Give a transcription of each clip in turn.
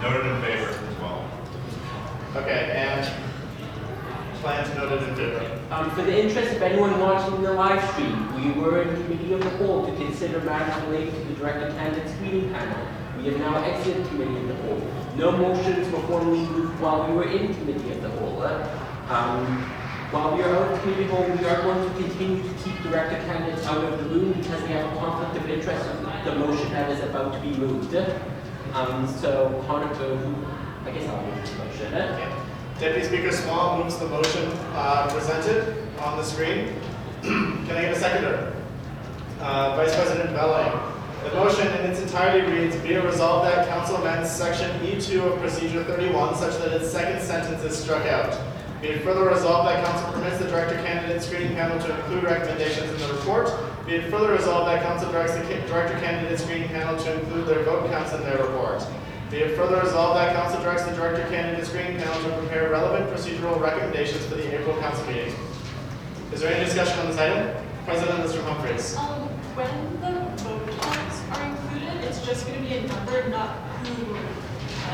Noted in favor as well. Okay, and plans noted in favor. For the interest of anyone watching the live stream, we were in committee of the whole to consider matters related to the director candidate screening panel. We have now exited committee of the whole. No motions were formally moved while we were in committee of the whole. While we are out of committee of the whole, we are going to continue to keep director candidates out of the room because they have a conflict of interest with the motion that is about to be moved. So, Connor, I guess I'll move the motion. Okay. Deputy Speaker Small moves the motion presented on the screen. Can I get a seconder? Vice President Belling. The motion in its entirety reads, be it resolved that Council amends Section E2 of Procedure 31 such that its second sentence is struck out. Be it further resolved that Council permits the director candidate screening panel to include recommendations in the report. Be it further resolved that Council directs the director candidate screening panel to include their vote counts in their report. Be it further resolved that Council directs the director candidate screening panel to prepare relevant procedural recommendations for the April Council meeting. Is there any discussion on this item? President Mr. Humphreys. When the vote counts are included, it's just going to be a number, not who.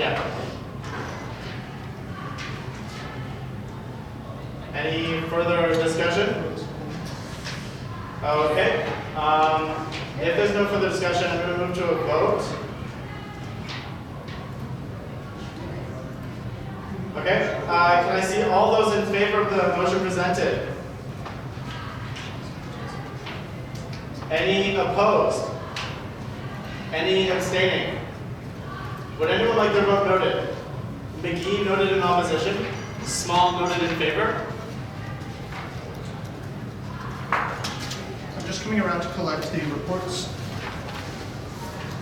Yeah. Any further discussion? Okay. If there's no further discussion, I'm going to move to a vote. Okay. Can I see all those in favor of the motion presented? Any opposed? Any abstaining? Would anyone like their vote noted? McGee noted in opposition. Small noted in favor. I'm just coming around to collect the reports.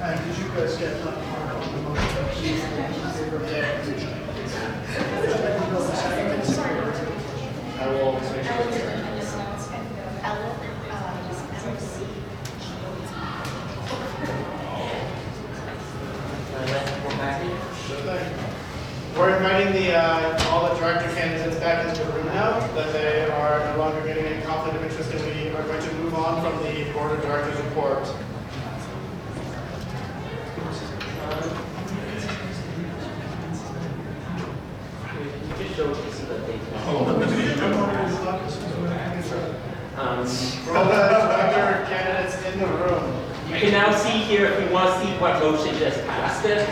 And did you guys get that part on the motion? Please, in favor of the motion. I will make sure. We're inviting all the director candidates back into the room now, that they are no longer getting any conflict of interest, and we are going to move on from the Board of Directors report. For all the director candidates in the room. You can now see here if you want to see what motion just passed it.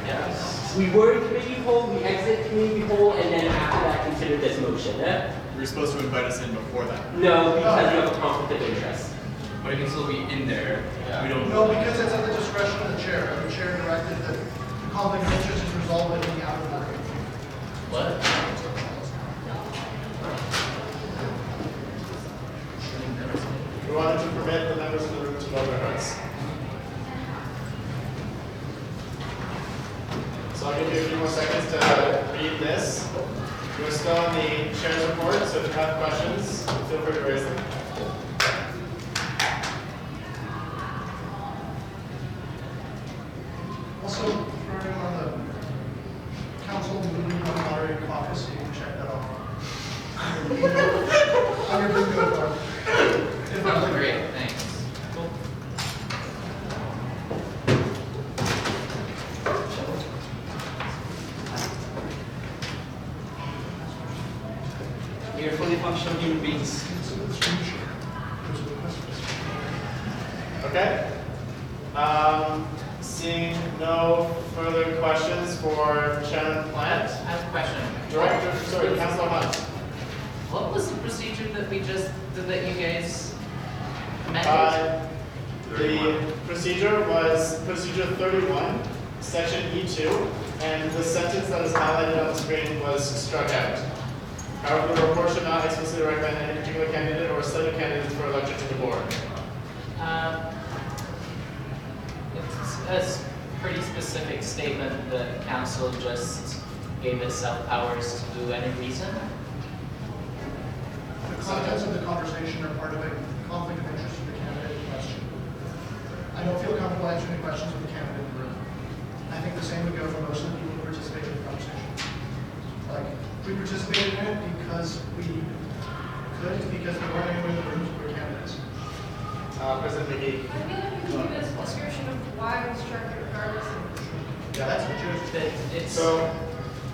Yes. We were in committee whole, we exited committee whole, and then after that consider this motion. You're supposed to invite us in before that. No, because you have a conflict of interest. But it can still be in there. Yeah. We don't. No, because it's at the discretion of the chair. The chair directed that the conflict of interest is resolved by being out of the room. What? We wanted to permit the members of the room to vote their hearts. So I'll give you a few more seconds to read this. We're still in the chair's report, so if you have questions, feel free to raise them. Also, for anyone on the council meeting on moderated caucus, you can check that off. On your blue code card. Great, thanks. You're fully functional human beings. Okay. Seeing no further questions for Chairman Plant. I have a question. Director, sorry, Councilor Hunt. What was the procedure that you guys amended? The procedure was procedure 31, section E2, and the sentence that is highlighted on the screen was struck out. However, the report should not explicitly recommend any particular candidate or slate of candidates for election to the board. It's a pretty specific statement that council just gave itself powers to do any reason. The contents of the conversation are part of a conflict of interest with the candidate in question. I don't feel comfortable answering any questions with the candidate in the room. I think the same would go for most of the people who participate in the conversation. Like, we participated in it because we could, because there weren't anyone in the room who were candidates. President McGee. I feel like we can do this description of why we struck it regardless of Yeah, that's what yours. But it's, So,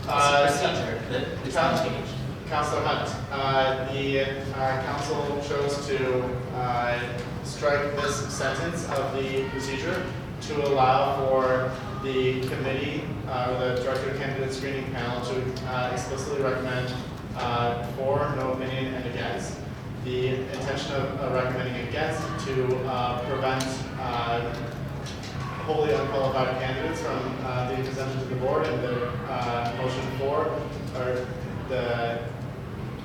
it's a procedure that is not Coun- changed. Councillor Hunt, the council chose to strike this sentence of the procedure to allow for the committee, the director of candidate screening panel to explicitly recommend for, no opinion, and against. The intention of recommending against to prevent wholly unqualified candidates from being presented to the board, and the motion for, or the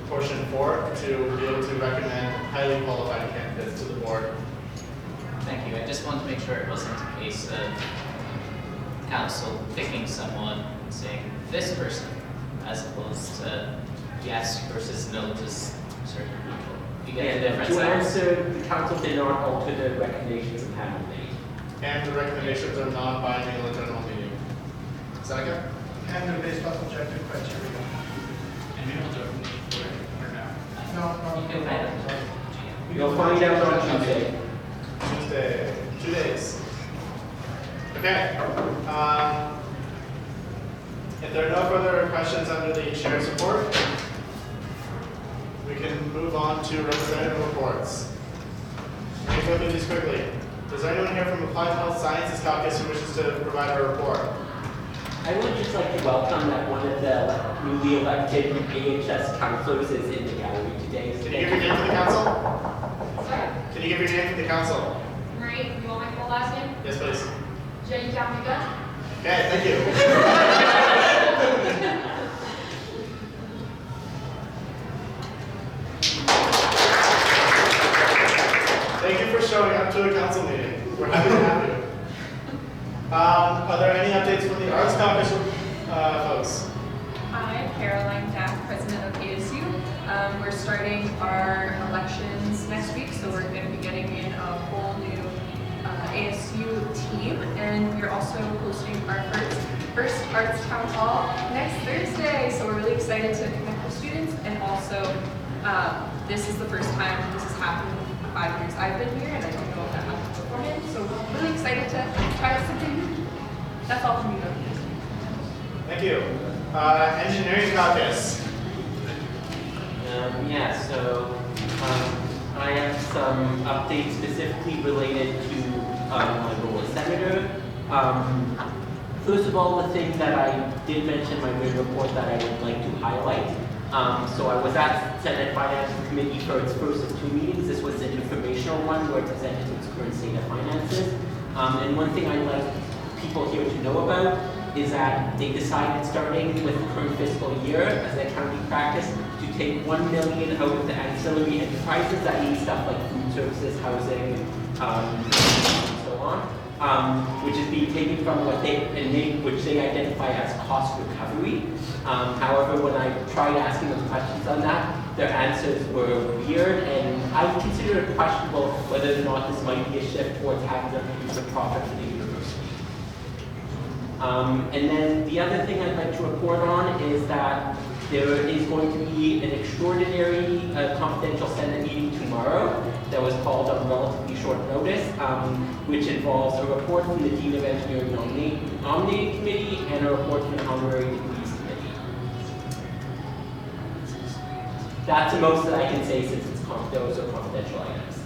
portion 4 to be able to recommend highly qualified candidates to the board. Thank you. I just wanted to make sure it wasn't a case of council picking someone and saying this person, as opposed to yes versus no to certain people. You get the difference To there? answer, the council did not alter the recommendations the panel made. And the recommendations are non-binding in the general meeting. Is that okay? And they're based off objective criteria. And we don't do it for it or now. No, You can find it. You'll find out on Tuesday. Tuesday, 2 days. Okay. If there are no further questions under the chair's report, we can move on to representative reports. Let me go through these quickly. Is there anyone here from Applied Health Sciences Caucus who wishes to provide a report? I would just like to welcome that one of the newly elected AHS councilors is in the gallery today. Can you give your name for the council? Sorry, Can you give your name for the council? Marie, you want my full last name? Yes, please. Jenny Kapika. Okay, thank you. Thank you for showing up to a council meeting. We're happy to have you. Are there any updates from the Arts Caucus folks? Hi, Caroline Dack, president of ASU. We're starting our elections next week, so we're going to be getting in a whole new ASU team, and we're also hosting our first Arts Town Hall next Thursday. So we're really excited to connect with students, and also this is the first time this has happened in the 5 years I've been here, and I don't know if that happened beforehand. So we're really excited to try out something new. That's all from me, though. Thank you. Engineering Caucus. I have some updates specifically related to my role as senator. First of all, the thing that I did mention in my main report that I would like to highlight. So I was at Senate Finance Committee for its first of 2 meetings. This was an informational one where it presented its current state of finances. And one thing I'd like people here to know about is that they decided, starting with the current fiscal year as an accounting practice, to take $1 million out of the ancillary enterprises, that means stuff like food services, housing, and so on, which is being taken from which they identify as cost recovery. However, when I tried asking them questions on that, their answers were weird, and I would consider it questionable whether or not this might be a shift towards having them produce a profit for the university. And then the other thing I'd like to report on is that there is going to be an extraordinary confidential Senate meeting tomorrow that was called on relatively short notice, which involves a report from the Dean of Engineering Nominating Committee and a report from the Honorary Degrees Committee. That's the most that I can say since those are confidential items.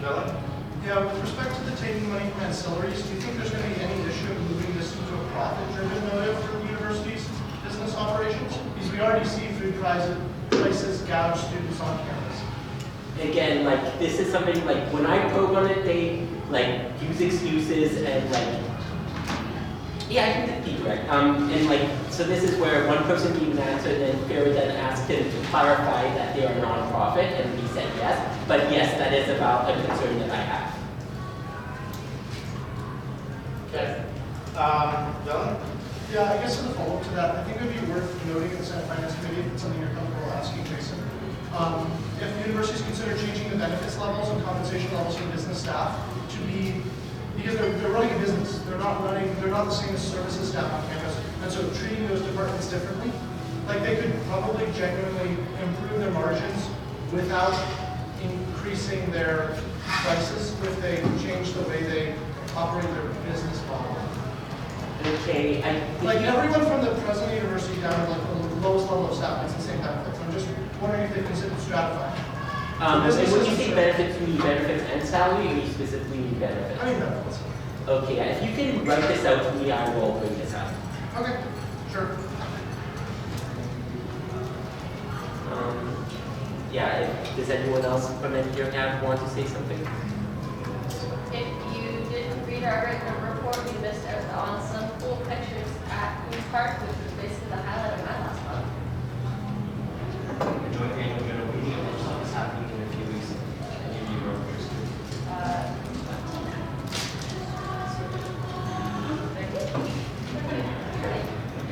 Dylan? Yeah, with respect to the taking money from ancillaries, do you think there's going to be any issue of moving this into a profit-driven motive for the university's business operations? Because we already see food prices gouge students on campus. Again, like, this is something, like, when I probe on it, they, like, use excuses and, like, yeah, I can be correct. And, like, so this is where one person gave an answer, and then Barry then asked him to clarify that they are non-profit, and he said yes. But yes, that is about a concern that I have. Okay. Dylan? Yeah, I guess as a follow-up to that, I think it would be worth noting in the Senate Finance Committee, if it's something you're comfortable asking Jason, if universities consider changing the benefits levels and compensation levels for business staff to be, because they're running a business, they're not the same as services staff on campus, and so treating those departments differently, like they could probably genuinely improve their margins without increasing their prices if they change the way they operate their business model. Okay, Like everyone from the president of the university down to like the lowest level of staff gets the same benefits. I'm just wondering if they consider stratifying. and when you businesses say and- benefits, you mean benefits and salary, or you specifically mean benefits? I mean benefits. Okay, if you can write this out to me, I will bring this up. Okay, sure. Yeah, does anyone else from in here want to say something? If you didn't read our written report, we missed out on some cool pictures at Queen's Park, which was basically the highlight of my last month. The joint annual general meeting of which is happening in a few weeks. And you wrote first.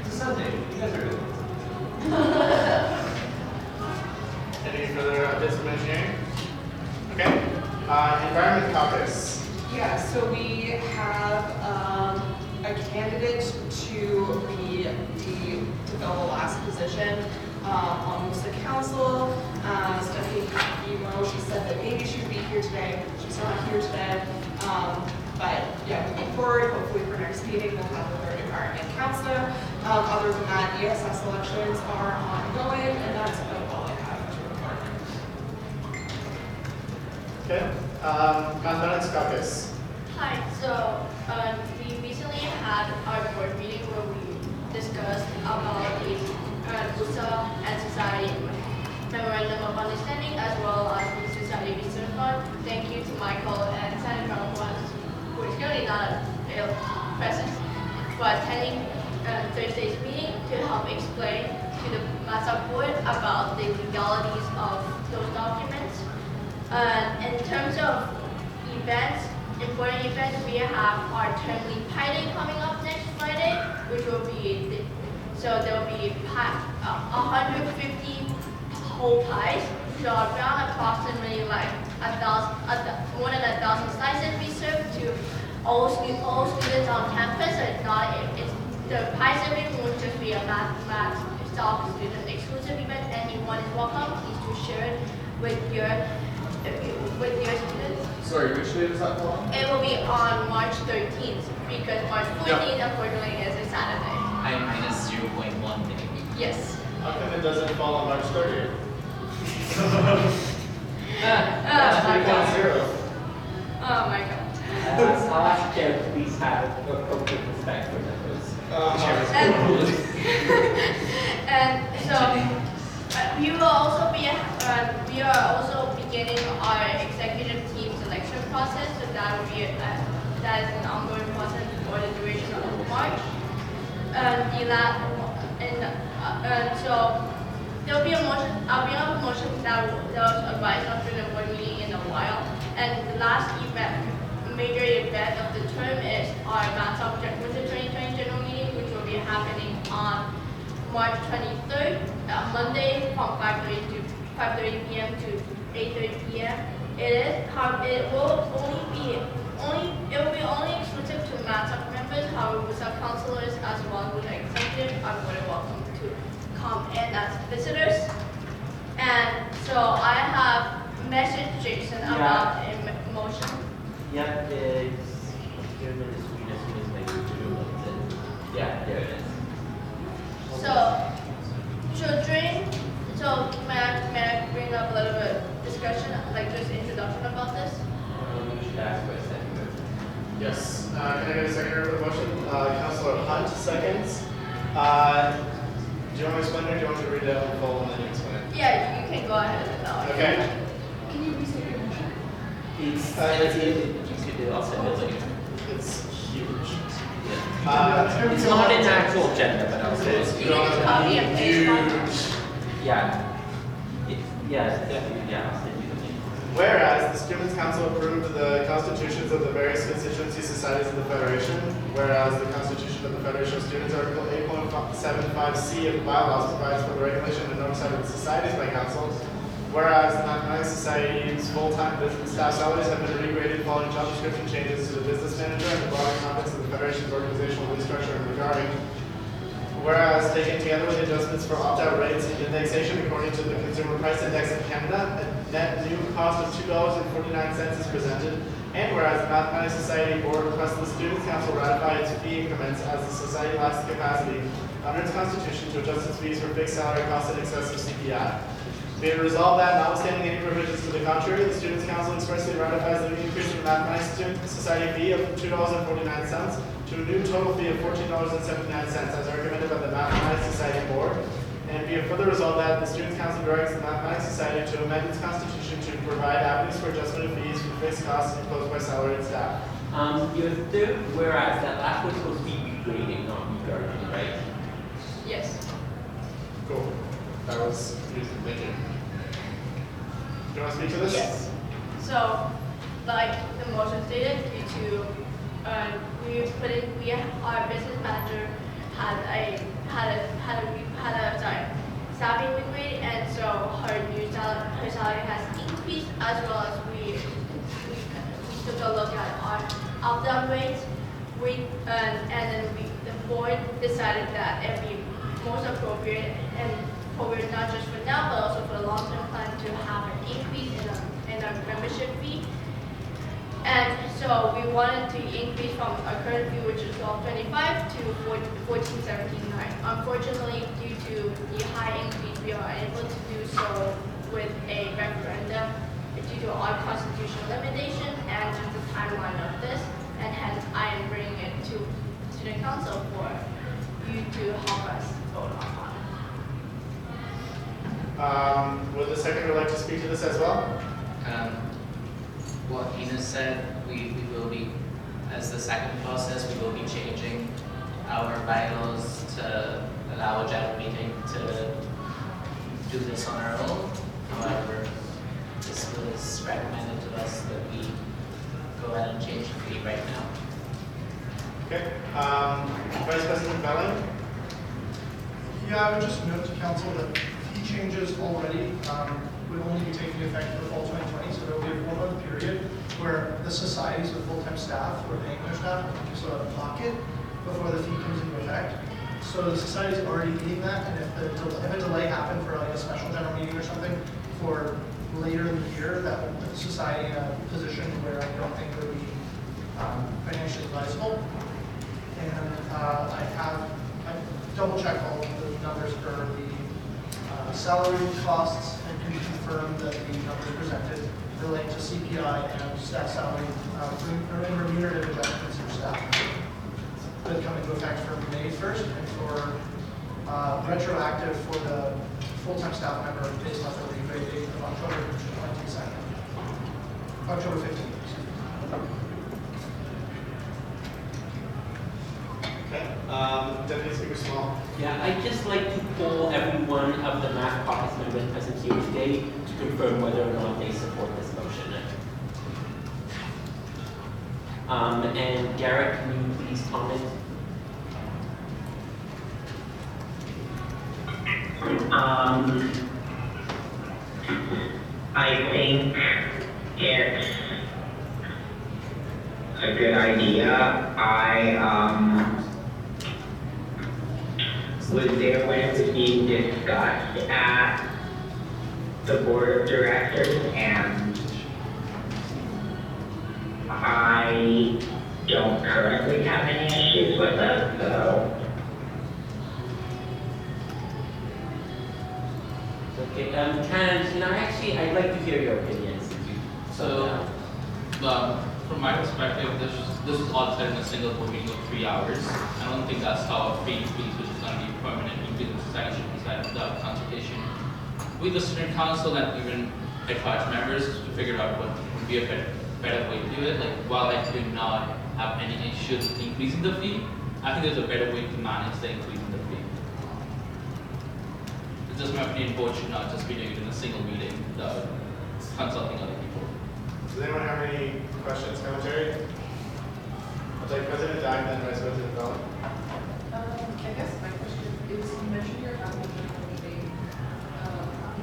It's a Sunday. You guys are good. Any further updates from engineering? Okay. Environment caucus. Yeah, so we have a candidate to be to fill the last position on the council. Stephanie Emo, she said that maybe she would be here today. She's not here today. But yeah, moving forward, hopefully for next meeting, we'll have the third environment counselor. Other than that, ESS elections are ongoing, and that's about all I have to report. Okay. Mathematics caucus. Hi, so we recently had our board meeting where we discussed about the USA and Society Memorandum of Understanding as well as the Society Research Fund. Thank you to Michael and Senator who is currently not present, for attending Thursday's meeting to help explain to the Massa board about the legalities of those documents. In terms of events, important events, we have our Termly Pie Day coming up next Friday, which will be, so there will be 150 whole pies, so around approximately like more than 1,000 slices we serve to all students on campus. So the pie serving won't just be a math student exclusive event. Anyone is welcome. Please do share it with your students. Sorry, which day was that for? It will be on March 13th because March 14th unfortunately is a Saturday. I minus 0.1 day. Yes. How come it doesn't fall on March 30th? Oh my God. 3.0. Oh my God. I'll ask Joe to please have appropriate respect for members. And so we are also beginning our executive team selection process. So that is an ongoing process for the duration of March. So there'll be a motion. I'll bring up a motion that was advised on during the board meeting in a while. And the last major event of the term is our Math Subject Winter 2020 general meeting, which will be happening on March 23rd, Monday from 5:30 p.m. to 8:30 p.m. It will be only exclusive to Math Sub members. However, sub counselors as well as the executive are more than welcome to come in as visitors. And so I have messaged Jason about a motion. Yep, it's here in the screen as soon as my computer loads in. Yeah, there it is. May I bring up a little bit of discussion, like just introduction about this? You should ask for a second. Yes. Can I get a seconder for the motion? Councilor Hunt seconds. Do you want to explain it or do you want me to read it out in full and then you explain it? Yeah, you can go ahead and now. Okay. Can you restate your motion? I'll send it later. It's huge. It's not an actual agenda, but I'll say It's it. You can copy and paste huge. Yeah. I'll send you the link. Whereas the Students' Council approved the constitutions of the various constituency societies of the Federation, whereas the Constitution of the Federation of Students, Article 8.75C of the bylaws provides for the regulation and oversight of the societies by council, whereas the Mathematics Society's full-time business staff salaries have been regraded following job description changes to the business manager and the broader context of the Federation's organizational restructuring regarding. Whereas, taken together with adjustments for opt-out rates and indexation according to the Consumer Price Index of Canada, a net new cost of $2.49 is presented, And whereas the Mathematics Society Board requests the Students' Council ratify its fee increments as the society lacks the capacity under its constitution to adjust its fees for fixed salary costs in excess of CPI. Be it resolved that, notwithstanding any provisions to the contrary, the Students' Council expressly ratifies the increase in the Mathematics Society fee of $2.49 to a new total fee of $14.79 as recommended by the Mathematics Society Board. And be it further resolved that the Students' Council directs the Mathematics Society to amend its constitution to provide avenues for adjustment of fees for fixed costs imposed by salaried staff. Your third whereas, that last was supposed to be regrading, not regarding, right? Yes. Cool. That was confusing thinking. Do you want to speak to this? Yes. So, like the motion stated, due to our business manager had a staffing degree, and so her salary has increased, as well as we took a look at our up-down rates. And then the board decided that it would be most appropriate not just for now, but also for the long-term plan to have an increase in our membership fee. And so we wanted to increase from our current fee, which is $12.25 to $14.79. Unfortunately, due to the high increase, we are unable to do so with a referendum due to our constitutional limitation and due to the timeline of this. And hence, I am bringing it to the council for you to help us vote on. Would the secretary like to speak to this as well? What Ina said, we will be, as the second process, we will be changing our bylaws to allow a general meeting to do this on our own. However, this was recommended to us that we go ahead and change the fee right now. Okay. Vice President Belling? Yeah, I would just note to council that fee changes already would only be taking effect for fall 2020, so there will be a 4-month period where the societies with full-time staff who are paying their staff so out of pocket before the fee comes into effect. So the society is already eating that, and if a delay happened for like a special general meeting or something for later in the year, that would put the society in a position where I don't think it would be financially advisable. And I double-checked all of the numbers for the salary costs and can confirm that the numbers presented relate to CPI and staff salary and remunerative adjustments for staff that come into effect from May 1st and for retroactive for the full-time staff member based on the regrade date of October 22nd, October 15th. Okay. Deputy Speaker Small. Yeah, I'd just like to poll every one of the Math Caucus members present here today to confirm whether or not they support this motion. And Garrett, can you please comment? I think it's a good idea. Was there when it was being discussed at the board of directors, and I don't currently have any issues with it, so. Okay, can I actually, I'd like to hear your opinions. So, from my perspective, this is all said in a single board meeting of 3 hours. I don't think that's how a free increase, which is going to be permanent increase in society, should be decided without consultation with the student council and even at-large members to figure out what would be a better way to do it. Like, while I do not have any issues with increasing the fee, I think there's a better way to manage the increase in the fee. It's just my opinion, board should not just be doing it in a single meeting without consulting other people. Does anyone have any questions, commentary? I'll take President Dye, then Vice President Bell. I guess my question is, you mentioned you're having either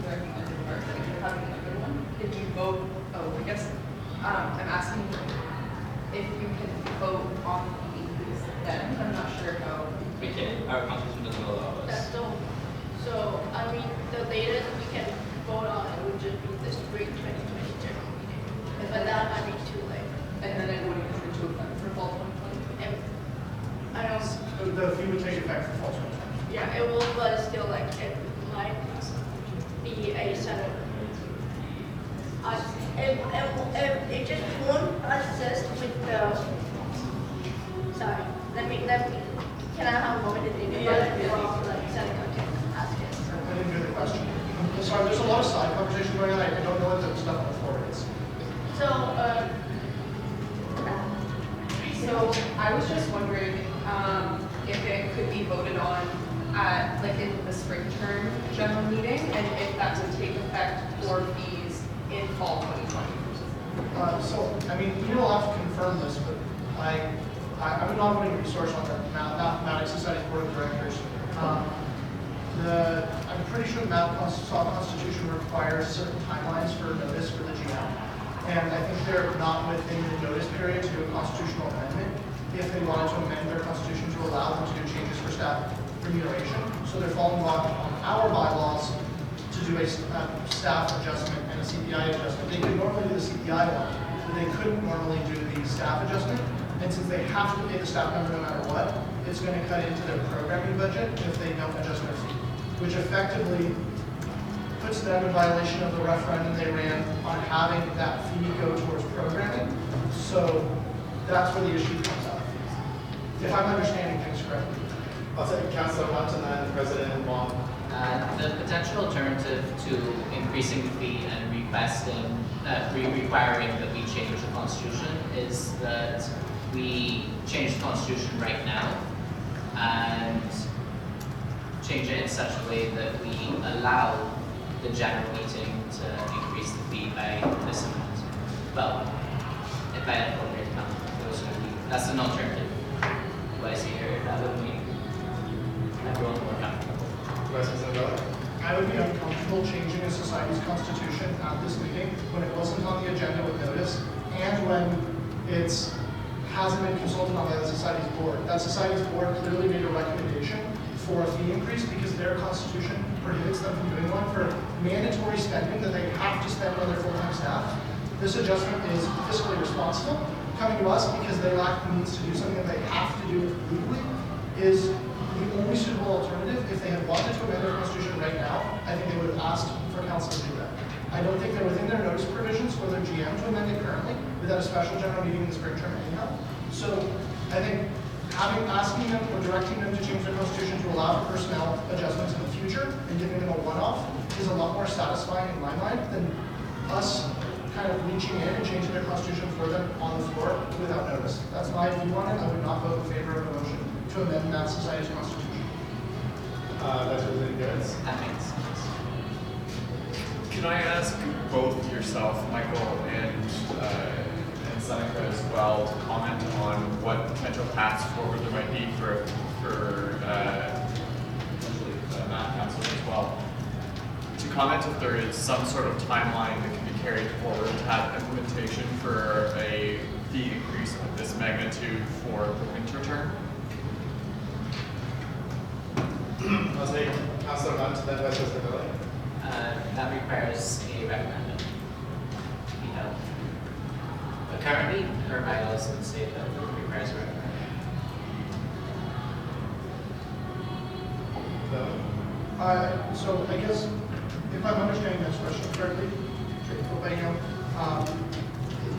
at the end of March, if you're having another one. If you vote, I guess I'm asking if you can vote on the increase then. I'm not sure how. We can. Our constitution doesn't allow us. That's the, so, I mean, the latest we can vote on it would just be the spring 2020 general meeting. But that might be too late. and then it wouldn't come into effect for fall 2020? And I don't, The fee would take effect for fall 2020. yeah, it will, but still, like, it might be a set of, it just won't assist with the, sorry, let me, can I have a moment to think about it before, like, Seneca can ask it? I didn't hear the question. I'm sorry, there's a lot of side conversation going on. I don't know what the stuff on the floor is. So I was just wondering if it could be voted on at, like, in the spring term general meeting, and if that would take effect for fees in fall 2020. So, I mean, you will have to confirm this, but I'm a non-voting resource on the Mathematics Society's Board of Directors. I'm pretty sure the Math Constitution requires certain timelines for notice for the GM. And I think they're not within the notice period to do a constitutional amendment if they wanted to amend their constitution to allow them to do changes for staff remuneration. So they're following along on our bylaws to do a staff adjustment and a CPI adjustment. They could normally do the CPI one, but they couldn't normally do the staff adjustment. And since they have to pay the staff member no matter what, it's going to cut into their programming budget if they don't adjust their fee, which effectively puts them in violation of the referendum they ran on having that fee go towards programming. So that's where the issue comes up, if I'm understanding things correctly. I'll take Councilor Hunt and then President Wong. The potential alternative to increasing the fee and requiring that we change the constitution is that we change the constitution right now and change it in such a way that we allow the general meeting to increase the fee by this amount. Well, if by an appropriate amount, that's an alternative. What I see here, that would make everyone more comfortable. I would be uncomfortable changing a society's constitution at this meeting when it wasn't on the agenda with notice and when it hasn't been consulted on by the society's board. That society's board clearly made a recommendation for a fee increase because their constitution prohibits them from doing one for mandatory spending that they have to spend on their full-time staff. This adjustment is fiscally responsible. Coming to us because they lack the means to do something that they have to do legally is the only suitable alternative. If they had wanted to amend their constitution right now, I think they would have asked for council to do that. I don't think they're within their notice provisions for their GM to amend it currently without a special general meeting in the spring term anyhow. So I think asking them or directing them to change their constitution to allow for personnel adjustments in the future and giving them a one-off is a lot more satisfying in my mind than us kind of reaching in and changing their constitution for them on the floor without notice. That's my view on it. I would not vote in favor of a motion to amend Math Society's constitution. That's really good. That makes sense. Can I ask both yourself, Michael, and Seneca as well to comment on what potential paths forward there might be for potentially the Math Council as well? To comment if there is some sort of timeline that can be carried forward to have implementation for a fee increase of this magnitude for the winter term? I'll take Councilor Hunt and then Vice President Billy. That requires a referendum. You know, but currently, our bylaws would say that it requires a referendum. So I guess if I'm understanding this question correctly,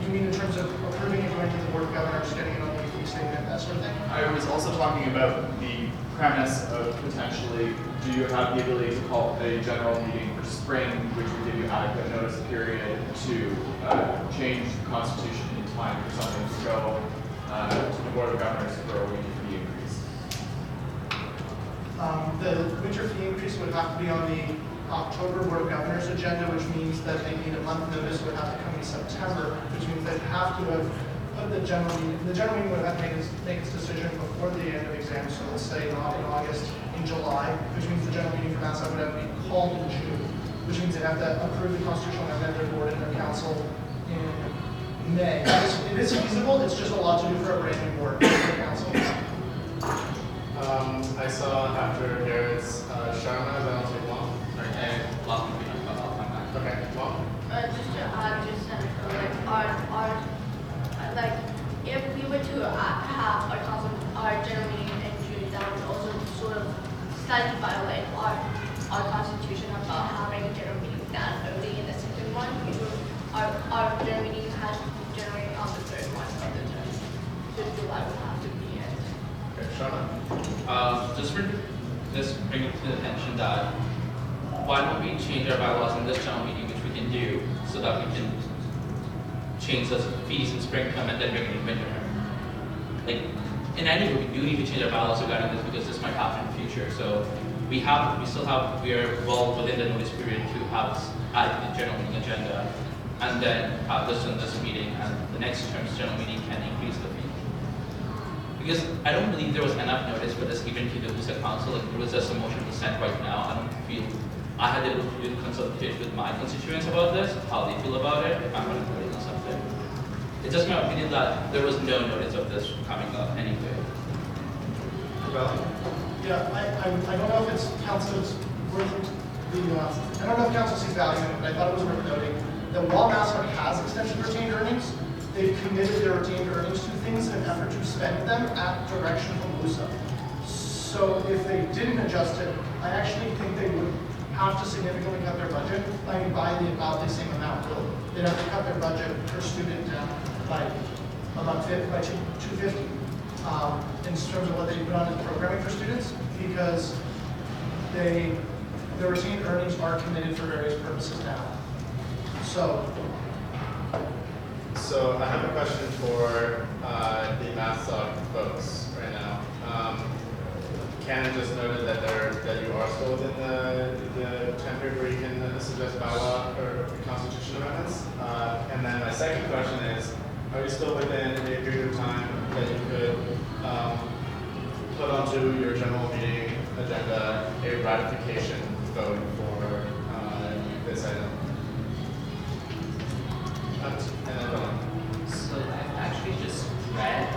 you mean in terms of approving it going to the Board of Governors, getting it on the fee statement, that sort of thing? I was also talking about the premise of potentially, do you have the ability to call a general meeting for spring, which would give you adequate notice period to change the Constitution in time for something to go to the Board of Governors for a week fee increase? The winter fee increase would have to be on the October Board of Governors agenda, which means that they need a month notice, would have to come in September, which means they'd have to have put the general meeting would have to make its decision before the end of exams, so let's say not in August, in July, which means the general meeting for MassSci would have to be called in June, which means they have to approve the constitutional amendment, their board and their council in May. It is feasible, it's just a lot to do for a brand new board and council. I saw after Garrett's Sharma, then I'll take Wong. Okay, I'll come back. Okay, Wong. Just to add, just like slightly violate our constitution about having general meeting that early in the second one. Our general meeting has to be generally on the third one of the term. So July would have to be it. Okay, Shauna? Just bring it to the attention that why don't we change our bylaws in this general meeting, which we can do, so that we can change those fees in spring term and then bring it in winter term. Like, in any way, we do need to change our bylaws regarding this because this might happen in the future. So we are well within the notice period to have added the general meeting agenda and then have this in this meeting, and the next term's general meeting can increase the fee. Because I don't believe there was enough notice for this even to the Busa Council. Like, there was just a motion to send right now. I don't feel I had the ability to consult with my constituents about this, how they feel about it, if I'm going to put it on something. It's just my opinion that there was no notice of this coming up anyway. Well, Yeah, I don't know if it's council's worth the, I don't know if council sees value in it, but I thought it was worth noting that while Massac has extension retained earnings, they've committed their retained earnings to things in an effort to spend them at direction from LUSA. So if they didn't adjust it, I actually think they would have to significantly cut their budget. I mean, by about the same amount. They'd have to cut their budget per student down by about 250 in terms of what they put on in programming for students, because their retained earnings are committed for various purposes now. So I have a question for the Massac folks right now. Ken just noted that you are still within the time period where you can suggest bylaw or constitution amendments. And then my second question is, are you still within a period of time that you could put onto your general meeting agenda a ratification vote for this item? And then So I've actually just read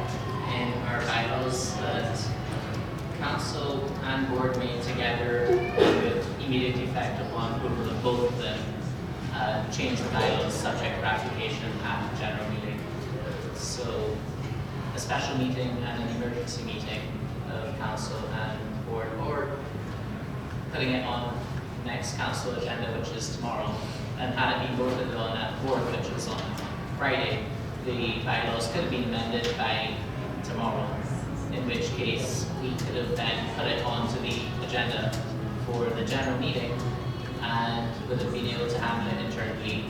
in our bylaws that council and board meet together with immediate effect upon approval of both of them, change the bylaws subject to ratification at the general meeting. So a special meeting and an emergency meeting of council and board, or putting it on next council agenda, which is tomorrow, and had it been voted on at board, which is on Friday, the bylaws could have been amended by tomorrow, in which case we could have then put it onto the agenda for the general meeting and would have been able to handle it internally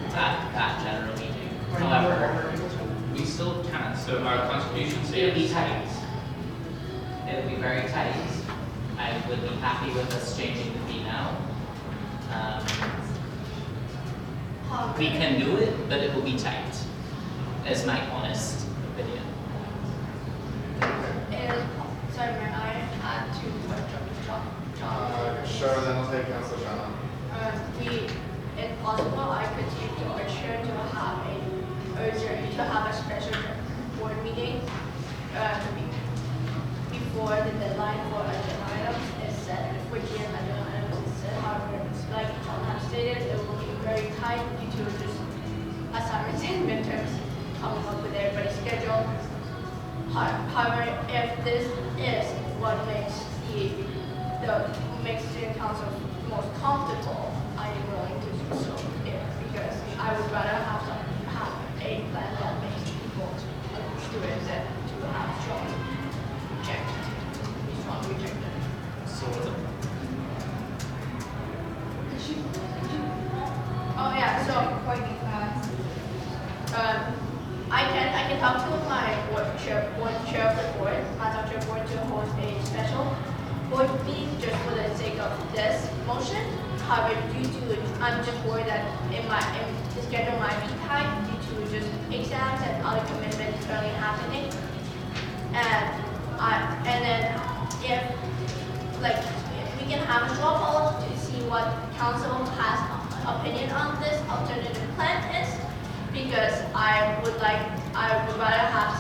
at that general meeting. However, We still can't. So our constitution says it'll be tight. It'll be very tight. I would be happy with us changing the fee now. We can do it, but it will be tight, is my honest opinion. And sorry, may I add to what John? sure, then I'll take Councilor Shauna. If possible, I could take the urgent to have a special board meeting before the deadline for agenda items is set. For GM agenda items is set. However, like John has stated, it will be very tight due to just assignments and midterms coming up with everybody's schedule. However, if this is what makes makes student council most comfortable, I am willing to do so. Because I would rather have a plan that makes people, students, that to have strong rejected. so what's up? Oh yeah, so Quite be fast. I can talk to my chair of the board, Massac chair board, to host a special board meeting just for the sake of this motion. However, I'm just worried that the schedule might be tight due to just exams and other commitments currently happening. And then if we can have a straw poll to see what council has opinion on this alternative plan is, because I would rather have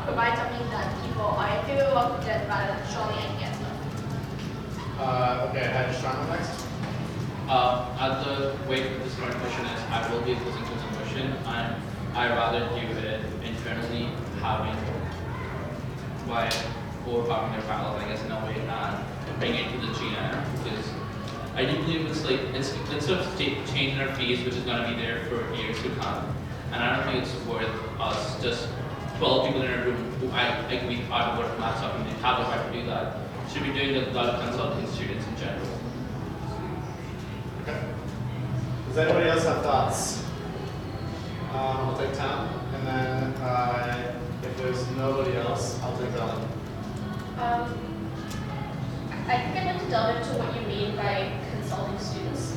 provide something that people are in favor of than rather than strongly against them. Okay, I had Shauna next. At the way this current motion is, I will be opposing to the motion. I rather do it internally, having overpowering their bylaws, I guess, in a way, bring it to the GM, because I do believe it's like, it's sort of changing our fees, which is gonna be there for years to come. And I don't think it's worth us just 12 people in a room who I agree are the work maths up and they have the right to do that. Should be doing that without consulting students in general. Okay. Does anybody else have thoughts? I'll take Tom, and then if there's nobody else, I'll take Ellen. I think I'd like to delve into what you mean by consulting students.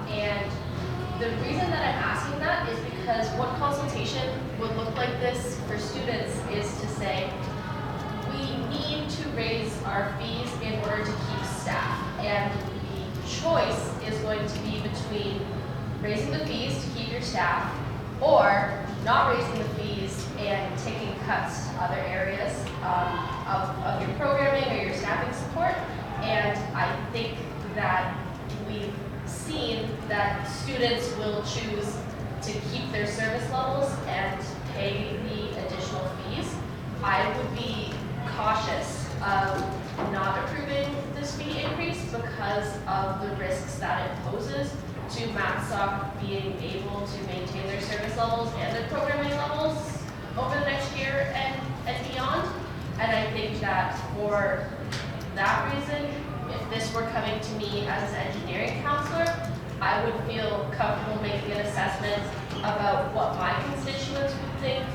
And the reason that I'm asking that is because what consultation would look like this for students is to say, we need to raise our fees in order to keep staff. And the choice is going to be between raising the fees to keep your staff or not raising the fees and taking cuts to other areas of your programming or your staffing support. And I think that we've seen that students will choose to keep their service levels and pay the additional fees. I would be cautious of not approving this fee increase because of the risks that it poses to MathSoc being able to maintain their service levels and their programming levels over the next year and beyond. And I think that for that reason, if this were coming to me as an engineering counselor, I would feel comfortable making an assessment about what my constituents would think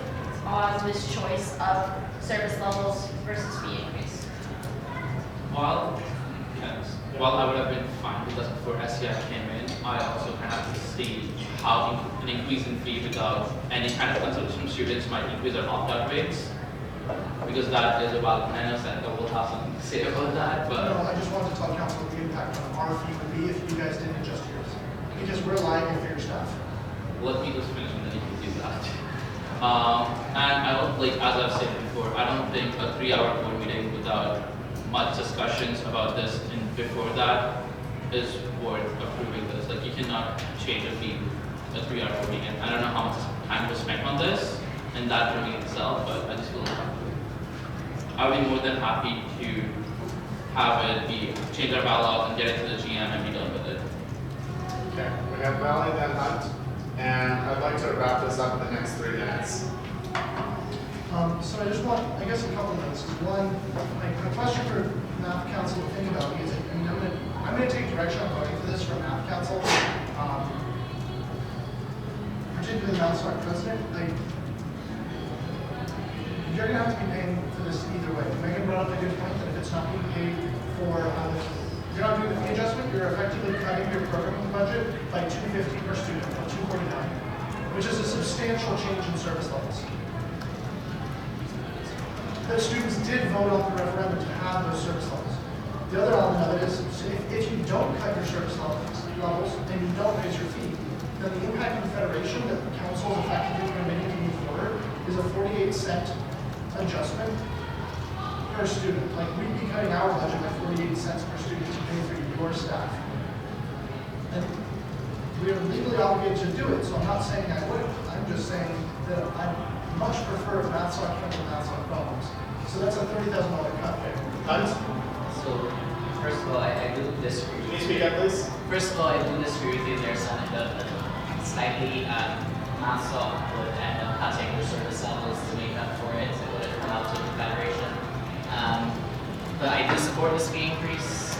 on this choice of service levels versus fee increase. While I would have been fine with this before SCI came in, I also kind of have to see how an increase in fee without any kind of consultation from students might increase our opt-out rates. Because that is about, I know Seneca will have something to say about that, but... No, I just wanted to tell council what the impact on our fee would be if you guys didn't adjust yours. Because we're liable for your staff. Let me just finish and then you can do that. And I don't, like, as I've said before, I don't think a 3-hour board meeting without much discussions about this and before that is worth approving this. Like, you cannot change a fee a 3-hour board meeting. I don't know how much time was spent on this and that meeting itself, but I just feel I would be more than happy to have it be change our bylaws and get it to the GM and be done with it. Okay, we have Valley, then Hunt, and I'd like to wrap this up in the next 3 minutes. So I just want, I guess, a couple minutes. One, a question for Math Council to think about is, I mean, I'm going to take direction on voting for this from Math Council, particularly the MathSoc president. You're going to have to be paying for this either way. Megan brought up a good point that if it's not being paid for, you're not doing the fee adjustment, you're effectively cutting your programming budget by $250 per student, or $249, which is a substantial change in service levels. The students did vote on the referendum to have those service levels. The other element of it is, if you don't cut your service levels and you don't raise your fee, then the impact on the federation that the council is effectively permitting to move forward is a 48-cent adjustment per student. Like, we'd be cutting our budget by 48 cents per student to pay for your staff. And we are legally obligated to do it, so I'm not saying I wouldn't. I'm just saying that I much prefer MathSoc cover MathSoc problems. So that's a $30,000 cut there. So, first of all, I do disagree. Can you speak up, please? First of all, I do disagree with you there, Seneca. Slightly, MathSoc would end up cutting their service levels to make up for it. It would have come out to the Federation. But I do support this fee increase.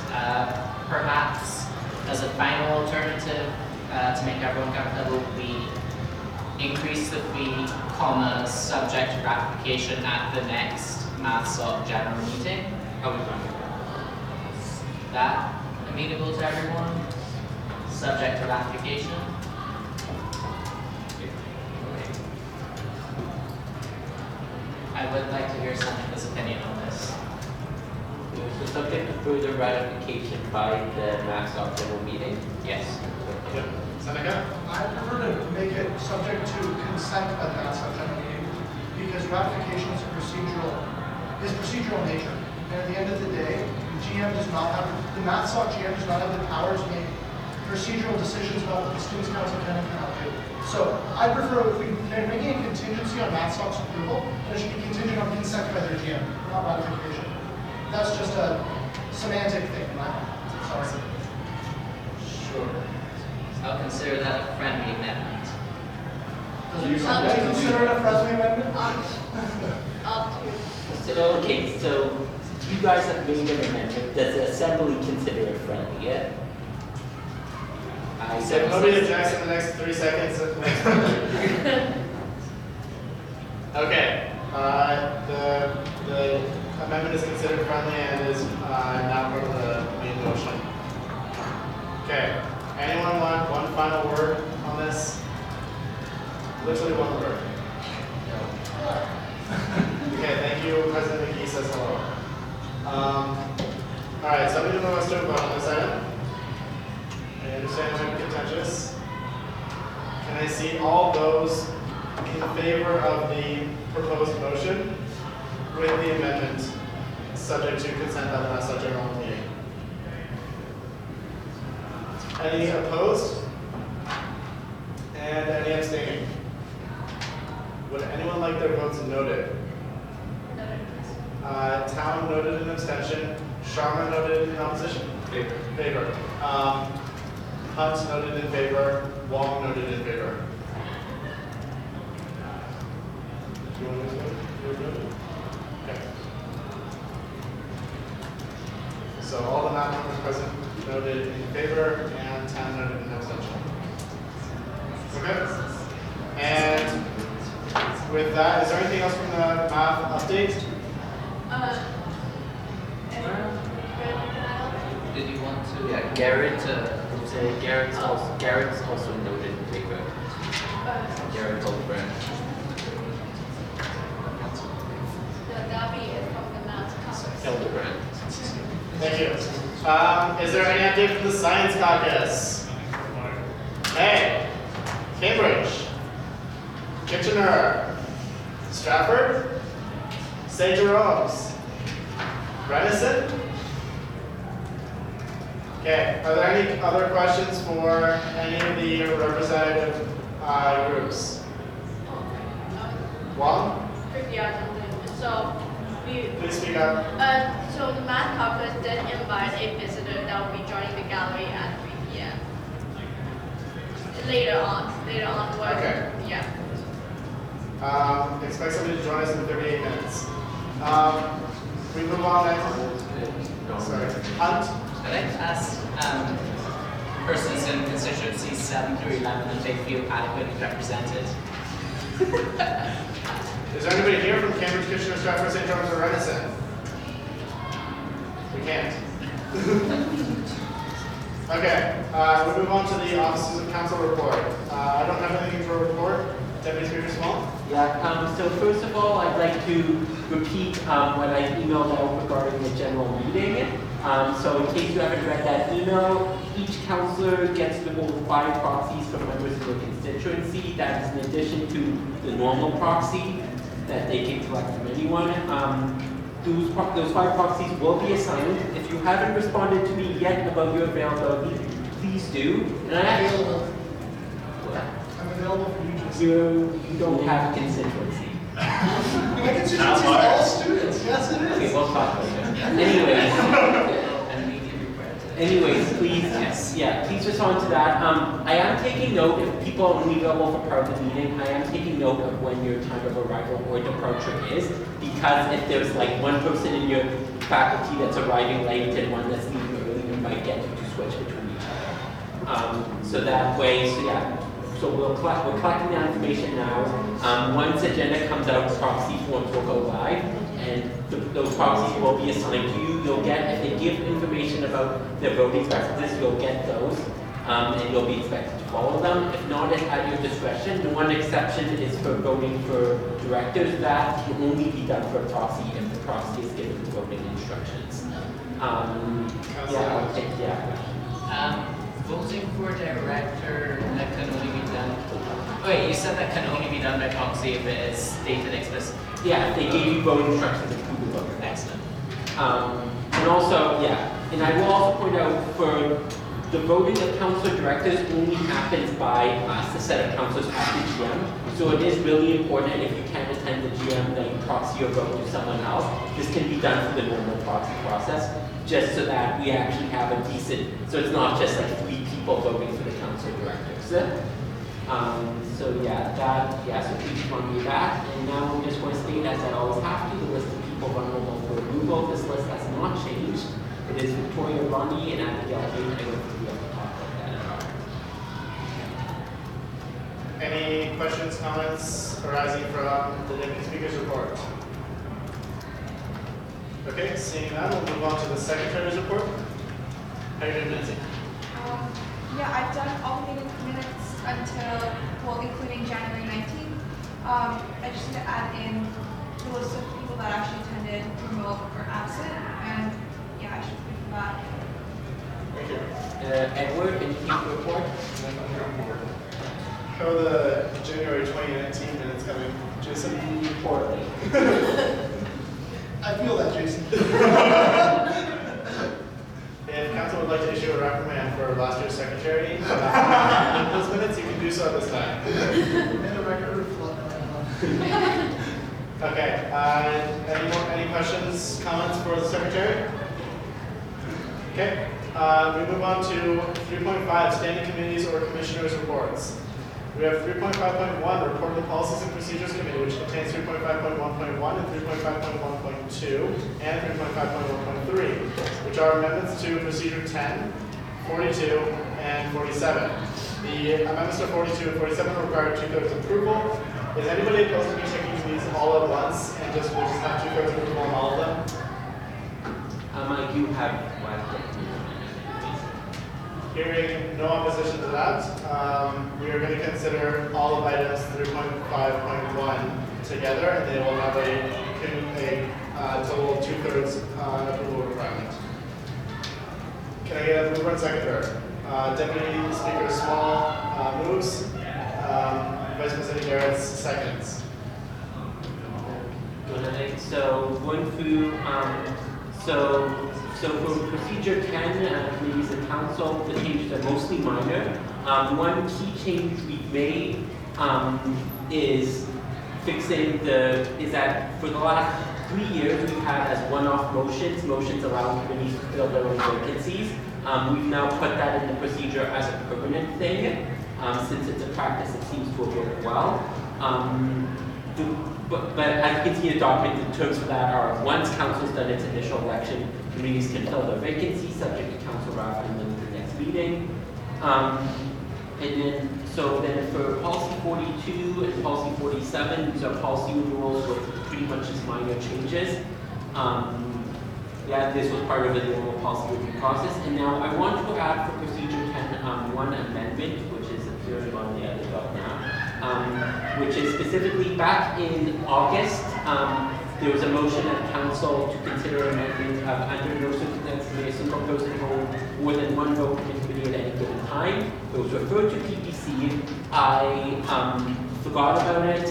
Perhaps as a final alternative to make everyone comfortable, we increase the fee, subject to ratification at the next MathSoc general meeting. How we done? That amenable to everyone, subject to ratification. I would like to hear Seneca's opinion on this. So subject to further ratification by the MathSoc general meeting? Yes. Yep. Seneca? I prefer to make it subject to consent by the MathSoc general meeting because ratification is procedural in nature. And at the end of the day, the MathSoc GM does not have the power to make procedural decisions about what the Students' Council can and cannot do. So I prefer, if they're making a contingency on MathSoc's approval, it should be contingent on consent by their GM, not ratification. That's just a semantic thing, sorry. Sure. I'll consider that a friendly amendment. Does somebody consider it a friendly amendment? Up to. So, okay, so you guys have made an amendment. Does the assembly consider it friendly yet? I So if nobody objects in the next 3 seconds. Okay, the amendment is considered friendly and is now part of the main motion. Okay, anyone want one final word on this? Literally one word. Okay, thank you. President McGee says hello. All right, so I'm going to move us to a vote on this item. I understand it might be contentious. Can I see all those in favor of the proposed motion with the amendment subject to consent at the last general meeting? Any opposed? And any abstaining? Would anyone like their votes noted? Town noted an abstention. Sharma noted in opposition. Favor. Hunt noted in favor. Wong noted in favor. Do you want to vote? You voted? Okay. So all the non-members present noted in favor and 10 noted in abstention. Okay. And with that, is there anything else from the math update? Did you want to? Yeah, Garrett's also noted in favor. Garrett Goldberg. Gabi is from the math caucus. Hildebrand. Thank you. Is there any update from the Science Caucus? Hey, Cambridge, Kitchener, Stratford, St. Jerome's, Renison. Okay, are there any other questions for any of the representative groups? Wong? So we. Please speak up. So the math caucus did invite a visitor that will be joining the gallery at 3 p.m. Later on. Okay. Yeah. Expect somebody to join us in 38 minutes. We move on then. Sorry. Hunt? I'd like to ask persons in constituencies 7 through 11 if they feel adequately represented. Is there anybody here from Cambridge, Kitchener, Stratford, St. John's, or Renison? We can't. Okay, we move on to the Offices of Council report. I don't have anything to report. Deputy Speaker Small? Yeah, so first of all, I'd like to repeat what I emailed out regarding the general meeting. So in case you haven't read that email, each councillor gets to hold 5 proxies for members of the constituency. That is in addition to the normal proxy that they can collect from anyone. Those 5 proxies will be assigned. If you haven't responded to me yet about your availability, please do. And I actually, I'm available for you just. you don't have a constituency. My constituency is all students, yes it is. Okay, we'll talk later. Anyways, please, please respond to that. I am taking note, if people are only available for part of the meeting, I am taking note of when your time of arrival or departure is, because if there's like one person in your faculty that's arriving late and one that's leaving early, you might get to switch between each other. So that way, so we're collecting that information now. Once agenda comes out, proxy forms will go live, and those proxies will be assigned to you. You'll get, if they give information about their voting preferences, you'll get those, and you'll be expected to follow them. If not, it's at your discretion. The one exception is for voting for directors. That can only be done for a proxy if the proxy is given the voting instructions. I'll take Voting for director, that can only be done. Wait, you said that can only be done by proxy if it is stated explicitly. Yeah, if they gave you voting instructions to who to vote. Excellent. And also, and I will also point out for the voting of council directors only happens by us, a set of councilors at the GM. So it is really important, if you can't attend the GM then proxy your vote to someone else. This can be done through the normal proxy process, just so that we actually have a decent, so it's not just like 3 people voting for the council directors. So please run me that. And now we're just going to state, as I always have to, the list of people vulnerable for removal. This list has not changed. It is Victoria Ronnie and Abigail Hayes. I don't think we have to talk about that at all. Any questions, comments arising from the deputy speaker's report? Okay, seeing that, we'll move on to the secretary's report. How are you doing, Nancy? Yeah, I've done all the meeting minutes until, well, including January 19th. I just need to add in the list of people that actually attended, remote or absent, and yeah, I should be for that. Thank you. Edward, anything to report? How are the January 2019 minutes coming, Jason? Poorly. I feel that, Jason. If council would like to issue a reprimand for last year's secretary, in those minutes, you can do so this time. And the record reflect. Okay, any questions, comments for the secretary? Okay, we move on to 3.5, standing committees or commissioners' reports. We have 3.5.1, report of the Policies and Procedures Committee, which contains 3.5.1.1 and 3.5.1.2 and 3.5.1.3, which are amendments to Procedure 10, 42, and 47. The amendments to 42 and 47 require 2/3 approval. Is anybody opposed to me taking these all at once and we'll just have 2/3 approval on all of them? I do have one. Hearing no opposition to that, we are going to consider all of items 3.5.1 together, and they will have a total of 2/3 approval requirement. Can I get a mover and seconder? Deputy Speaker Small moves. Vice President Garrett's seconds. So going through, so for procedure 10, committees and council, the changes are mostly minor. One key change we've made is fixing is that for the last 3 years we've had as one-off motions allowing committees to fill their own vacancies. We've now put that in the procedure as a permanent thing, since it's a practice that seems to have worked well. But as you can see in the document, the terms for that are once council's done its initial election, committees can fill their vacancies subject to council ratifying them at the next meeting. And then for policy 42 and policy 47, these are policy renewals with pretty much just minor changes. This was part of the normal policy review process. And now I want to add for procedure 10 one amendment, which is appearing on the other doc now, which is specifically back in August. There was a motion at council to consider amendment under no circumstances may a single person hold more than one vote in committee at any given time. It was referred to PPC. I forgot about it,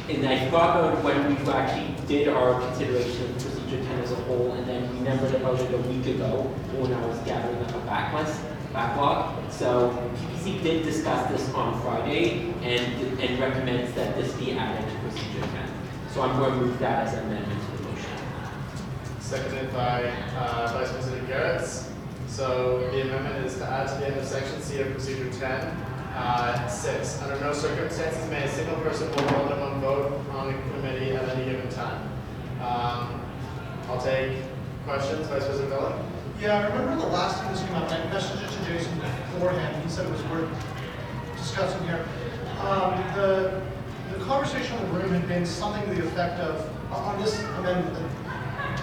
and I forgot about when we actually did our consideration of procedure 10 as a whole, and then remembered about it a week ago when I was gathering up a backlog. So PPC did discuss this on Friday and recommends that this be added to procedure 10. So I'm going to move that as an amendment to the motion. Seconded by Vice President Garrett. So the amendment is to add to the end of section C of procedure 10, 6. Under no circumstances may a single person hold more than one vote on a committee at any given time. I'll take questions. Vice President Belling? Yeah, I remember the last time this came up, I messaged it to Jason beforehand. He said it was worth discussing here. The conversation in the room had been something to the effect of, on this amendment,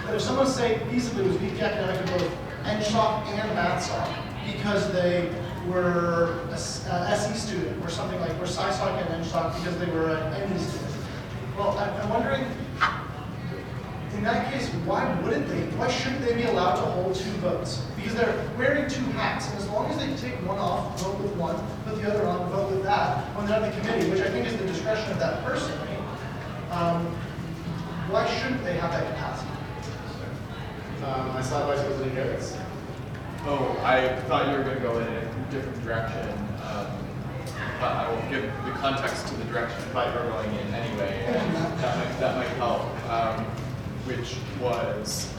that if someone say feasibly was weak academic in both NSHOC and MathSoc because they were a SE student or something like, or SciSoc and NSHOC because they were an ME student. Well, I'm wondering, in that case, why shouldn't they be allowed to hold 2 votes? Because they're wearing 2 hats, and as long as they take one off, vote with one, put the other on, vote with that, when they're at the committee, which I think is the discretion of that person, right? Why shouldn't they have that capacity? I saw Vice President Garrett. Oh, I thought you were going to go in a different direction. but I will give the context to the direction I thought you were going in anyway, and that might help, which was,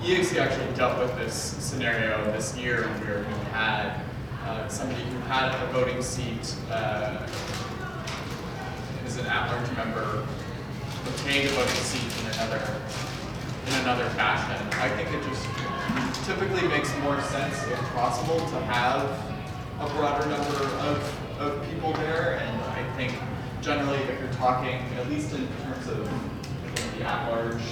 EXE actually dealt with this scenario this year where we had somebody who had a voting seat as an at-large member obtained a voting seat in another fashion. I think it just typically makes more sense, if possible, to have a broader number of people there, and I think generally if you're talking, at least in terms of the at-large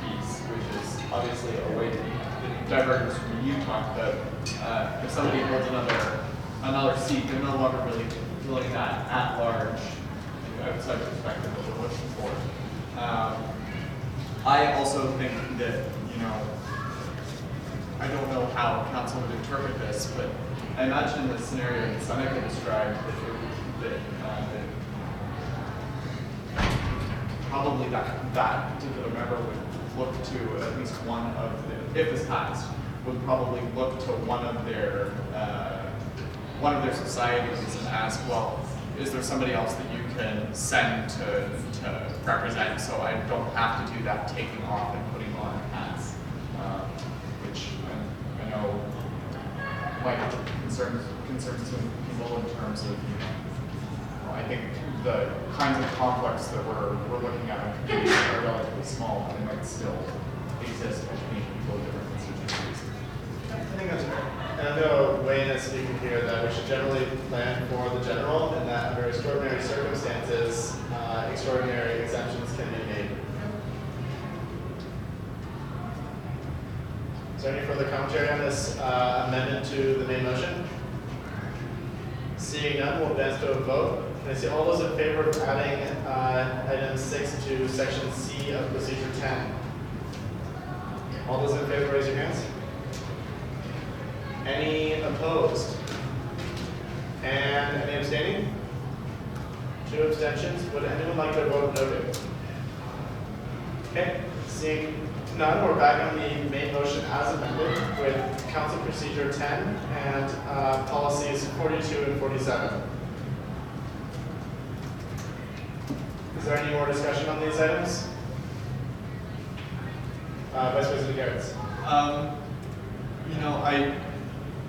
piece, which is obviously a way that diverges from what you talked about, if somebody holds another seat, they're no longer really filling that at-large outside perspective that we're looking for. I also think that, I don't know how council would interpret this, but I imagine in the scenario that Seneca described that probably that particular member would look to at least one of the, if this passed, would probably look to one of their societies and ask, well, is there somebody else that you can send to represent, so I don't have to do that taking off and putting on hats, which I know might have concerns some people in terms of, I think the kinds of conflicts that we're looking at are relatively small, but they might still exist between people of different constituencies. I think that's fair. And I'm going to weigh in as speaking here that we should generally plan for the general, and that under extraordinary circumstances, extraordinary exemptions can be made. Is there any further commentary on this amendment to the main motion? Seeing none, we'll advance to a vote. Can I see all those in favor of adding item 6 to section C of procedure 10? All those in favor, raise your hands. Any opposed? And any abstaining? 2 abstentions. Would anyone like their vote noted? Okay, seeing none, we're back on the main motion as amended with council procedure 10 and policies 42 and 47. Is there any more discussion on these items? Vice President Garretts.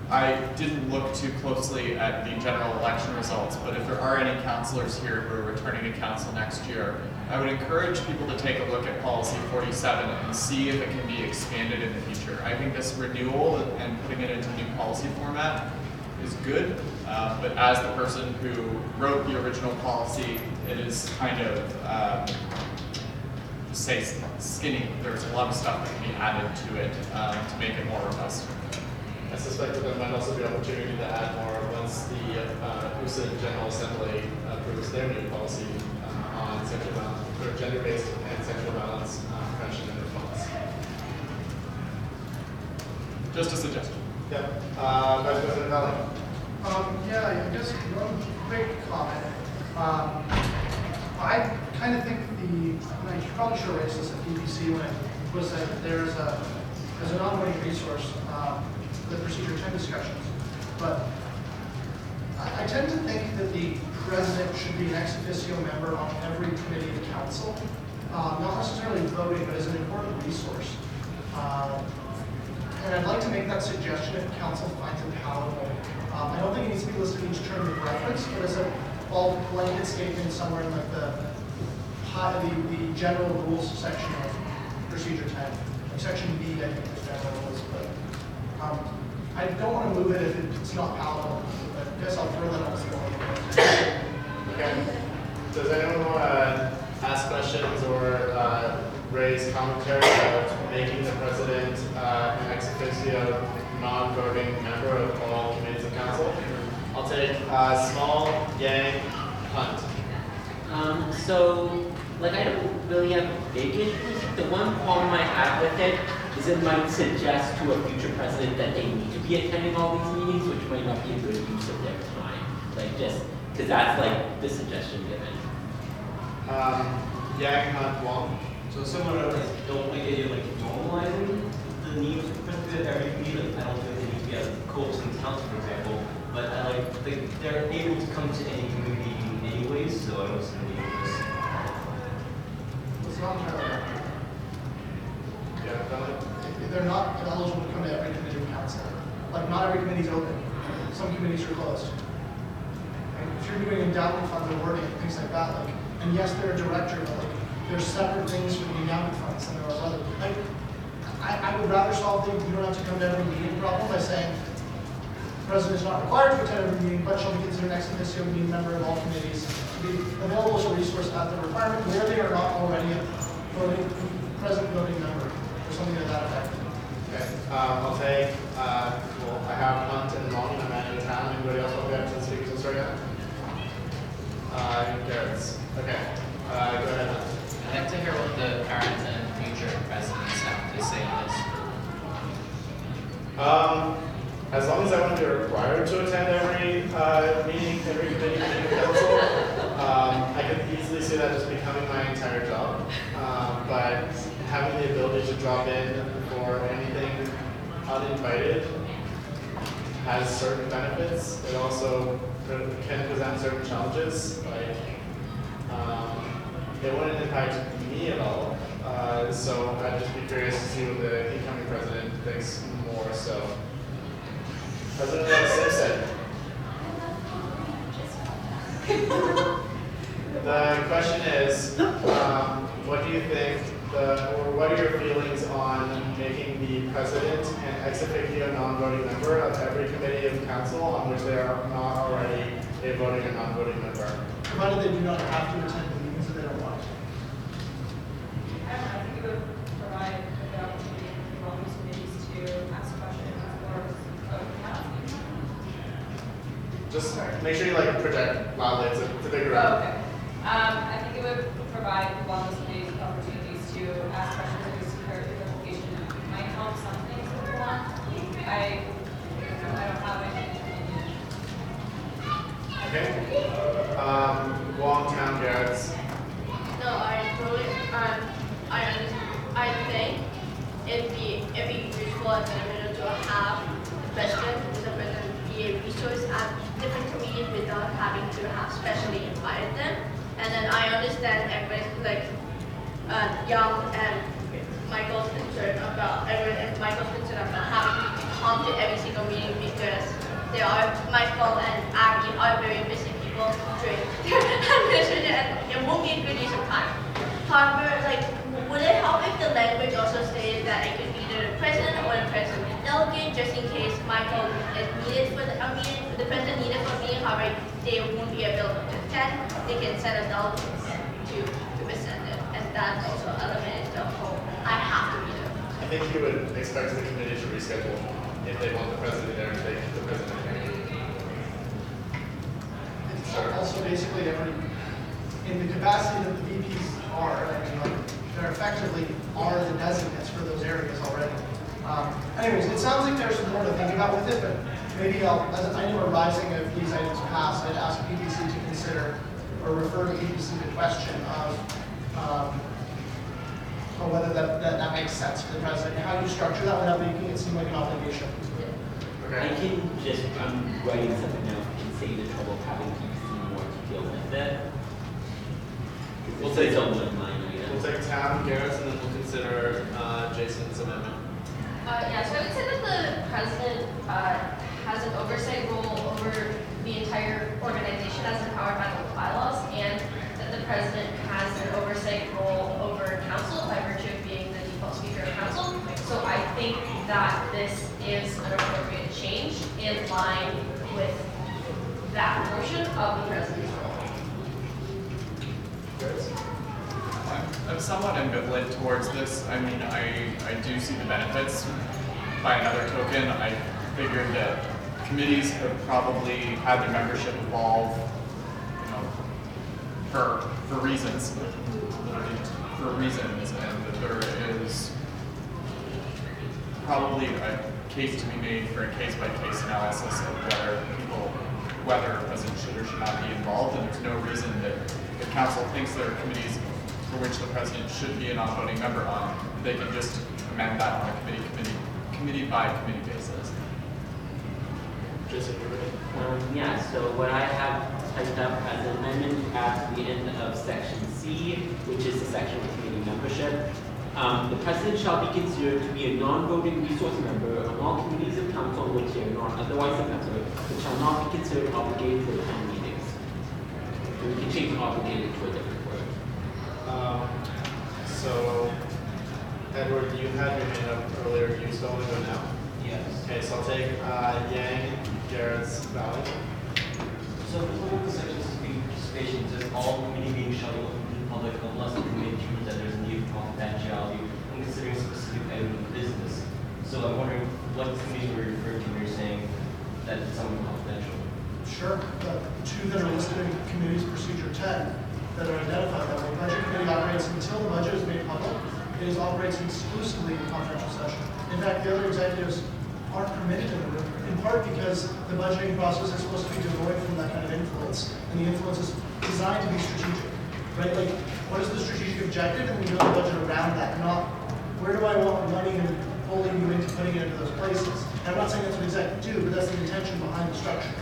I didn't look too closely at the general election results, but if there are any councilors here who are returning to council next year, I would encourage people to take a look at policy 47 and see if it can be expanded in the future. I think this renewal and putting it into new policy format is good, but as the person who wrote the original policy, it is kind of, say, skinny. There's a lot of stuff that can be added to it to make it more robust. I suspect that there might also be opportunity to add more once the USID General Assembly approves their new policy on sexual violence, or gender-based and sexual violence prevention and response. Just a suggestion. Yep. Vice President Valley. Yeah, just one quick comment. I kind of think and I probably should have raised this at BBC when it was that there's an ongoing resource, the procedure 10 discussions, but I tend to think that the president should be an ex officio member on every committee of council, not necessarily voting, but as an important resource. And I'd like to make that suggestion if council finds it palatable. I don't think it needs to be listed in each term of reference, but as a all blanket statement somewhere in like the general rules section of procedure 10, like section B, I think is general rules, but I don't want to move it if it's not palatable, but I guess I'll throw that on the floor. Okay. Does anyone want to ask questions or raise commentary about making the president an ex officio non-voting member of all committees of council? I'll take Small, Yang, Hunt. I don't really have a big issue with it. The one problem I have with it is it might suggest to a future president that they need to be attending all these meetings, which might not be a good use of their time. Because that's the suggestion given. Yang, Hunt, Wong. So similar to don't you're normalizing the need for president every committee. I don't think they need to be a co-hosting council, for example. But there they're not eligible to come to every committee of council. Like, not every committee's open. Some committees are closed. And if you're doing endowment fund awarding and things like that, like, and yes, they're a director, but like, there's separate things for the endowment funds than there are other. I would rather solve the you don't have to come to every meeting problem by saying the president is not required to attend every meeting, but shall be considered ex officio meeting member of all committees to be available as a resource at the requirement where they are not already a present voting member, or something to that effect. Okay, I'll take, well, I have Hunt and Long, and I'm adding the town. Anybody else want to add to the speakers list right now? Garrett's. Okay, go ahead, Hunt. I'd like to hear what the current and future presidents have to say on this. As long as I wouldn't be required to attend every meeting, every committee meeting of council, I could easily see that just becoming my entire job. But having the ability to drop in for anything uninvited has certain benefits. It also can present certain challenges. Like, it wouldn't impact me at all. So I'd just be curious to see what the incoming president thinks more so. President Simpson. The question is, what do you think, or what are your feelings on making the president an ex officio non-voting member of every committee of council on which they are not already a voting or non-voting member? Provided they do not have to attend the meetings that they don't want. I think it would provide a good opportunity for all these committees to ask questions or Just make sure you project loudly. It's a bigger room. Oh, okay. I think it would provide wellness committees opportunities to ask questions of this clarification. Might help some things if you want. I don't have anything. Okay. Long-town Garrett's. No, I totally, I understand. I think it'd be useful and beneficial to have the president be a resource at different committees without having to have specially invited them. And then I understand everybody's Young and Michael's concern about having to come to every single meeting because they are Michael and Abby are very busy people during their administration and it won't be a good use of time. However, would it help if the language also stated that it could be either the president or the president delegate, just in case Michael is needed for a meeting, the president needed for a meeting, however, they won't be available to attend, they can send a delegate to present it, and that's also eliminated the whole, I have to be there. I think you would expect the committee to reschedule if they want the president there and take the president there. Sure. Also, basically, in the capacity that the VPs are, they're effectively are the designates for those areas already. Anyways, it sounds like there's more to think about with it, but maybe as I know arising of these items passed, I'd ask PPC to consider or refer to PPC the question of whether that makes sense for the president. How you structure that without making it seem like an obligation. Okay. I can just, I'm writing something now, can save the trouble of having PPC more to deal with it. We'll take Tam, Garrett, and then we'll consider Jason's amendment. Yeah, so I would say that the president has an oversight role over the entire organization as empowered by the bylaws, and that the president has an oversight role over council by virtue of being the default speaker of council. So I think that this is an appropriate change in line with that portion of the president's role. I'm somewhat ambivalent towards this. I mean, I do see the benefits. By another token, I figured that committees have probably had their membership evolve, for reasons, and that there is probably a case to be made for a case-by-case analysis of whether a president should or should not be involved, and there's no reason that the council thinks there are committees for which the president should be a non-voting member on. They can just amend that on a committee-by-committee basis. Jason, you ready? Yeah, so what I have typed up as an amendment at the end of section C, which is the section of committee membership, The president shall be considered to be a non-voting resource member on all committees of council on which they are not otherwise a member, but shall not be considered obligated to attend meetings. So we can change obligated to a different word. So, Edward, you had your hand up earlier. You still want to go now? Yes. Okay, so I'll take Yang, Garrett's Valley. So the whole section is being participation says all committee meetings shall be open to the public unless the committee determines that there is a need for confidentiality in considering a specific item of business. So I'm wondering what committee we're referring to when you're saying that it's something confidential. Sure. The two that are listed in committee's procedure 10 that are identified that way. Budget committee operates until the budget is made public. It operates exclusively in confidential session. In fact, the other executives aren't permitted in the room, in part because the budgeting process is supposed to be devoid from that kind of influence, and the influence is designed to be strategic, right? Like, what is the strategic objective, and we build the budget around that, not where do I want money and pulling you into putting it into those places. And I'm not saying that's what executives do, but that's the intention behind the structure.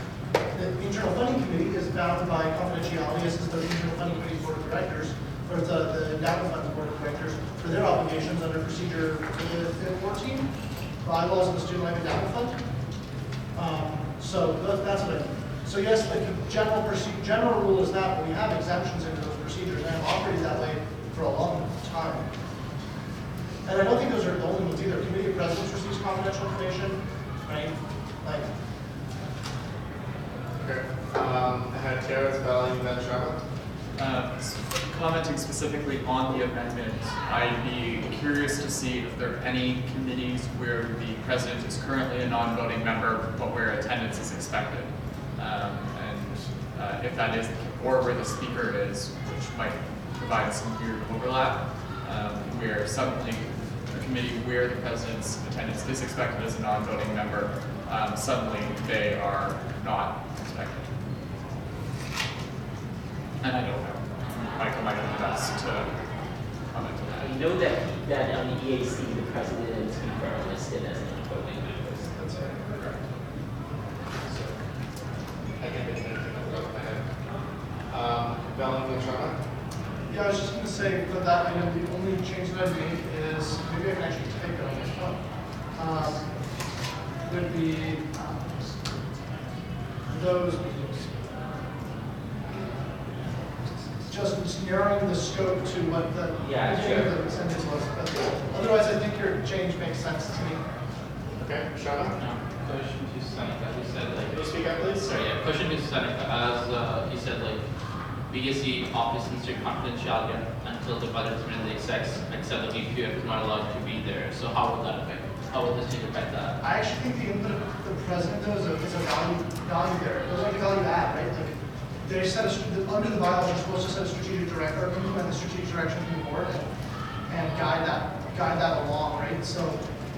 The internal funding committee is bound by confidentiality, as is the internal funding committee's board of directors, or the endowment fund's board of directors, for their obligations under procedure 14, bylaws of the student life endowment fund. So that's what I mean. So yes, like general rule is that, but we have exemptions into those procedures, and have operated that way for a long time. And I don't think those are the only ones either. Committee of Presidents receives confidential information, right? Like. Okay. I had Garrett's Valley and then Trevor. Commenting specifically on the amendment, I'd be curious to see if there are any committees where the president is currently a non-voting member, but where attendance is expected. And if that is, or where the speaker is, which might provide some weird overlap, where suddenly a committee where the president's attendance is expected as a non-voting member, suddenly they are not expected. And I don't know. Michael might have the best to comment on that. You know that on the EAC, the president and speaker are listed as non-voting members. That's right. Correct. So, I can't think of anything off the top of my head. Valley and Trevor. Yeah, I was just going to say for that item, the only change that I'd make is, maybe I can actually type it on my phone. Would be those meetings. Just narrowing the scope to what the the sentence was. But otherwise, I think your change makes sense to me. Okay, Shana? Question to Seneca. He said like. Can you speak up, please? Sorry, yeah. Question to Seneca. As he said, like BSC office and strict confidentiality until the budget is minimally except the VP is not allowed to be there. So how would that affect? How would this change affect that? I actually think the input of the president though is a value there. It was like a value add, right? Like they set under the bylaws, you're supposed to set a strategic director, implement the strategic direction from the board, and guide that along, right? So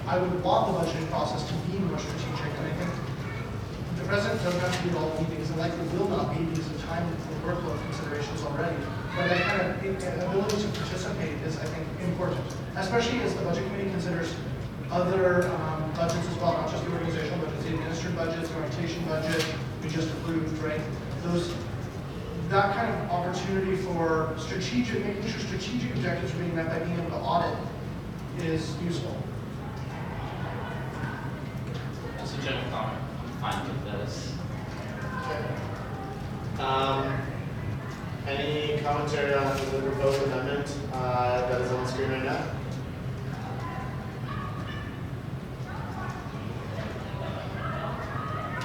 I would want the budgeting process to be more strategic, and I think the president doesn't have to be at all the meetings, and likely will not be because of time and workload considerations already. But that kind of ability to participate is, I think, important, especially as the budget committee considers other budgets as well, not just the organizational budgets, the administered budgets, the orientation budget we just approved, right? That kind of opportunity for making sure strategic objectives are being met by being able to audit is useful. Just a general comment. I'm fine with this. Okay. Any commentary on the proposed amendment that is on the screen right now?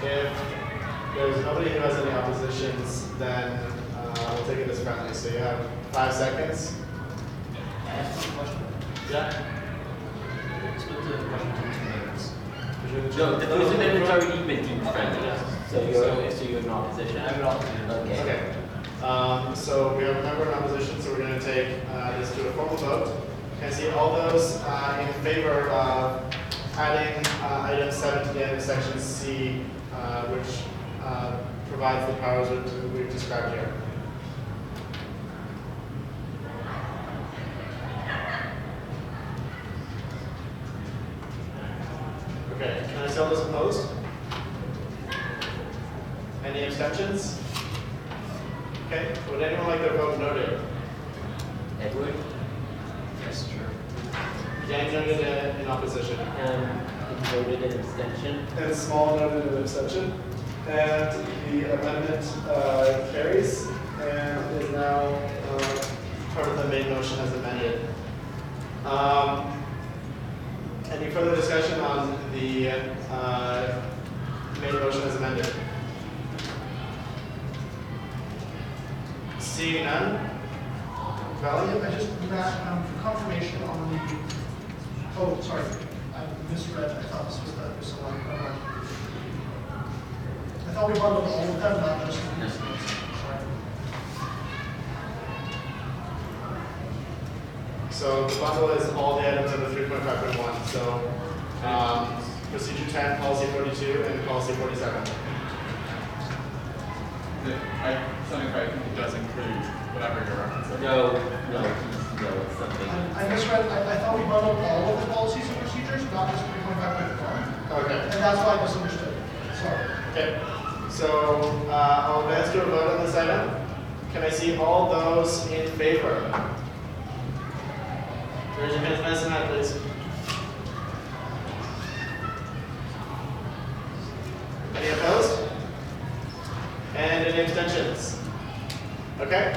If there's nobody who has any oppositions, then we'll take it as friendly. So you have 5 seconds. I asked a question. Yeah. Split the question to 2 minutes. No, the first amendment's already been deemed friendly, so you're in opposition. I'm in opposition. Okay. So we have a member in opposition, so we're going to take this to a formal vote. Can I see all those in favor of adding item 7 to the end of section C, which provides the powers that we've described here? Okay, can I see all those opposed? Any abstentions? Okay, would anyone like their vote noted? Edward? Yes, sure. Dan noted in opposition. Voted an abstention. And Small noted an abstention. And the amendment carries and is now part of the main motion as amended. Any further discussion on the main motion as amended? Seeing none? Valley? I just, for confirmation on the, oh, sorry, I misread, I thought this was the misaligned. I thought we bundled all of them, not just the sorry. So the bundle is all the items under 3.5.1. So procedure 10, policy 42, and policy 47. Something right, I think it does include whatever you're referencing. No, it's something. I misread, I thought we bundled all of the policies and procedures, not just 3.5.1. Okay. And that's why I misunderstood. Sorry. Okay. So I'll advance to a vote on this item. Can I see all those in favor? Raise your hands nice and high, please. Any opposed? And any abstentions? Okay.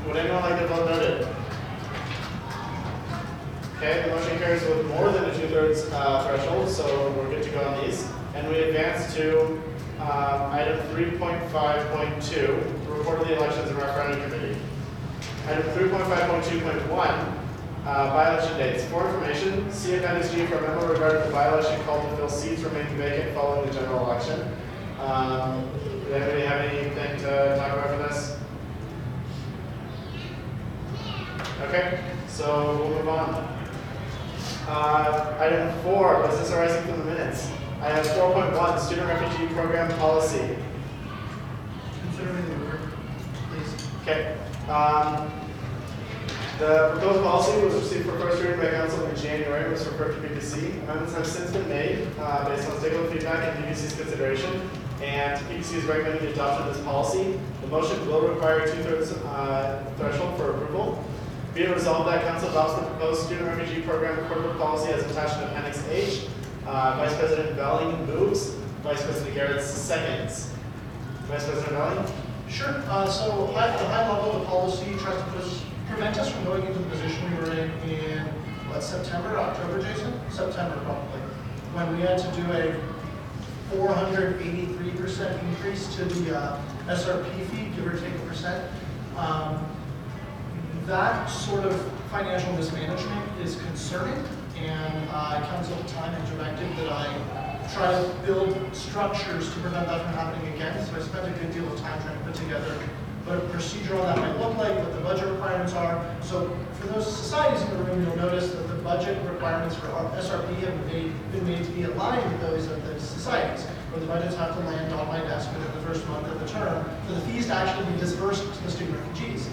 Would anyone like to vote noted? Okay, the motion carries with more than a 2/3 threshold, so we're good to go on these. And we advance to item 3.5.2, report of the elections and referendum committee. Item 3.5.2.1, by-election dates. For information, see Appendix G for a memo regarding the by-election called to fill seats remaining vacant following the general election. Does anybody have anything to talk about for this? Okay, so we'll move on. Item 4, business arising from the minutes. Item 4.1, student refugee program policy. Consider me the mover, please. Okay. The proposed policy was received for first reading by council in January and was referred to PPC. Amendments have since been made based on stakeholder feedback and PPC's consideration, and PPC is recommending the adoption of this policy. The motion will require a 2/3 threshold for approval. Be it resolved that council adopts the proposed student refugee program corporate policy as attached in Appendix H. Vice President Belling moves. Vice President Garrett seconds. Vice President Belling? Sure. So at the high level, the policy tries to prevent us from going into the position we were in what, September, October, Jason? September, probably, when we had to do a 483% increase to the SRP fee, give or take a percent. That sort of financial mismanagement is concerning, and council at the time had directed that I try to build structures to prevent that from happening again. So I spent a good deal of time trying to put together what a procedure on that might look like, what the budget requirements are. So for those societies in the room, you'll notice that the budget requirements for our SRP have been made to be aligned with those of the societies, where the budgets have to land on my desk within the first month of the term for the fees to actually be dispersed to the student refugees.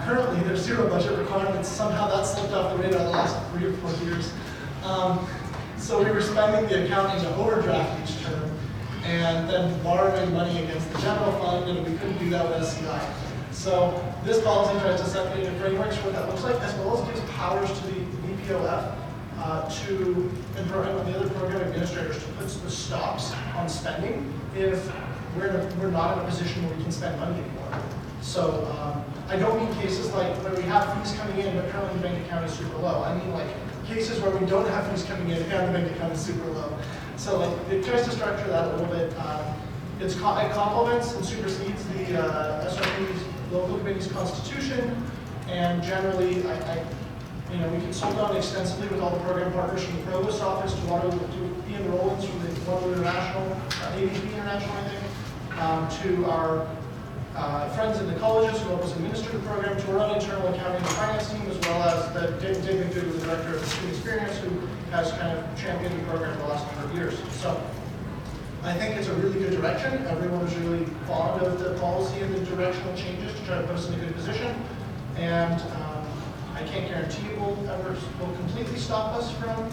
Currently, there's zero budget requirements. Somehow that slipped off the radar the last 3 or 4 years. So we were spending the account into overdraft each term and then borrowing money against the general fund, and we couldn't do that with SCI. So this policy tries to set the frameworks for what that looks like, as well as gives powers to the BPOF and the other program administrators to put the stops on spending if we're not in a position where we can spend money anymore. So I don't mean cases like where we have fees coming in, but currently the bank account is super low. I mean like cases where we don't have fees coming in and the bank account is super low. So like it tries to structure that a little bit. It complements and supersedes the SRP's local committee's constitution, and generally, we consulted on extensively with all the program partners from the provost office to Ian Rollins from the Waterloo International, ADP International, I think, to our friends in the colleges who help us administer the program, to our own internal accounting and finance team, as well as Dave McDougall, the director of the student experience, who has kind of championed the program the last number of years. So I think it's a really good direction. Everyone was really fond of the policy and the directional changes to try to put us in a good position. And I can't guarantee it will completely stop us from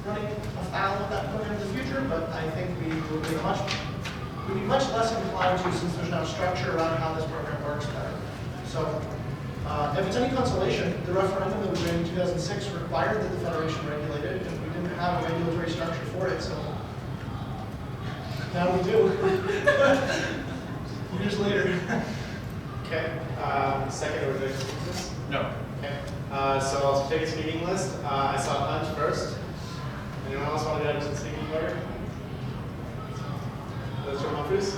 running afoul of that program in the future, but I think we will be much less inclined to, since there's now structure around how this program works better. So If it's any consolation, the referendum that we made in 2006 required that the Federation regulate it, and we didn't have a regulatory structure for it, so now we do. Years later. Okay, second or next? No. Okay, so I'll take a speaking list. I saw Hunt first. Anyone else want to get into the speaking order? Lindstrom Humphreys?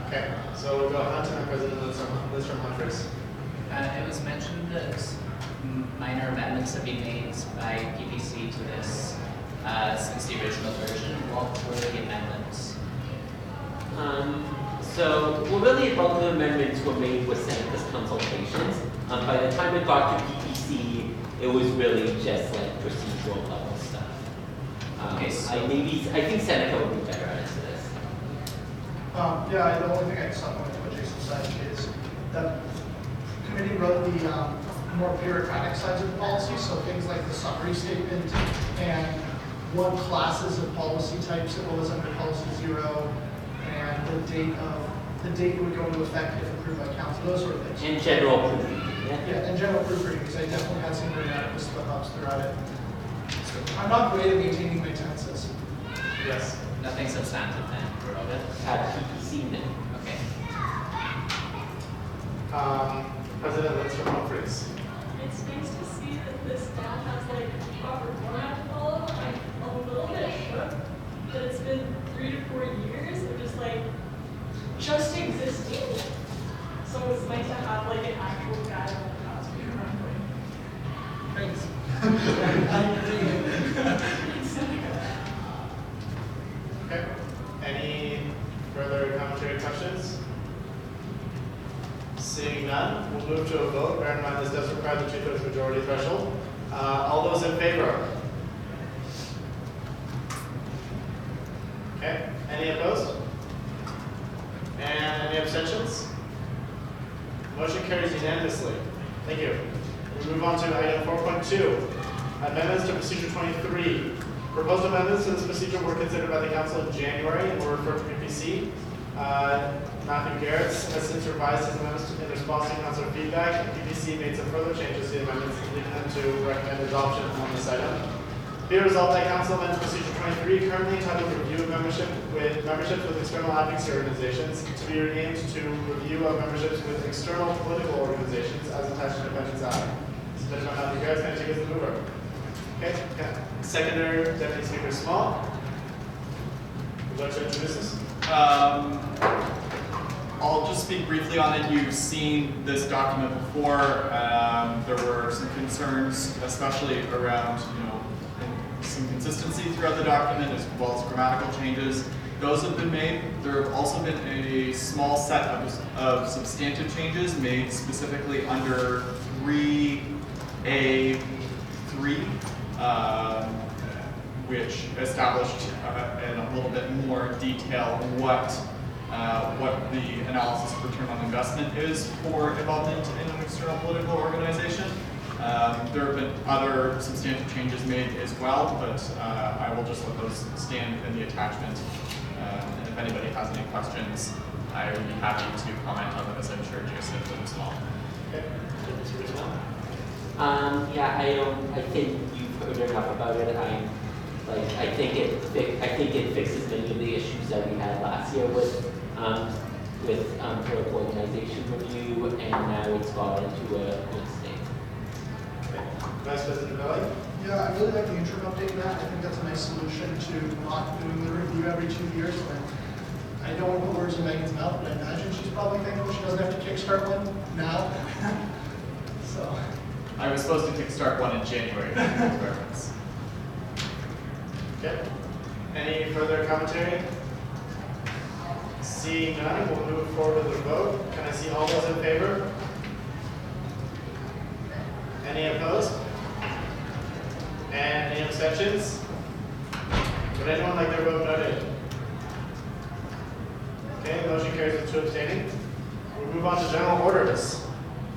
Okay, so we'll go Hunt and then President Lindstrom Humphreys. It was mentioned that minor amendments have been made by PPC to this since the original version. What were the amendments? Well, really, both of the amendments were made with Seneca's consultations. By the time it got to PPC, it was really just like procedural level stuff. Okay, so I think Seneca would be better at this. Yeah, the only thing I'd supplement to what Jason said is that the committee wrote the more bureaucratic sides of the policy, so things like the summary statement and what classes of policy types it was under policy 0, and the date it would go into effect if approved by council, those sort of things. And general proofreading. Yeah, and general proofreading, because I definitely had some grammatical slip-ups throughout it. I'm not great at maintaining my tenses. Yes. Nothing substantive then throughout it? At PPC then. Okay. President Lindstrom Humphreys. It's nice to see that this now has like proper format to follow. I'm a little bit shook that it's been 3 to 4 years of just like just existing. So it's nice to have like an actual guide on how to be remembering. Thanks. Okay. Any further commentary questions? Seeing none, we'll move to a vote. Bear in mind this does require the 2/3 majority threshold. All those in favor? Okay. Any opposed? And any abstentions? Motion carries unanimously. Thank you. We move on to item 4.2, amendments to procedure 23. Proposed amendments to this procedure were considered by the council in January and were referred to PPC. Matthew Garrett has since revised his amendments in response to councilor feedback, and PPC made some further changes to the amendments, leading them to recommend adoption on this item. Be it resolved that council amends procedure 23, currently entitled review of memberships with external advocacy organizations, to be renamed to review of memberships with external political organizations as attached to the Independence Act. Submitted by Matthew Garrett, can I take as the mover? Okay, Seconder, Deputy Speaker Small. Would you like to introduce this? I'll just speak briefly on it. You've seen this document before. There were some concerns, especially around, some consistency throughout the document as well as grammatical changes. Those have been made. There have also been a small set of substantive changes made specifically under 3A3, which established in a little bit more detail what the analysis of return on investment is for involvement in an external political organization. There have been other substantive changes made as well, but I will just let those stand in the attachment. And if anybody has any questions, I would be happy to comment on them, as I'm sure Jason would as well. Okay. I think you've heard enough about it. I think it fixes many of the issues that we had last year with political organization review, and now it's got into a good state. Okay. Vice President Belli? Yeah, I really like the interim update of that. I think that's a nice solution to not doing the review every 2 years. I don't want to put words in Megan's mouth, but I imagine she's probably thankful she doesn't have to kickstart one now. So. I was supposed to kickstart one in January. Okay. Any further commentary? Seeing none, we'll move forward with the vote. Can I see all those in favor? Any opposed? And any abstentions? Would anyone like their vote noted? Okay, motion carries with 2 abstaining. We'll move on to general orders.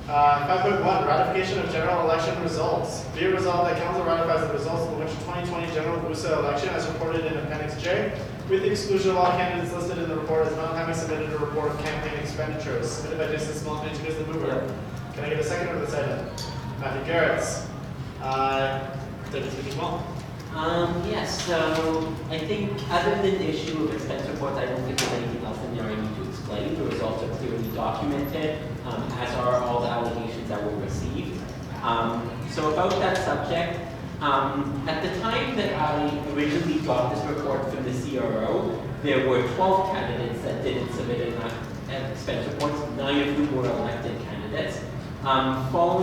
5.1, ratification of general election results. Be it resolved that council ratifies the results of the winter 2020 general USA election as reported in Appendix J, with the exclusion of all candidates listed in the report as not having submitted a report of campaign expenditures. Submitted by Jason Small. Can I introduce the mover? Can I get a second on this item? Matthew Garrett's. Take it speaking well. Yes, so I think other than the issue of expense reports, I don't think there's anything else in there I need to explain. The results are clearly documented, as are all the allegations that were received. So about that subject, at the time that I originally got this report from the CRO, there were 12 candidates that didn't submit an expense reports, 9 of whom were elected candidates. And for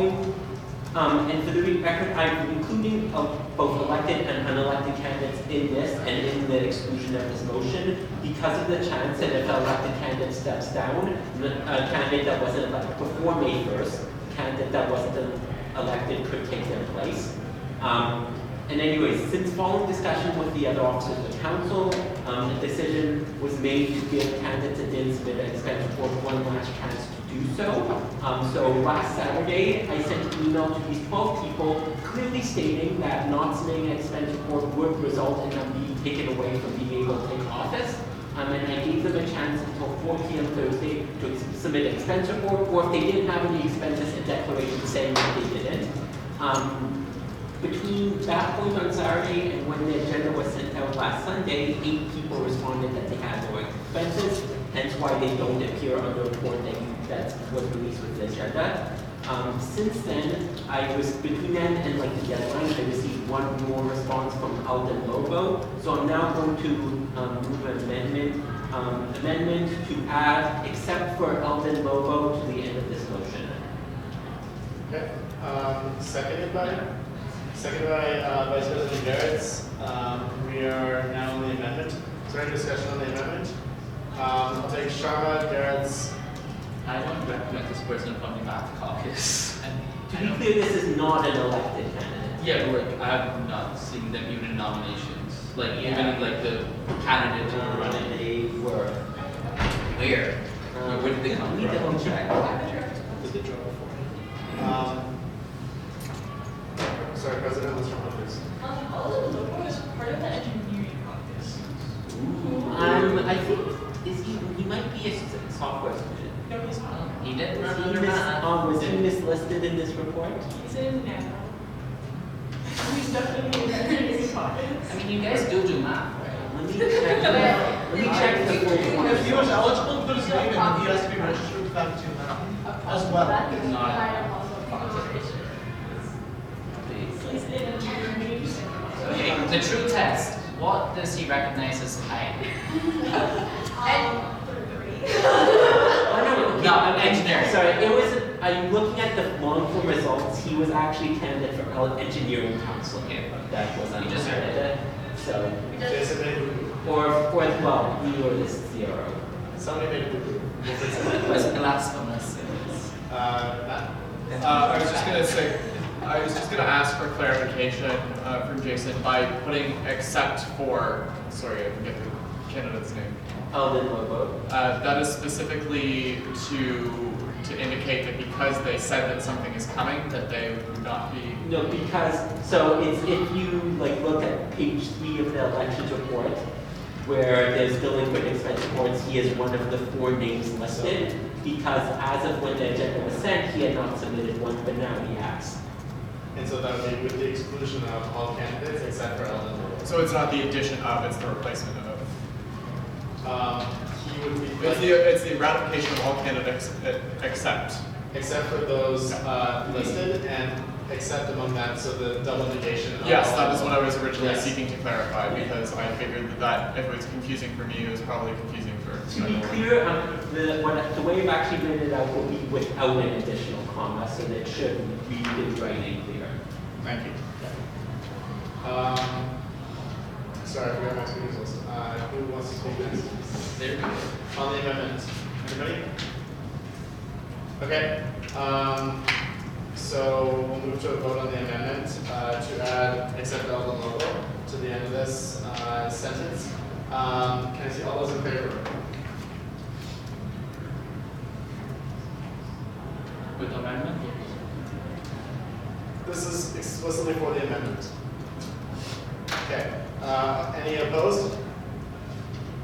the record, I'm including both elected and unelected candidates in this and in the exclusion of this motion because of the chance that if an elected candidate steps down, a candidate that wasn't elected before May 1st, a candidate that wasn't elected could take their place. And anyways, since following discussion with the other officers of the council, a decision was made to give candidates that didn't submit an expense report one last chance to do so. So last Saturday, I sent an email to these 12 people clearly stating that not submitting an expense report would result in them being taken away from being able to take office. And I gave them a chance until 4 p.m. Thursday to submit an expense report, or if they didn't have any expenses, a declaration saying that they didn't. Between that point on Saturday and when the agenda was sent out last Sunday, 8 people responded that they had no expenses, hence why they don't appear on the report that was released with the agenda. Since then, I was between then and like the deadline, I received one more response from Alden Lobo. So I'm now going to move an amendment to add except for Alden Lobo to the end of this motion. Okay. Seconded by Vice President Garrett's. We are now on the amendment. Is there any discussion on the amendment? I'll take Sharma, Garrett's. I want to recommend this person from the math caucus. To be clear, this is not an elected candidate. Yeah, but like I have not seen them even in nominations. Like even like the candidates who were running. They were. Where? Where did they come We from? double check. Did they draw before? Sorry, President, let's run this. Alden Lobo is part of the engineering caucus. I think he might be a software student. No, he's not. He did run Was under math. was he mislisted in this report? He's in now. He's definitely in the engineering caucus. I mean, you guys do math, right? Let me check the full If he one. was eligible to put his name in, then he has to be registered with faculty of math as well. He's in engineering. Okay, the true test. What does he recognize as height? No, I'm engineering. Sorry, I'm looking at the long form results. He was actually candidate for engineering council here. That was You just heard it. So, Jason made boo-boo. well, he or this CRO. Somebody made boo-boo. It was blasphemous. Matt? I was just gonna ask for clarification from Jason by putting except for, sorry, I forget the candidate's name. Alden Lobo. That is specifically to indicate that because they said that something is coming, that they would not be. No, because it's if you look at page 3 of the elections report, where there's delinquent expense reports, he is one of the 4 names listed. Because as of when the agenda was sent, he had not submitted one, but now he has. And so that would be with the exclusion of all candidates except for Alden Lobo. So it's not the addition of, it's the replacement of. He would be. It's the ratification of all candidates Except for those listed and except among that, so the double negation. Of Yes, all that of is them. what I was originally Yes. seeking to clarify because I figured that if it was confusing for me, it was probably confusing for. To be clear, the way I've actually written it out will be without an additional comma, so that it should read in writing clear. Thank you. Sorry, I forgot my speakers list. Who wants to speak next? There we go. On the amendment. Everybody? Okay. So we'll move to a vote on the amendment to add except Alden Lobo to the end of this sentence. Can I see all those in favor? With amendment? This is explicitly for the amendment. Okay. Any opposed?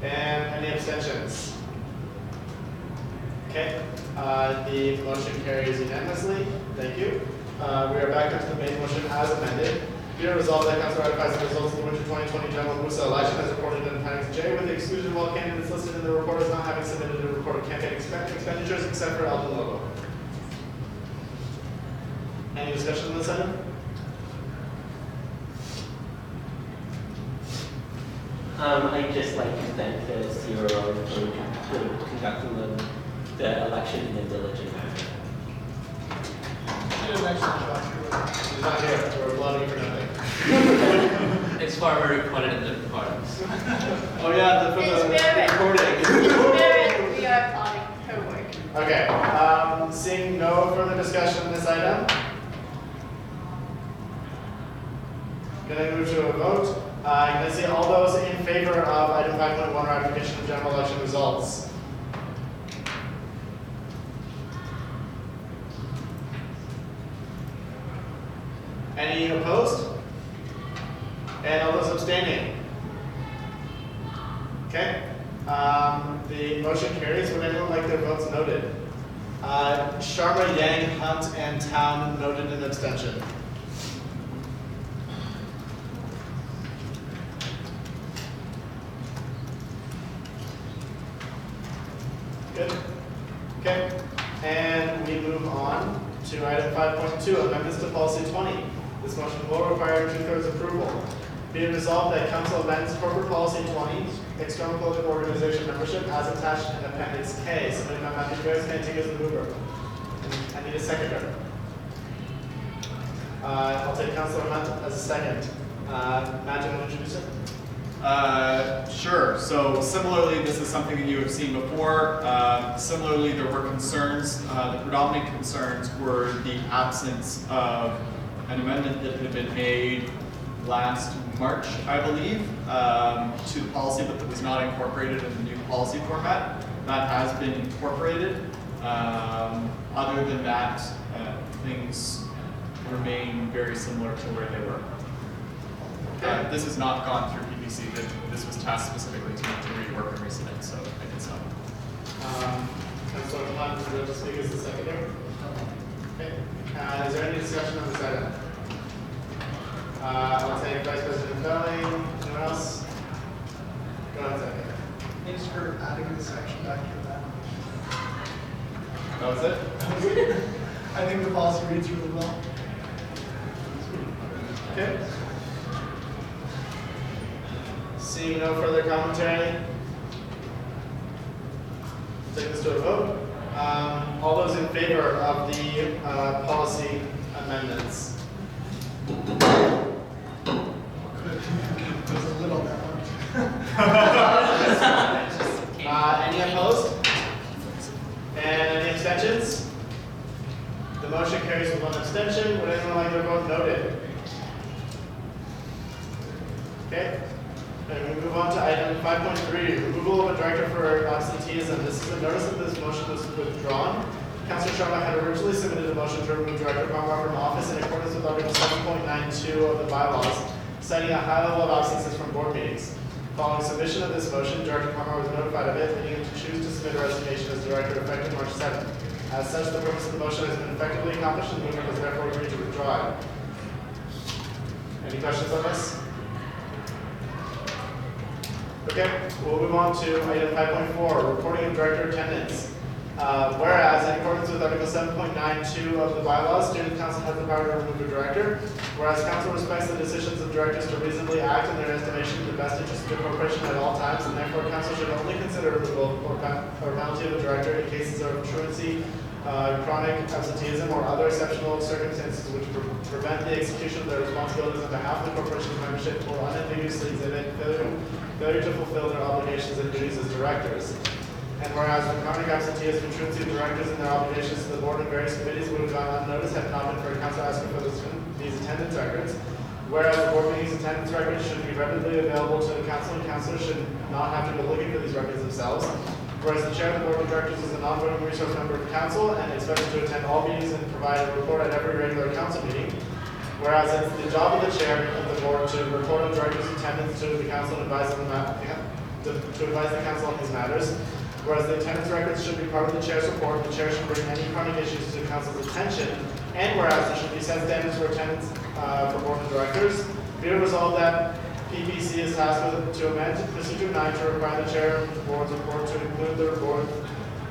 And any abstentions? Okay. The motion carries unanimously. Thank you. We are back up to the main motion as amended. Be it resolved that Council ratifies the results of the winter 2020 general Musa election as reported in Appendix J with the exclusion of all candidates listed in the report as not having submitted a report of campaign expenditures except for Alden Logo. Any discussion on this item? I'd just like to thank the CRO for conducting the election in a diligent manner. You did an excellent job. He's not here. We're applauding for nothing. It's far more recorded in the recordings. Oh yeah, for the recording. We are applauding her work. Okay. Seeing no further discussion on this item, can I move to a vote? Can I see all those in favor of item 5.1, ratification of general election results? Any opposed? And all those abstaining? Okay. The motion carries. Would anyone like their votes noted? Sharma, Yang, Hunt, and Town noted an abstention. Good. Okay. And we move on to item 5.2, amendments to policy 20. This motion will require 2/3 approval. Be it resolved that Council amends corporate policy 20, external political organization membership, as attached in Appendix K, submitted by Matthew Ferris, Cantig as the mover. I need a seconder. I'll take Councilor Hunt as a second. Matt, do you want to introduce it? Sure. So similarly, this is something that you have seen before. Similarly, there were concerns. The predominant concerns were the absence of an amendment that had been made last March, I believe, to the policy, but that was not incorporated in the new policy format. That has been incorporated. Other than that, things remain very similar to where they were. This has not gone through PPC. This was tasked specifically to rework and resubmit, so I did so. Councilor Hunt, would you like to speak as the seconder? Okay. Is there any discussion on this item? I'll take Vice President Belling. Anyone else? Go ahead, second. Thanks for adding this section back to that. That was it? I think the policy reads really well. Okay. Seeing no further commentary, take this to a vote. All those in favor of the policy amendments? There's a little that one. Any opposed? And any abstentions? The motion carries with one abstention. Would anyone like their vote noted? Okay. And we move on to item 5.3, removal of a director for absenteeism. This is a notice that this motion was withdrawn. Councilor Sharma had originally submitted a motion to remove Director Palmer from office in accordance with Article 7.92 of the bylaws, citing a high level of absences from board meetings. Following submission of this motion, Director Palmer was notified of it, leading him to choose to submit a resignation as director effective March 7th. As such, the purpose of the motion has been effectively accomplished, and the movement has therefore agreed to withdraw it. Any questions on this? Okay, we'll move on to item 5.4, reporting of director attendance. Whereas, in accordance with Article 7.92 of the bylaws, student council has the power to remove a director. Whereas council respects the decisions of directors to reasonably act in their estimation in the best interest of the corporation at all times, and therefore council should only consider removal or penalty of a director in cases of truancy, chronic absenteeism, or other exceptional circumstances which prevent the execution of their responsibilities on behalf of the corporation's membership or unambiguously exhibit failure to fulfill their obligations and duties as directors. And whereas the chronic absenteeism and truancy of directors and their obligations to the board and various committees would have gone unnoticed had not been for council asking for these attendance records. Whereas the board meetings attendance records should be readily available to the council, and councilors should not have to go looking for these records themselves. Whereas the chair of the board of directors is an ongoing resource member of the council and expected to attend all meetings and provide a report at every regular council meeting. Whereas it's the job of the chair of the board to report on directors' attendance to the council and advise them to advise the council on these matters. Whereas the attendance records should be part of the chair's report, the chair should bring any chronic issues to the council's attention. And whereas there should be set standards for attendance for board of directors, be it resolved that PPC is tasked with to amend procedure 9 to require the chair of the board's report to include the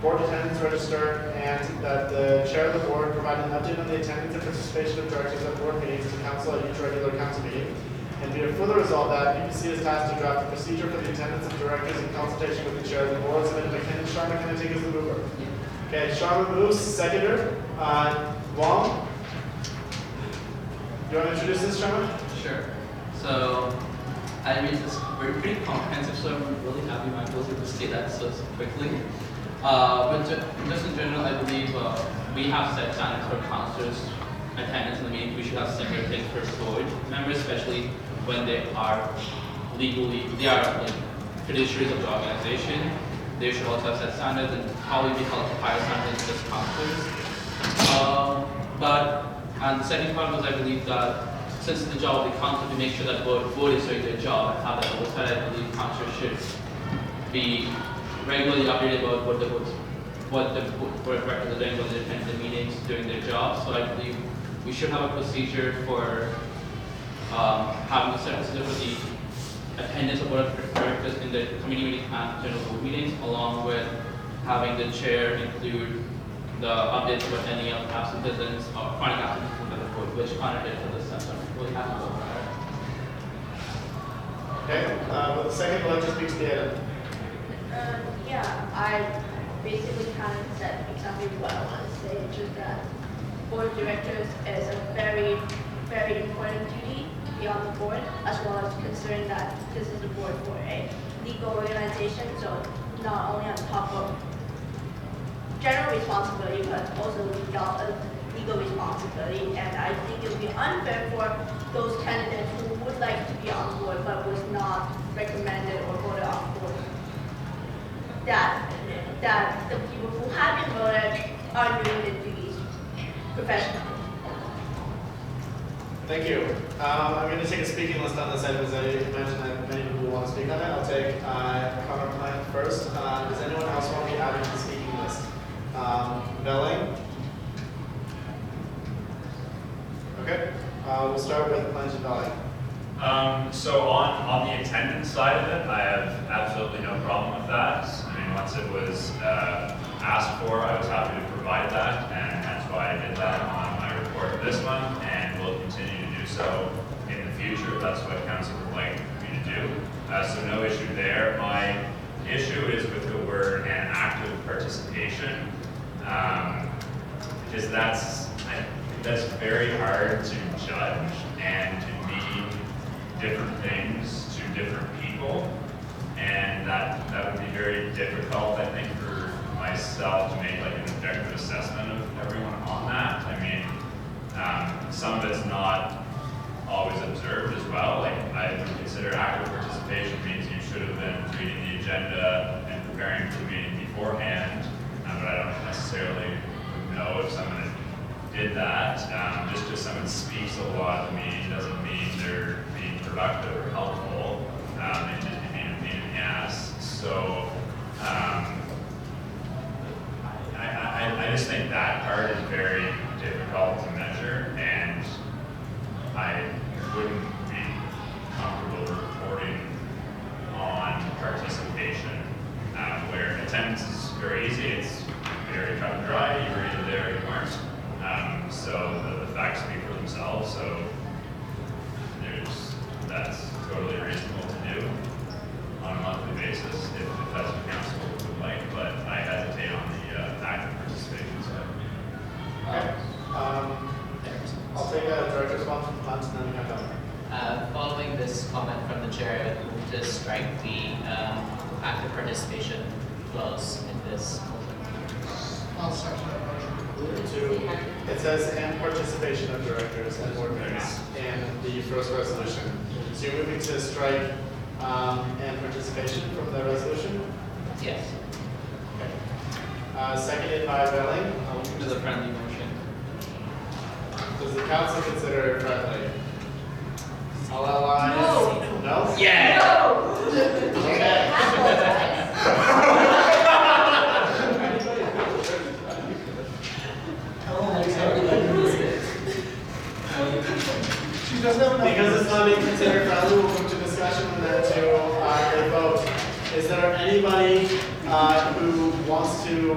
board attendance register, and that the chair of the board provide an update on the attendance and participation of directors at board meetings to council at each regular council meeting. And be it further resolved that PPC is tasked to draft a procedure for the attendance of directors in consultation with the chair of the board. So McKinnon, Sharma, can I take as the mover? Okay, Sharma moves, seconder. Wong? Do you want to introduce this, Sharma? Sure. So I read this pretty comprehensive, so I'm really happy my able to say that so quickly. But just in general, I believe we have set standards for councillors' attendance in the meeting. We should have similar things for board members, especially when they are like fiduciaries of the organization. They should also have set standards and probably be held to higher standards than just councillors. And the second part was I believe that since it's the job of the council to make sure that board is doing their job and have that oversight, I believe councillors should be regularly updated about what the board directors are doing, whether they're attending the meetings, doing their job. So I believe we should have a procedure for having a certain procedure for the attendance of board of directors in the committee meetings and general board meetings, along with having the chair include the updates about any absenteeism or chronic absenteeism of the board, which contradicts to the system. Really happy about that. Okay, well, the second one just speaks to the item. Yeah, I basically kind of said exactly what I want to say, just that board of directors is a very, very important duty beyond the board, as well as considering that this is a board for a legal organization, so not only on top of general responsibility, but also legal responsibility. And I think it would be unfair for those candidates who would like to be on board but was not recommended or voted on board, that the people who have been voted are doing the duties professionally. Thank you. I'm going to take a speaking list on this item, as I mentioned that many people want to speak on it. I'll take Connor Plant first. Does anyone else want to be added to the speaking list? Belling? Okay. We'll start with Plant and Belling. So on the attendance side of it, I have absolutely no problem with that. I mean, once it was asked for, I was happy to provide that, and that's why I did that on my report for this one, and will continue to do so in the future if that's what council would like me to do. So no issue there. My issue is with the word "and active participation," because that's very hard to judge and to mean different things to different people, and that would be very difficult, I think, for myself to make like an objective assessment of everyone on that. I mean, some of it's not always observed as well. Like I would consider active participation means you should have been reading the agenda and preparing for the meeting beforehand, but I don't necessarily know if someone did that. Just because someone speaks a lot at the meeting doesn't mean they're being productive or helpful. They just be being a pain in the ass. So I just think that part is very difficult to measure, and I wouldn't be comfortable reporting on participation, where attendance is very easy. It's very cut and dry. You were either there or you weren't. So the facts speak for themselves. So that's totally reasonable to do on a monthly basis if that's what council would like. But I hesitate on the active participation side. Okay. I'll take a direct response from Plant and then we have Following this comment from the chair, I would move to strike the active participation clause in this motion. I'll second that motion. It says "and participation of directors and board members" in the first resolution. So you're moving to strike "and participation" from the resolution? Yes. Okay. Seconded by Belling. I'll move to the friendly motion. Does the council consider it friendly? All allies? No. Yeah! No! Okay. who wants to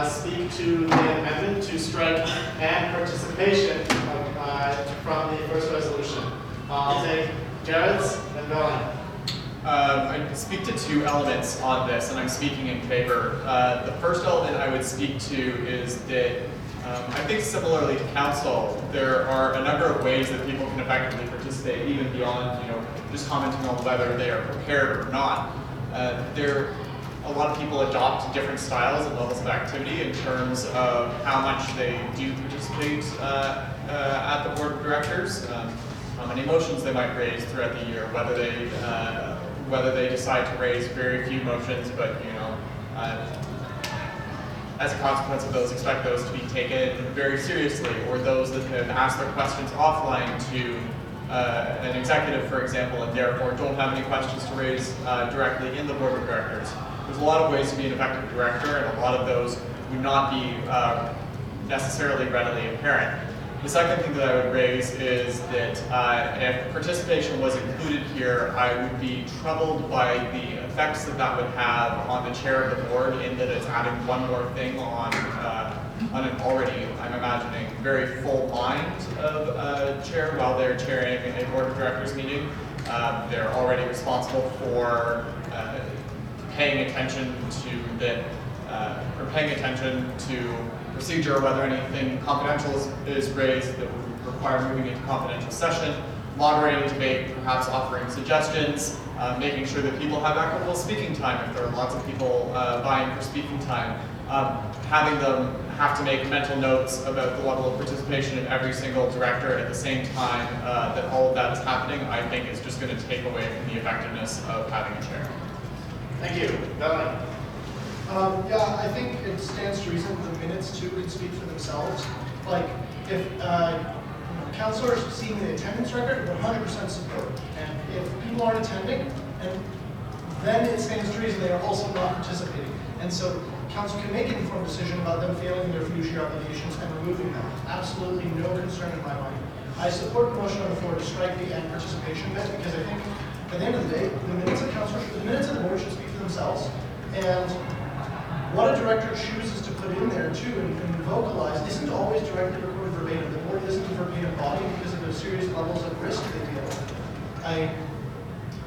speak to the amendment to strike and participation from the first resolution? I'll take Jared's and Belling. I speak to two elements on this, and I'm speaking in favor. The first element I would speak to is that I think similarly to council, there are a number of ways that people can effectively participate, even beyond just commenting on whether they are prepared or not. A lot of people adopt different styles and levels of activity in terms of how much they do participate at the board of directors, how many motions they might raise throughout the year, whether they decide to raise very few motions, but as a consequence of those, expect those to be taken very seriously, or those that have asked their questions offline to an executive, for example, and therefore don't have any questions to raise directly in the board of directors. There's a lot of ways to be an effective director, and a lot of those would not be necessarily readily apparent. The second thing that I would raise is that if participation was included here, I would be troubled by the effects that would have on the chair of the board, in that it's adding one more thing on an already, I'm imagining, very full mind of chair while they're chairing a board of directors meeting. They're already responsible for paying attention to procedure, whether anything confidential is raised that would require moving into confidential session, moderating debate, perhaps offering suggestions, making sure that people have equitable speaking time if there are lots of people vying for speaking time, having them have to make mental notes about the level of participation of every single director at the same time that all of that is happening, I think is just going to take away from the effectiveness of having a chair. Thank you. Belling. Yeah, I think it stands to reason the minutes too could speak for themselves. Like, if councilors seeing the attendance record, 100% support. And if people aren't attending, and then it stands to reason they are also not participating. And so council can make an informed decision about them failing their fiduciary obligations and removing them. Absolutely no concern in my mind. I support the motion on the floor to strike the and participation bit, because I think at the end of the day, the minutes of the board should speak for themselves. And what a director chooses to put in there too and vocalize isn't always directly recorded verbatim. The board isn't a verbatim body because of the serious levels of risk they deal with.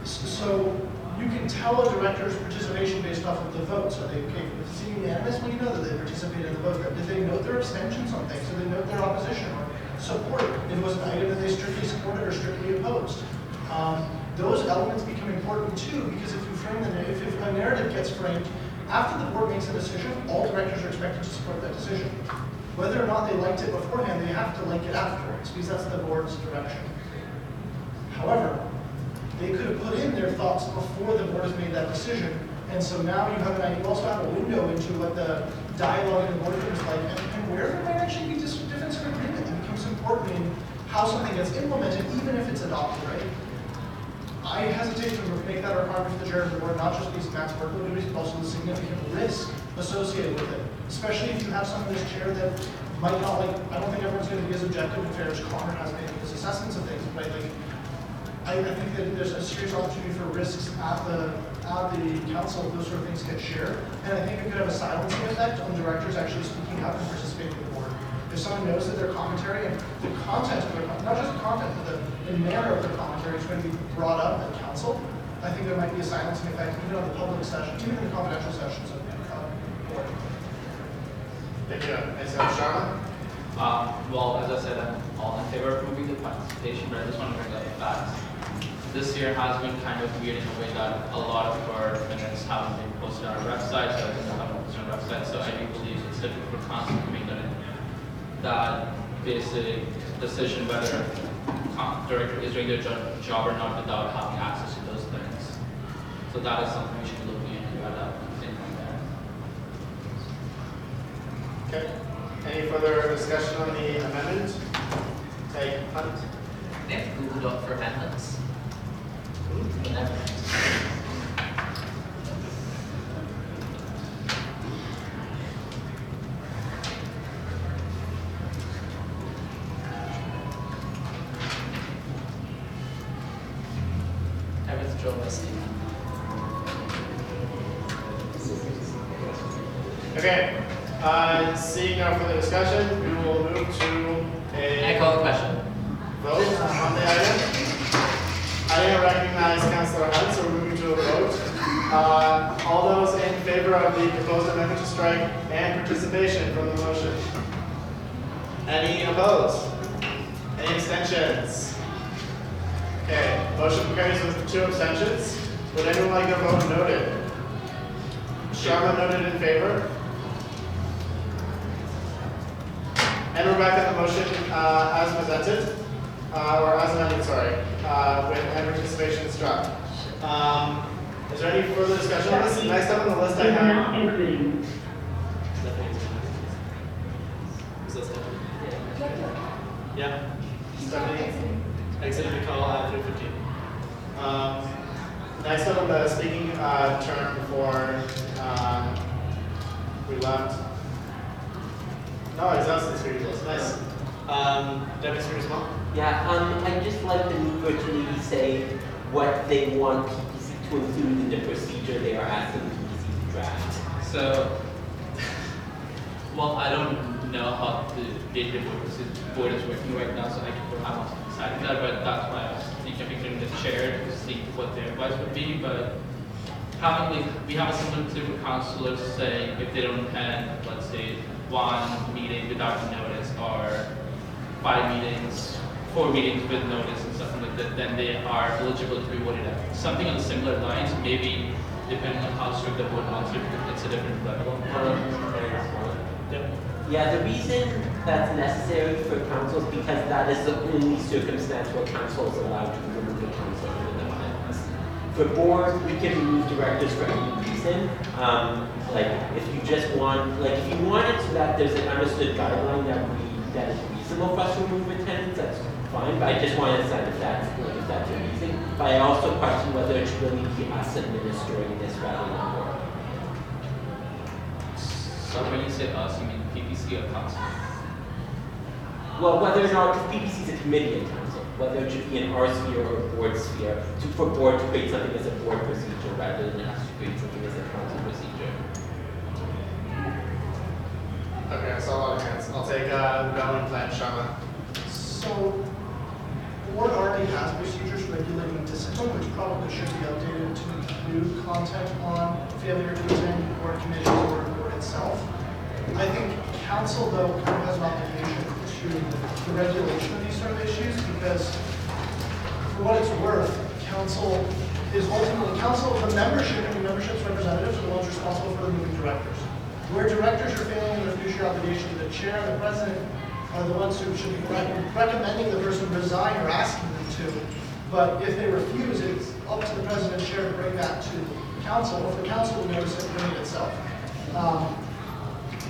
So you can tell a director's participation based off of the vote. So they is it unanimous when you know that they participated in the vote? Did they note their abstentions on things? Did they note their opposition or support? If it was an item that they strictly supported or strictly opposed. Those elements become important too, because if you frame if a narrative gets framed after the board makes a decision, all directors are expected to support that decision. Whether or not they liked it beforehand, they have to like it afterwards, because that's the board's direction. However, they could have put in their thoughts before the board has made that decision, and so now you have an idea. You also have a window into what the dialogue in the boardroom is like, and where there might actually be difference of agreement. It becomes important in how something gets implemented, even if it's adopted, right? I hesitate to make that a requirement for the chair of the board, not just because of Matt's workload, but also the significant risk associated with it. Especially if you have someone in this chair that might not like, I don't think everyone's going to be as objective and fair as Connor has been in his assessments of things, but I think that there's a serious opportunity for risks at the council if those sort of things get shared. And I think it could have a silencing effect on directors actually speaking up and participating in the board. If someone knows that their commentary and the content of their, not just the content, but the manner of their commentary is going to be brought up at council, I think there might be a silencing effect even on the public session, even in the confidential sessions of the board. Thank you. And so, Charlotte? Well, as I said, I'm all in favor of moving the participation, but I just want to bring up the facts. This year has been kind of weird in a way that a lot of our minutes haven't been posted on our website, so I think haven't posted on our website, so I do believe it's difficult for council to make that basic decision whether director is doing their job or not without having access to those things. So that is something we should be looking into at that same point there. Okay. Any further discussion on the amendment? Take Hunt. Yeah, Google Doc for amendments. I withdraw my statement. Okay, seeing no further discussion, we will move to Can I call the question? vote on the item. I didn't recognize Councillor Hunt, so we're moving to a vote. All those in favor of the proposed amendment to strike and participation from the motion? Any opposed? Any abstentions? Okay, motion carries with 2 abstentions. Would anyone like their vote noted? Sharma noted in favor. And we're back on the motion as presented, or as amended, sorry, with and participation struck. Is there any further discussion on this? Next up on the list I have. Yeah. Stephanie exited the call at 3:15. Next up on the speaking term before we left. No, exhausted speaking list. Nice. Deputy Speaker Small? Yeah, I'd just like the mover to maybe say what they want PPC to include in the procedure they are asking PPC to draft. So, well, I don't know how the day-to-day board is working right now, so I am not deciding that, but that's why I was thinking the chair to see what their advice would be, but we have a simple councillors saying if they don't attend, let's say, 1 meeting without notice or 5 meetings, 4 meetings with notice and something like that, then they are eligible to be voted out. Something on similar lines, maybe depending on how strict the board wants it, it's a different level. Yeah, the reason that's necessary for council is because that is the only circumstance where council is allowed to remove the council from the finance. For board, we can remove directors for any reason. Like if you just want, like if you want it so that there's an understood guideline that is reasonable for us to remove attendance, that's fine. But I just want to understand if that's a reason. But I also question whether it should really be us administering this rather than board. So when you say us, you mean PPC or council? Well, whether or not, because PPC is a committee in council, whether it should be an R sphere or a board sphere, for board to create something as a board procedure rather than us to create something as a council procedure. Okay, I saw a lot of hands. I'll take Bellin Plan Sharma. So, the board already has procedures regulating discipline, which probably should be updated to include content on failure to attend board committees or the board itself. I think council, though, kind of has an obligation to the regulation of these sort of issues because, for what it's worth, council is ultimately the membership and the membership's representatives are the ones responsible for removing directors. Where directors are failing their fiduciary obligation, the chair and the president are the ones who should be recommending the person resign or asking them to. But if they refuse, it's up to the president and chair to bring that to council, or for the council to notice it bring it itself.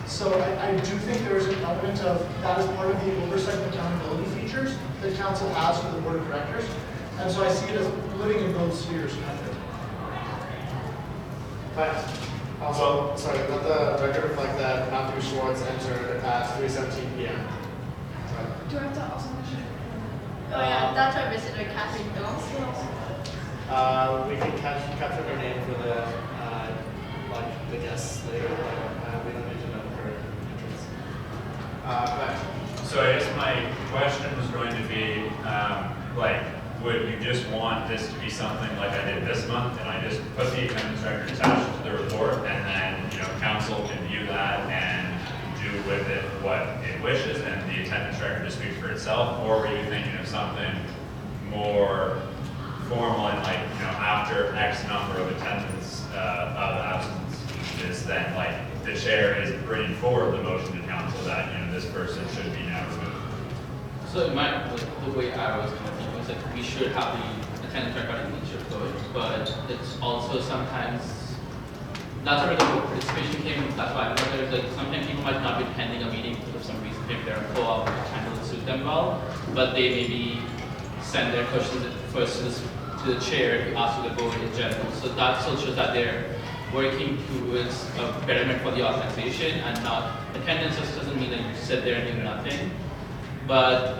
So I do think there is an element of that as part of the oversight and accountability features that council has for the board of directors. And so I see it as living in both spheres. Also, sorry, let the record reflect that Matthew Schwartz entered at 3:17 p.m. Do I have to also mention? Oh yeah, that's our visitor, Catherine Jones. We can capture her name for the the guests later. We don't need to know her entrance. So I guess my question was going to be, would you just want this to be something like I did this month, and I just put the attendance record attached to the report, and then council can view that and do with it what it wishes, and the attendance record just speaks for itself? Or were you thinking of something more formal and after X number of attendance of absences, then the chair is bringing forward the motion to council that this person should be now removed? So the way I was thinking was that we should have the attendance record in each of those, but it's also sometimes that's where the participation came. That's why there's sometimes people might not be attending a meeting because of some reason, if they're in co-op, time doesn't suit them well, but they maybe send their questions first to the chair to ask the board in general. So that still shows that they're working towards a betterment for the organization, and not attendance just doesn't mean that you sit there and do nothing. But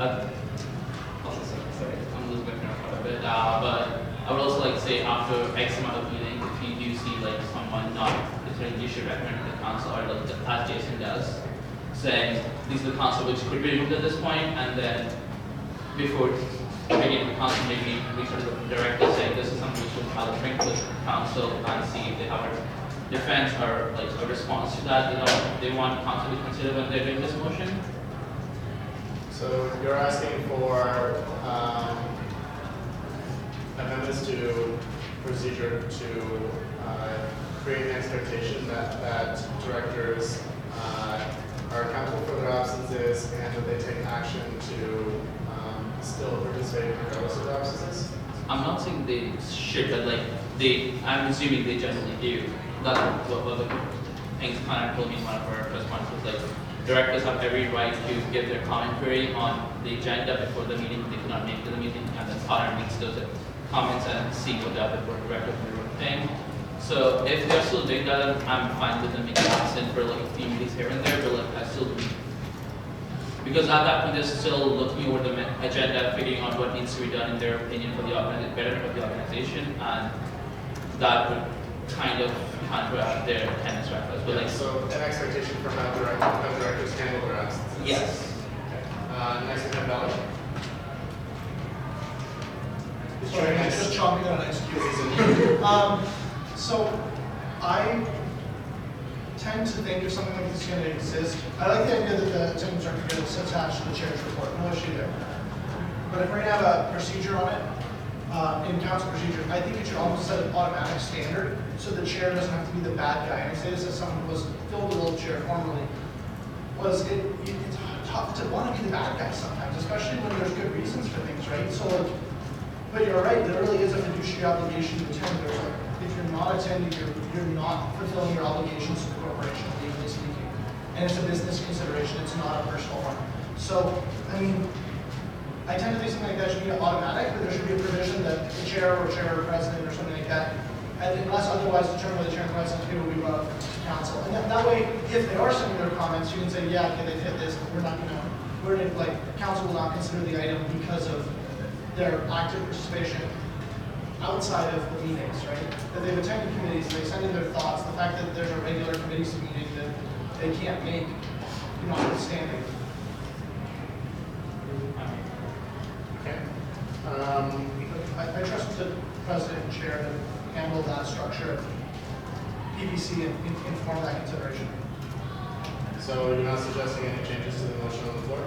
sorry, I'm losing my train of thought a bit. But I would also like to say after X amount of meetings, if you do see someone not attending, you should recommend to the council, or like as Jason does, saying these are the council which could be removed at this point, and then before bringing the council, maybe reach out to the director saying this is something we should probably bring to the council and see if they have a defense or like a response to that. They want council to consider when they're doing this motion. So you're asking for amendments to procedure to create an expectation that directors are accountable for their absences and that they take action to still participate regardless of their absences? I'm not saying they should, but like I'm assuming they generally do. That's what the things Connor told me in one of our first months was like, directors have every right to give their commentary on the agenda before the meeting. They cannot make it to the meeting, and then Connor makes those comments and see what the other board directors are saying. So if they're still doing that, I'm fine with them making absent for like a few meetings here and there, but like I still, because at that point they're still looking over the agenda, figuring out what needs to be done in their opinion for the betterment of the organization, and that would kind of counteract their attendance records. But like, so an expectation from how directors handle their absences? Yes. Okay. Next to Bella. Sorry, I'm just chomping on an excuse. So I tend to think if something like this is going to exist, I like the idea that the attendance record gets attached to the chair's report. No issue there. But if we're going to have a procedure on it, in council procedure, I think it should almost set an automatic standard so the chair doesn't have to be the bad guy. And I say this as someone who was filled the role of chair formerly. It's tough to want to be the bad guy sometimes, especially when there's good reasons for things, right? So, like, but you're right, there really is a fiduciary obligation to attend. If you're not attending, you're not fulfilling your obligations to the corporation, legally speaking. And it's a business consideration, it's not a personal one. So, I mean, I tend to think something like that should be automatic, but there should be a provision that the chair or president or something like that, and unless otherwise determined by the chair and president, it will be brought up to council. And that way, if they are sending their comments, you can say, yeah, okay, they fit this, but council will not consider the item because of their active participation outside of the meetings, right? That they've attended committees, they send in their thoughts, the fact that there's a regular committee meeting that they can't make, notwithstanding. Okay. I trust the president and chair to handle that structure, PPC, and inform that consideration. So you're not suggesting any changes to the motion on the floor?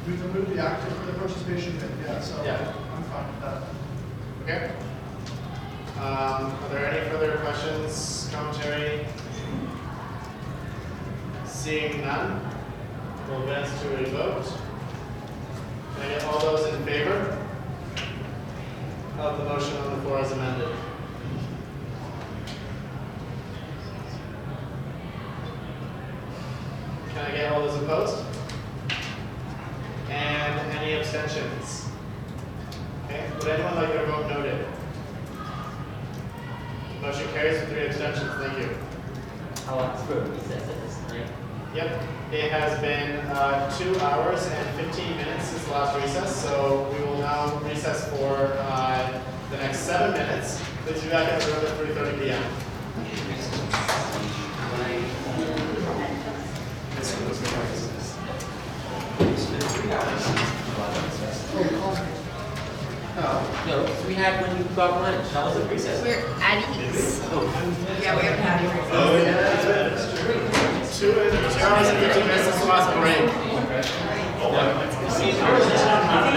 We've removed the active, the participation bit, yeah, so Yeah. I'm fine with that. Okay. Are there any further questions, commentary? Seeing none, we'll advance to a vote. Can I get all those in favor of the motion on the floor as amended? Can I get all those opposed? And any abstentions? Okay, would anyone like their vote noted? Motion carries with 3 abstentions, thank you. I'll ask for a recess at this time. Yep, it has been 2 hours and 15 minutes since the last recess, so we will now recess for the next 7 minutes. Please be back at the room at 3:30 p.m. No, we had when you got lunch. That was a recess. We're at ease. Yeah, we haven't had any. 2 hours and 15 minutes since the last break. I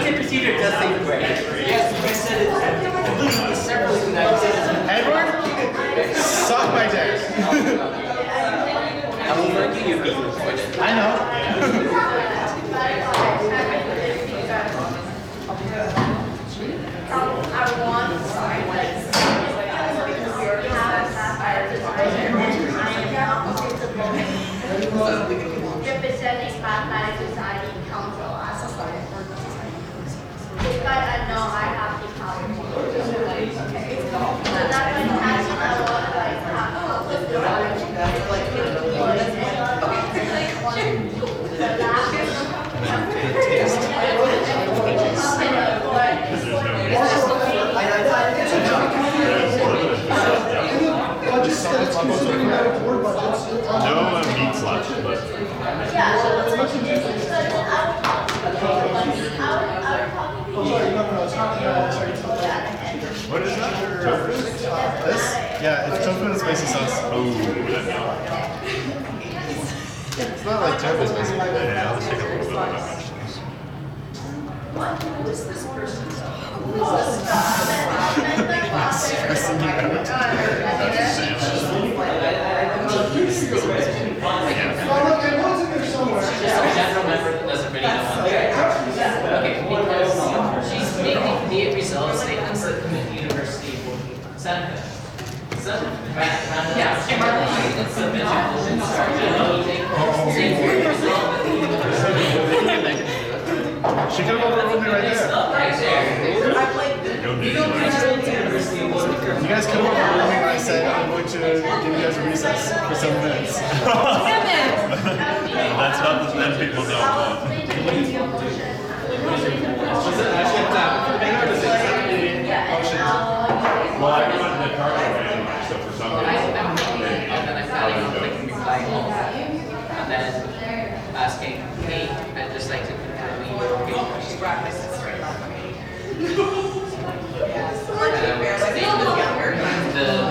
think the procedure does say the break. Yes, you said it several times. Edward, suck my dick. I will forgive you being recorded. I know. Representing Mathematics Society Council as a student. But I know I have the power to do it. So that's when I want to have Yeah, it's tofu and spicy sauce. It's not like tofu spicy. Yeah, let's take a little bit of that. What is this person's? She's just a general member that doesn't really know what they're okay, because she's making the results statements that commit the university Seneca. Yes, it's a vision start She could have overruled me right there. right there. You guys could have overruled me when I said I'm going to give you guys a recess for 7 minutes. That's not the then people don't want. Well, I wanted the car anyway, so for some reason. And then asking, hey, I'd just like to confirm you. She's practicing straight up. The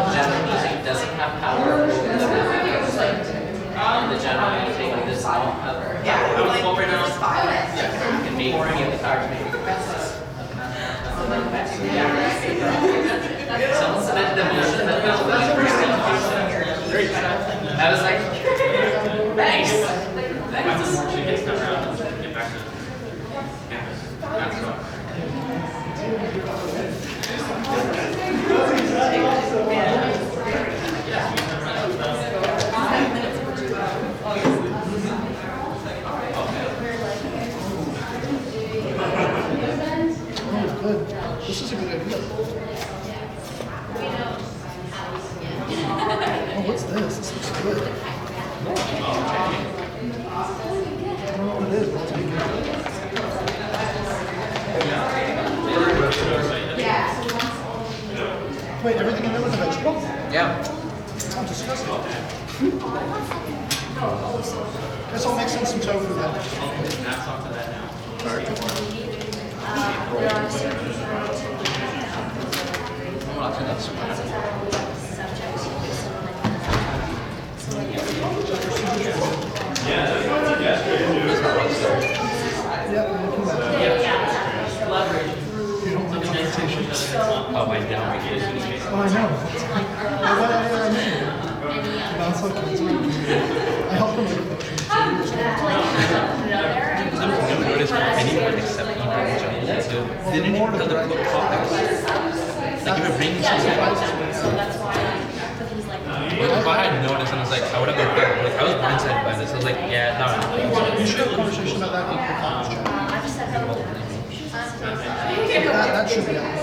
general meeting doesn't have power over the general meeting does not have over now. You can make any of the cards make someone submitted a motion that goes with the first thing. I was like, nice. Before she gets turned around and get back to campus. That's all. Oh, good. This is a good idea. Oh, what's this? This looks good. I don't know what it is, but I'll take it. Wait, everything in there was a vegetable? Yeah. Sounds disgusting. Guess I'll make some tofu then. Now talk to that now. You don't want confrontation. Oh, I know. Oh, I know. What I mean. That's okay. I helped him with the motion. I've never noticed anyone except Ethan and John. They didn't even tell the cook topics. Like, you were bringing something. If I had noticed, and I was like, I would have been better. Like, I was blindsided by this. I was like, yeah, no. You should have a conversation about that in the college chat. That should be out.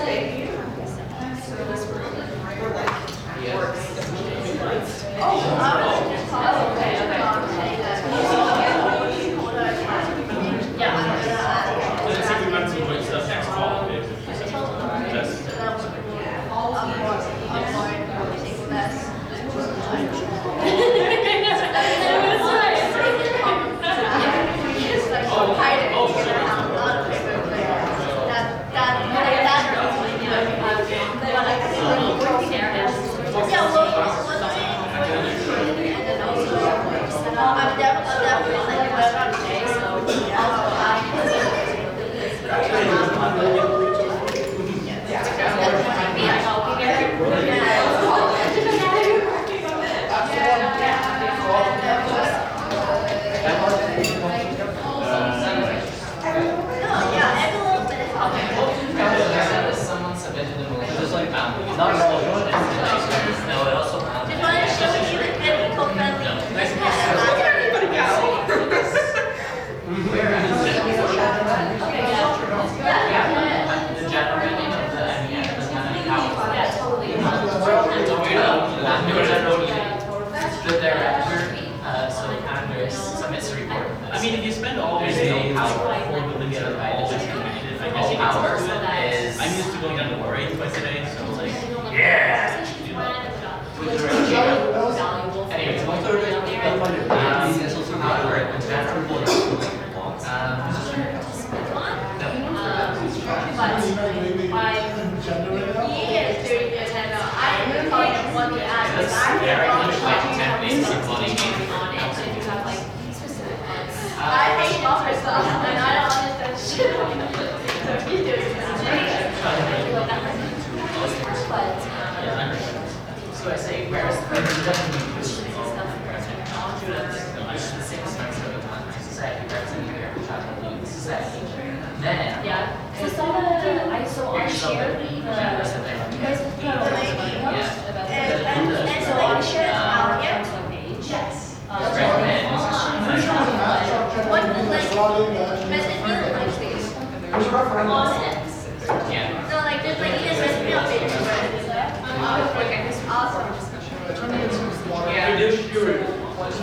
Let's see if we got some good stuff next fall. Someone submitted a motion. Just like not all. No, it also found. Just want to show you that very eco-friendly. The general meeting of the MEM doesn't have any power. Yeah, totally. The general meeting, the director, so Congress submits a report. I mean, if you spend all your day formally together, all this communicated, I guess you can power do it. is. I'm used to going down to Lori twice a day, so like, Yeah. anyway, But my years during the time, I only let me ask, like, That's I very don't much like templates of body image. On it, so you have like specific ones. I hate buffer stuff, and I don't understand shit. So you do it. So I say, whereas the then Yeah, so some of the, I shared the, you guys put a link And so I shared out here. Yes. What the like on it? yeah. No, like there's like ESS meal page. okay, this Awesome. Yeah. Yes.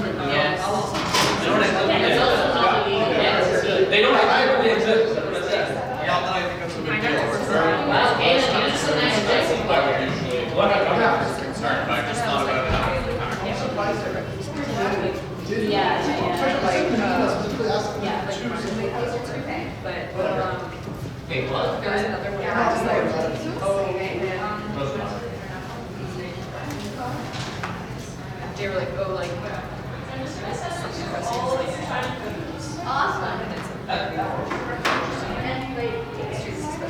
They don't have Yeah, it's also not the, They don't have to exist. Not that I think that's a big deal. Well, okay, so this is a nice dressing bar. I'm not concerned, but I just thought about it after the fact. yeah, But, Wait, what? there was another one. I was like, oh, they were like, oh, like, something Awesome.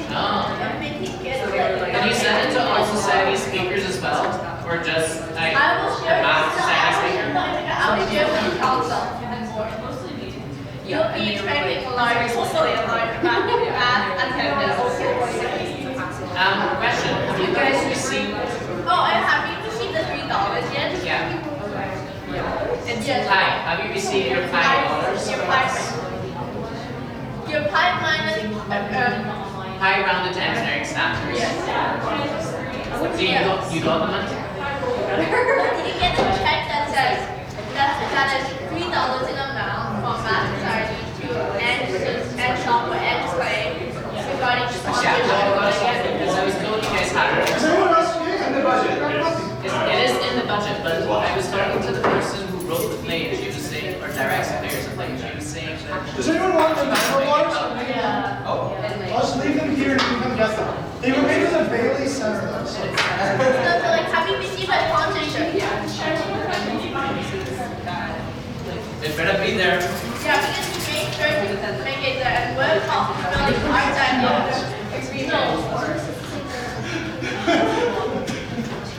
No. I'm making kids. Can you send it to all society speakers as well? Or just like I will the share math society speaker? I will share with the council and board. You'll be expecting a large, hopefully a large math attendance. Question, have you guys received? Oh, and have you received the $3 yet? Yeah. Yes. Hi, have you received your $5? Your pipeline is, High rounded to engineering standards. yes. Do you got the money? Did you get the check that says, that is $3 in amount from Math Society to end software and claim regarding sponsorship? Because I was told you guys had it. In the budget. It is in the budget, but I was talking to the person who wrote the play, and she was saying, or directs the play or something, she was saying that. Does anyone want the macro bars? Yeah. Oh. I'll just leave them here and you can come get them. They were made in the Bailey Center though, so. So like, have you received a sponsorship? Yeah. It better be there. Yeah, because we make sure to make it there, and we're really hard time experience.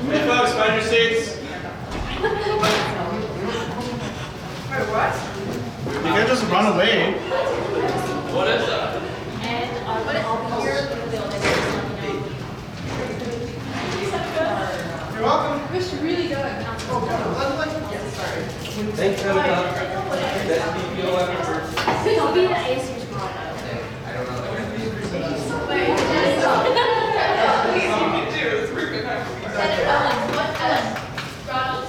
Hey folks, find your seats. Wait, what? You can't just run away. What is that? and I'll be here in the building. You're welcome. It's really good. Oh, God. Thanks, That's BPO efforts. I'll be in the ASU tomorrow. I don't know. Wait, Senator Owens, what Ronald?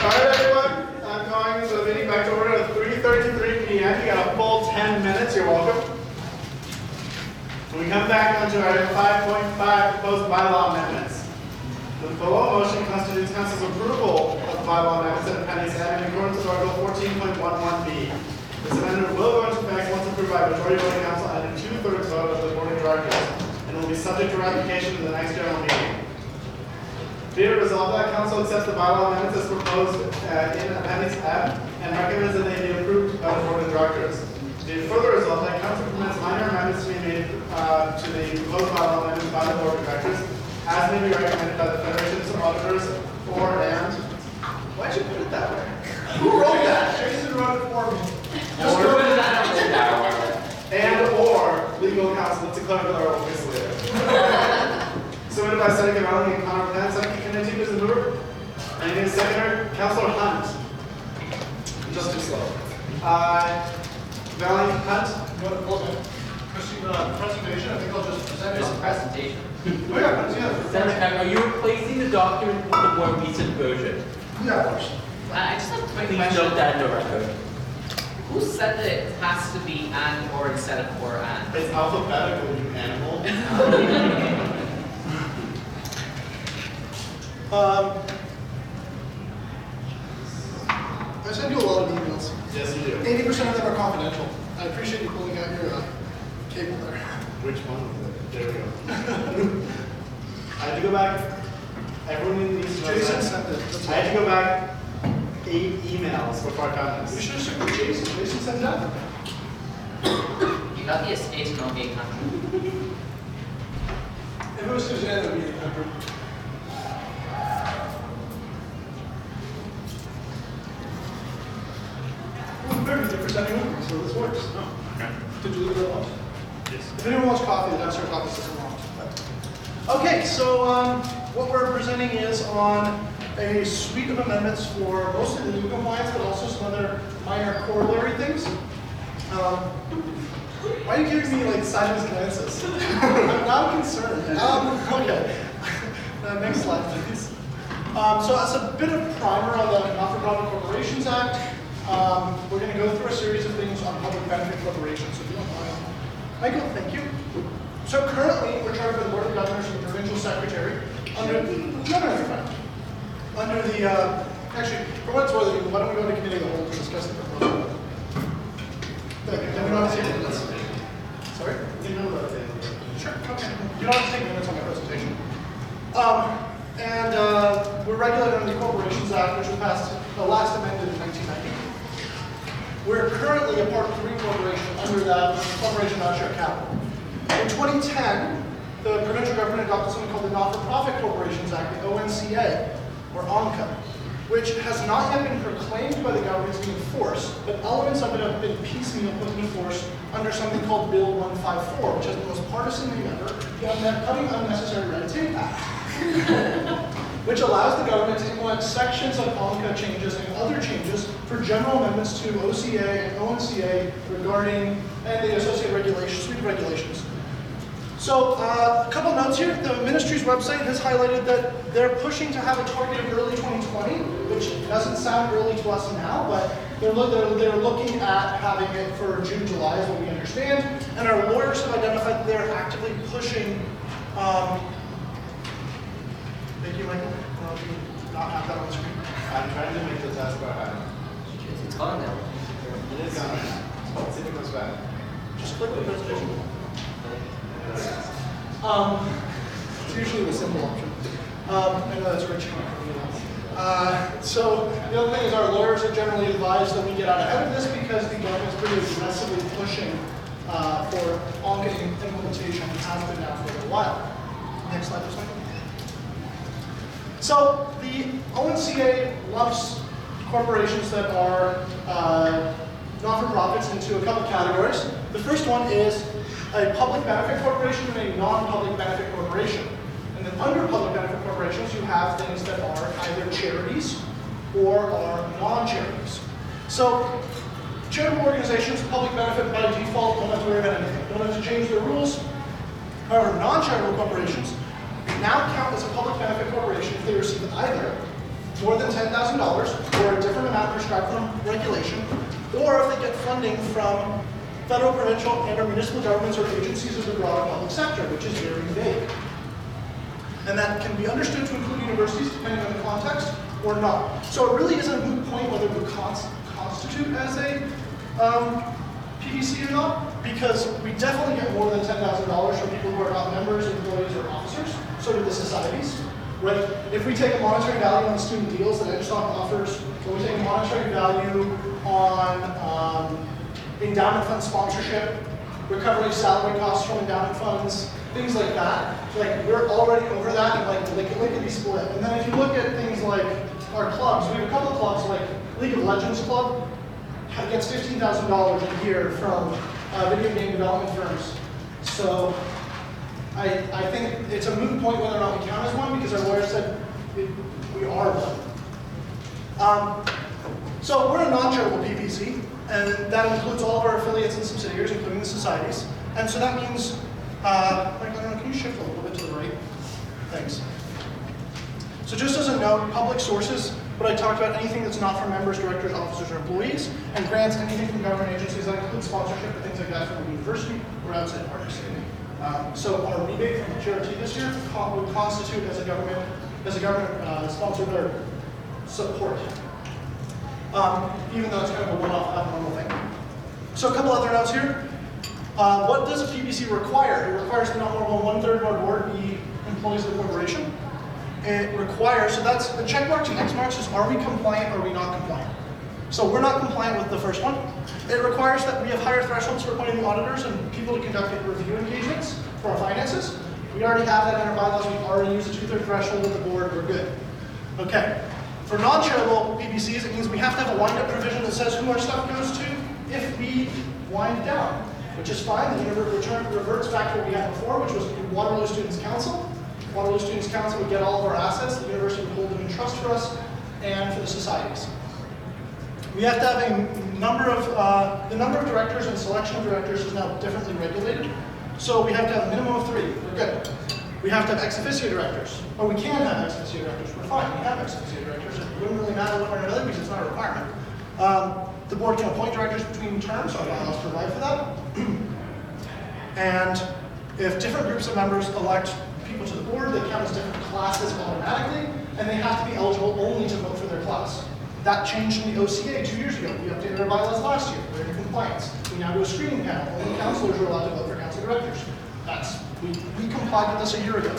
Alright everyone, I'm calling the meeting back to order at 3:33 p.m. You got a full 10 minutes, you're welcome. When we come back onto item 5.5, proposed bylaw amendments. The below motion constitutes council's approval of the bylaw amendments in appendix M in accordance with article 14.11b. This amendment will go into effect once approved by a majority voting council and a 2/3 vote of the board of directors, and will be subject to ratification in the next general meeting. Be it resolved that council accepts the bylaw amendments as proposed in appendix F and recommends that they be approved by the board of directors. Be it further resolved that council permits minor amendments to be made to the proposed bylaw amendments by the board of directors, as may be recommended by the Federation's auditors and. Why'd you put it that way? Who wrote that? Jason wrote it for me. Just wrote it and/or legal counsel to clarify our legislator. Submitted by Senator Valley and Connor Plan. Senator Kennedy is the mover. And I need a seconder, Councilor Hunt. Just too slow. Valley, Hunt. Presentation, I think I'll just present There's a it. presentation. Oh yeah, Senator, are you replacing the document with the more recent version? Yeah, of course. I just have a quick Please question. note that in the record. Who said that it has to be and or instead of or and? It's alphabetical, you animal. I send you a lot of emails. Yes, you do. 80% of them are confidential. I appreciate you pulling out your cable there. Which one? There we go. I had to go back, everyone needs to know Jason that. sent it. That's I had to go back 8 emails before I found You this. should have stuck with Jason. Jason sent it out. You got the estates in all 800. If it was Suzanne, it would be 800. Well, very good presenting over, so this works. Oh, okay. Did you leave it alone? Yes. If anyone wants coffee, the downstairs office isn't locked. Okay, so what we're presenting is on a suite of amendments for mostly the new compliance, but also some other minor corollary things. Why are you giving me like sideways glances? I'm now concerned. Okay. Next slide, please. So as a bit of primer on the Not-for-Profit Corporations Act, we're going to go through a series of things on public benefit corporations. So if you don't mind, Michael, thank you. So currently, we're charged by the Board of Governors and the Provincial Secretary under the actually, for what it's worth, why don't we go to committee of the whole to discuss the proposal? Then we don't have to take minutes. Sorry? You know about it. Sure. Okay. You don't have to take minutes on my presentation. We're regulated under the Corporations Act, which was passed, last amended in 1990. We're currently a Part 3 corporation under that Corporation Not Share Capital. In 2010, the provincial government adopted something called the Not-for-Profit Corporations Act, the ONCA, or ONCA, which has not yet been proclaimed by the government to be enforced, but elements of it have been piecemeal put into force under something called Bill 154, which has the most partisan name ever, the Cutting Unnecessary Red Tape Act, which allows the government to implement sections of ONCA changes and other changes for general amendments to OCA and ONCA regarding, and the associated regulations, suite of regulations. So a couple notes here. The ministry's website has highlighted that they're pushing to have a target of early 2020, which doesn't sound early to us now, but they're looking at having it for June, July is what we understand. And our lawyers have identified that they're actively pushing. Thank you, Michael. Well, if you not have that on the screen. I'm trying to make the taskbar happen. It's gone now. It is gone. Let's see if it goes back. Just click the presentation. It's usually the simple option. I know that's rich. So the other thing is our lawyers have generally advised that we get out ahead of this because the government is pretty aggressively pushing for ONCA implementation and has been now for a while. Next slide, please, Michael. So the ONCA lumps corporations that are not-for-profits into a couple categories. The first one is a public benefit corporation and a non-public benefit corporation. And then under public benefit corporations, you have things that are either charities or are non-charities. So charitable organizations, public benefit by default, don't have to worry about anything. Don't have to change their rules. However, non-charitable corporations now count as a public benefit corporation if they receive either more than $10,000 or a different amount prescribed from regulation, or if they get funding from federal, provincial, and or municipal governments or agencies of the broader public sector, which is very vague. And that can be understood to include universities, depending on the context, or not. So it really is a moot point whether we constitute as a PBC or not, because we definitely get more than $10,000 from people who are not members, employees, or officers. So do the societies, right? If we take a monetary value on student deals that EdgeSoc offers, or we take a monetary value on endowment fund sponsorship, recovery of salary costs from endowment funds, things like that. Like we're already over that and like lickety split. And then if you look at things like our clubs, we have a couple of clubs like League of Legends Club gets $15,000 a year from video game development firms. So I think it's a moot point whether or not we count as one because our lawyer said we are one. So we're a non-charitable PPC, and that includes all of our affiliates and subsidiaries, including the societies. And so that means, can you shift a little bit to the right? Thanks. So just as a note, public sources, what I talked about, anything that's not from members, directors, officers, or employees, and grants, anything from government agencies that include sponsorship and things like that from the university or outside parties. So our rebate from the charity this year would constitute as a government sponsored or support. Even though it's kind of a one-off abnormal thing. So a couple other notes here. What does a PBC require? It requires that not more than 1/3 of our board be employees of the corporation. It requires, so that's the check marks and X marks is, are we compliant or are we not compliant? So we're not compliant with the first one. It requires that we have higher thresholds for appointing the auditors and people to conduct review engagements for our finances. We already have that in our bylaws. We already use the 2/3 threshold with the board. We're good. Okay. For non-charitable PBCs, it means we have to have a wind-up provision that says who our stuff goes to if we wind down, which is fine. The return reverts back to what we had before, which was Waterloo Students' Council. Waterloo Students' Council would get all of our assets. The university would hold them in trust for us and for the societies. We have to have a number of, the number of directors and selection of directors is now differently regulated. So we have to have a minimum of 3. We're good. We have to have ex officio directors. Or we can have ex officio directors. We're fine. We have ex officio directors. It wouldn't really matter one way or another because it's not a requirement. The board can appoint directors between terms, so our bylaws provide for that. And if different groups of members elect people to the board, they count as different classes automatically, and they have to be eligible only to vote for their class. That changed in the OCA 2 years ago. We updated our bylaws last year. We're in compliance. We now do a screening panel. Only counselors are allowed to vote for council directors. We complied with this a year ago.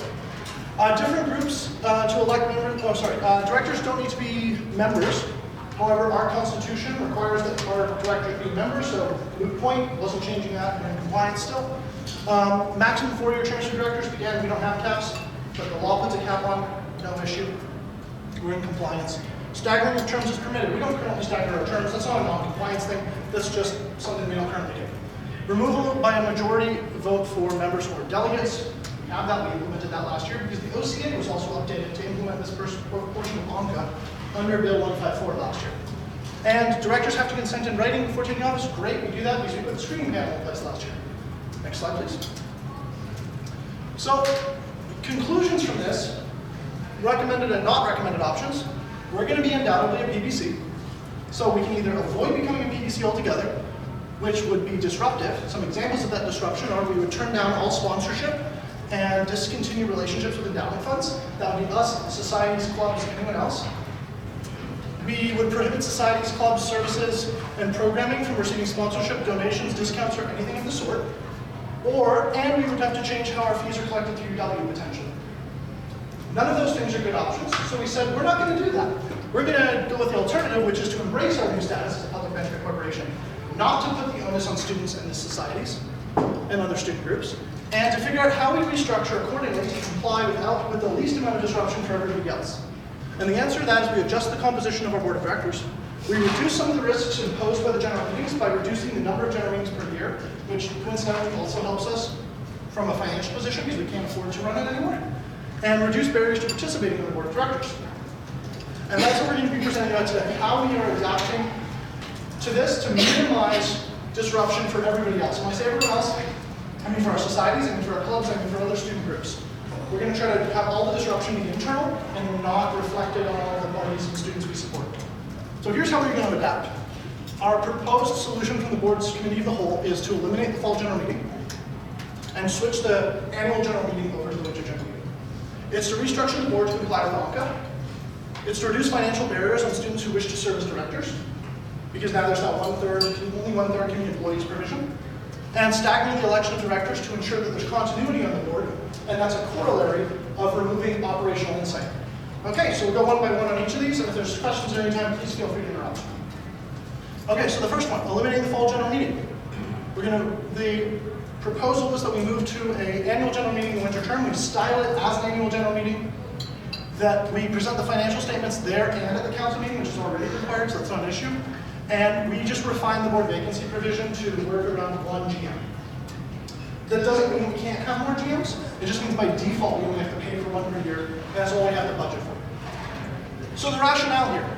Different groups to elect members, directors don't need to be members. However, our constitution requires that our directors be members, so moot point, wasn't changing that, we're in compliance still. Maximum 4-year terms for directors, again, we don't have caps, but the law puts a cap on, no issue. We're in compliance. Staggering of terms is permitted. We don't currently stagger our terms, that's not a non-compliance thing, that's just something we don't currently do. Removal by a majority vote for members or delegates. We have that, we implemented that last year because the OCA was also updated to implement this portion of ONCA under Bill 154 last year. And directors have to consent in writing before taking office. Great, we do that because we put the screening panel in place last year. Next slide, please. So, conclusions from this, recommended and not recommended options. We're going to be undoubtedly a PBC. So we can either avoid becoming a PBC altogether, which would be disruptive. Some examples of that disruption are we would turn down all sponsorship and discontinue relationships with endowment funds. That would be us, societies, clubs, anyone else. We would prohibit societies, clubs, services, and programming from receiving sponsorship, donations, discounts, or anything of the sort. And we would have to change how our fees are collected through UW potentially. None of those things are good options, so we said we're not going to do that. We're going to go with the alternative, which is to embrace our new status as a public benefit corporation, not to put the onus on students and the societies and other student groups, and to figure out how we restructure accordingly to comply with the least amount of disruption for everybody else. And the answer to that is we adjust the composition of our board of directors. We reduce some of the risks imposed by the general meetings by reducing the number of general meetings per year, which coincidentally also helps us from a financial position because we can't afford to run it anymore, and reduce barriers to participating in the board of directors. And that's what we're going to be presenting about today, how we are adapting to this to minimize disruption for everybody else. When I say everyone else, I mean for our societies, I mean for our clubs, I mean for other student groups. We're going to try to have all the disruption be internal and not reflected on all the bodies and students we support. So here's how we're going to adapt. Our proposed solution from the board's committee of the whole is to eliminate the fall general meeting and switch the annual general meeting over to the winter general meeting. It's to restructure the board to comply with ONCA. It's to reduce financial barriers on students who wish to serve as directors, because now there's not only one-third community employees provision. And staggering the election of directors to ensure that there's continuity on the board, and that's a corollary of removing operational insight. Okay, so we'll go one by one on each of these, and if there's questions at any time, please feel free to interrupt. Okay, so the first one, eliminating the fall general meeting. The proposal is that we move to an annual general meeting in the winter term. We style it as an annual general meeting, that we present the financial statements there and at the council meeting, which is already required, so that's not an issue. And we just refine the board vacancy provision to work around 1 GM. That doesn't mean we can't have more GMs. It just means by default we only have to pay for 1 per year, and that's all we have to budget for. So the rationale here,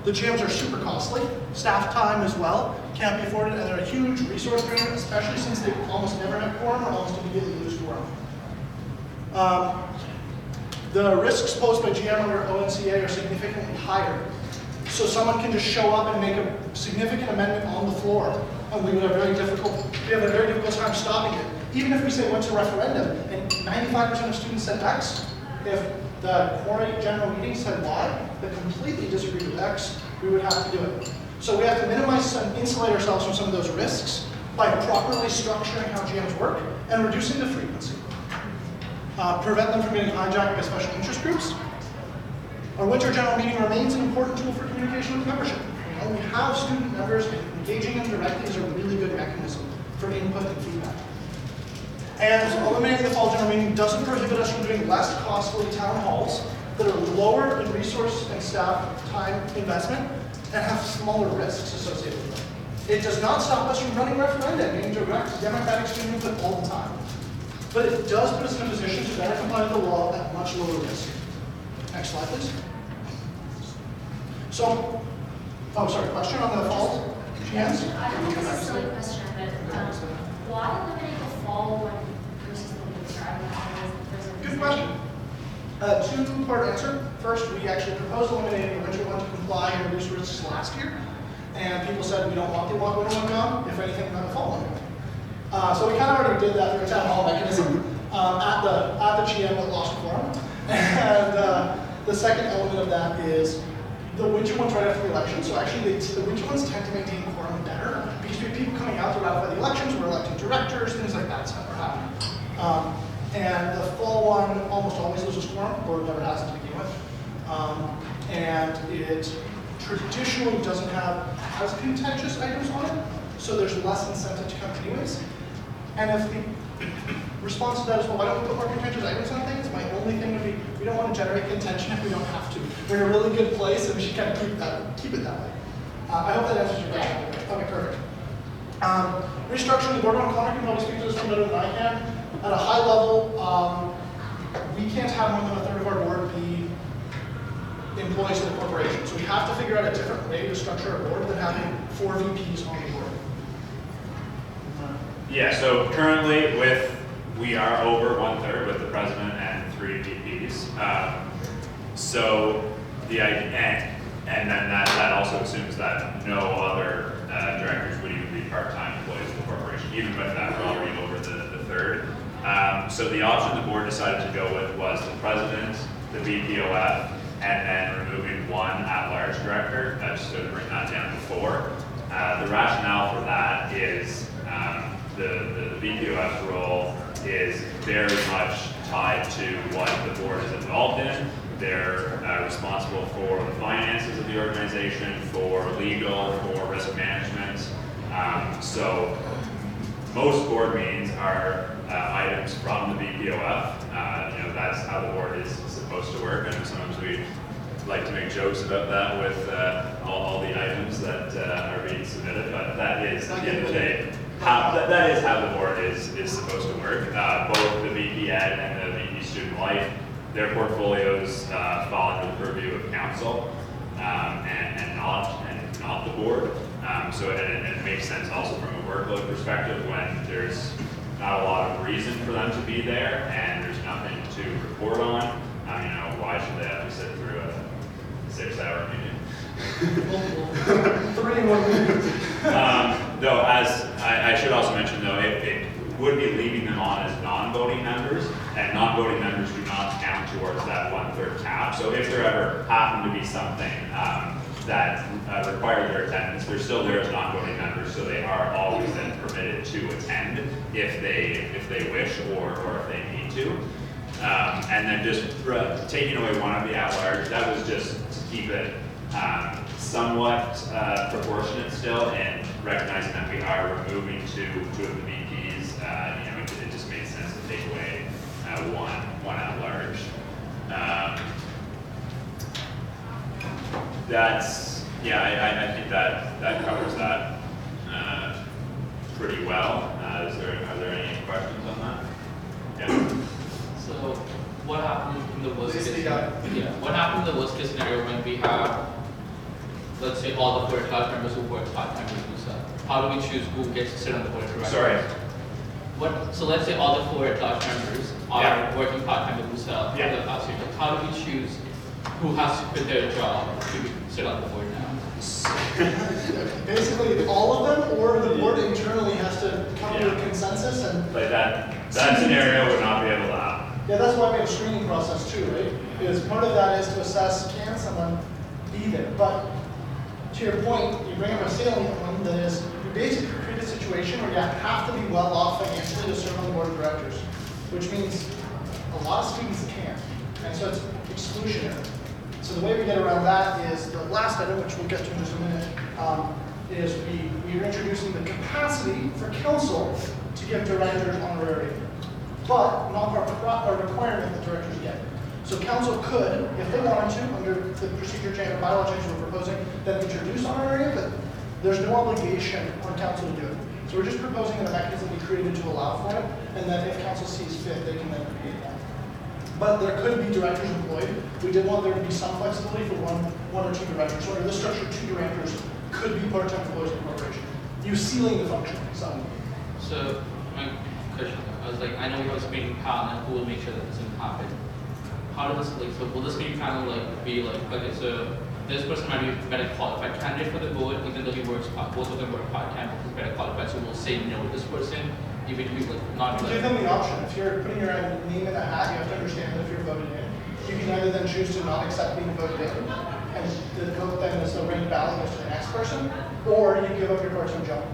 the GMs are super costly, staff time as well, can't be afforded, and they're a huge resource drain, especially since they almost never have quorum or almost immediately lose quorum. The risks posed by GM under ONCA are significantly higher. So someone can just show up and make a significant amendment on the floor, and we have a very difficult time stopping it. Even if we say went to referendum, and 95% of students said X, if the core general meeting said Y, that completely disagreed with X, we would have to do it. So we have to minimize and insulate ourselves from some of those risks by properly structuring how GMs work and reducing the frequency. prevent them from getting hijacked by special interest groups. Our winter general meeting remains an important tool for communication with membership. We have student members, engaging them directly is a really good mechanism for input and feedback. And eliminating the fall general meeting doesn't prohibit us from doing less costly town halls that are lower in resource and staff time investment and have smaller risks associated with them. It does not stop us from running referenda and getting direct democratic student input all the time. But it does put us in a position to better comply with the law at much lower risk. Next slide, please. So, oh, sorry, question on the fall? Chance? I don't think it's a silly question, but why eliminate the fall one versus the winter? I don't know if there's a Good question. Two-part answer. First, we actually proposed eliminating the winter one to comply and reduce risks last year. And people said we don't want the winter one gone, if anything, not the fall one gone. So we kind of already did that through a town hall mechanism at the GM that lost quorum. And the second element of that is the winter ones right after the election. So actually the winter ones tend to maintain quorum better because we have people coming out to ratify the elections, we're electing directors, things like that stuff are happening. And the fall one almost always loses quorum, or never has to begin with. And it traditionally doesn't have as contentious items on it, so there's less incentive to come anyways. And if the response to that is, well, why don't we put more contentious items on things? My only thing would be, we don't want to generate contention if we don't have to. We're in a really good place, and we should kind of keep it that way. I hope that answers your question. Okay, perfect. Restructuring, the board on Connor can probably speak to this one better than I can. At a high level, we can't have more than a third of our board be employees of the corporation. So we have to figure out a different way to structure our board than having 4 VPs on the board. Yeah, so currently we are over 1/3 with the president and 3 VPs. So the idea, and then that also assumes that no other directors would even be part-time employees of the corporation, even with that we're already over the third. So the option the board decided to go with was the president, the VPOF, and then removing 1 at-large director, just to bring that down to 4. The rationale for that is the VPOF role is very much tied to what the board is involved in. They're responsible for the finances of the organization, for legal, for risk management. So most board meetings are items from the VPOF. That's how the board is supposed to work, and sometimes we like to make jokes about that with all the items that are being submitted, but that is, at the end of the day, that is how the board is supposed to work. Both the VP Ed and the VP Student Life, their portfolios fall under the purview of council and not the board. So it makes sense also from a workload perspective when there's not a lot of reason for them to be there and there's nothing to report on. Why should they have to sit through a 6-hour meeting? 3 in 1 meeting. Though, as I should also mention, though, it would be leaving them on as non-voting members, and non-voting members do not count towards that 1/3 cap. So if there ever happened to be something that required their attendance, they're still there as non-voting members, so they are always then permitted to attend if they wish or if they need to. And then just taking away 1 of the at-large, that was just to keep it somewhat proportionate still, and recognizing that we are removing 2 of the VPs, it just made sense to take away one at-large. I think that covers that pretty well. Are there any questions on that? Yeah. So what happened in the worst case scenario? Yeah. What happened in the worst case scenario when we have, let's say, all the board at-large members who work part-time with Musa? How do we choose who gets to sit on the board of directors? Sorry. So let's say all the 4 at-large members are working part-time with Musa for the past year. How do we choose who has to quit their job to sit on the board now? Basically, all of them, or the board internally has to come to a consensus and. Like that scenario would not be able to happen. Yeah, that's why we have a screening process too, right? Because part of that is to assess, can someone be there? But to your point, you bring up a salient one that is, you basically create a situation where you have to be well off financially to serve on the board of directors, which means a A lot of students can't, and so it's exclusionary. So the way we get around that is the last item, which we'll get to in just a minute, is we are introducing the capacity for council to give directors honorarium, but not a requirement that directors get. So council could, if they wanted to, under the procedure change or bylaw change we're proposing, then introduce honorarium, but there's no obligation on council to do it. So we're just proposing that a mechanism be created to allow for it, and that if council sees fit, they can then create that. But there could be directors employed. We did want there to be some flexibility for one or two directors. So under this structure, 2 directors could be part-time employees of the corporation. You sealing the function, some. So, my question, I was like, I know we have a screening panel and who will make sure that this doesn't happen. How does this, like, so will the screening panel like be like, okay, so this person might be a better qualified candidate for the board, even though he works both of them work part-time, but he's better qualified, so we'll say no to this person, even if he's like not Give them the option. If you're putting your name in a hat, you have to understand that if you're voted in, you can either then choose to not accept being voted in, and the vote then is the ranked ballot goes to the next person, or you give up your part-time job.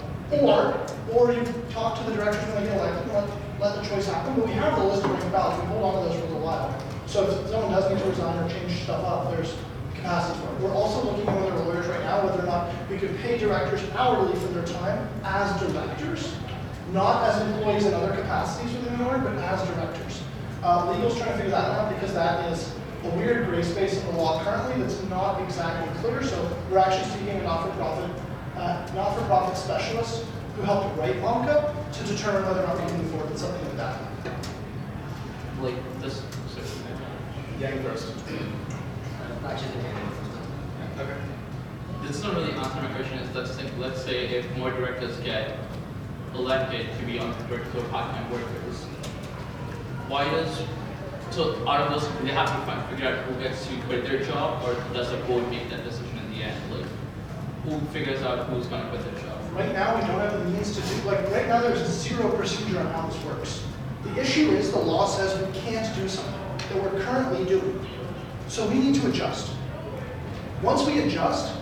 Or you talk to the directors when they get elected and let the choice happen. But we have the list of ranked ballots. We hold on to those for a while. So if someone does need to resign or change stuff up, there's capacity for it. We're also looking at with our lawyers right now whether or not we could pay directors hourly for their time as directors, not as employees in other capacities within the board, but as directors. Legal's trying to figure that out because that is a weird gray space in the law currently that's not exactly clear. So we're actually seeking a not-for-profit specialist who helped write MOMCA to determine whether or not we can move forward with something like that. Like this. Yang first. Okay. This is not really answering my question. Is let's say if more directors get elected to be on the director of part-time workers, why does so out of those they have to figure out who gets to quit their job, or does the board make that decision in the end? Like who figures out who's going to quit their job? Right now, we don't have the means to do, like, right now there's zero procedure on how this works. The issue is the law says we can't do something that we're currently doing. So we need to adjust. Once we adjust,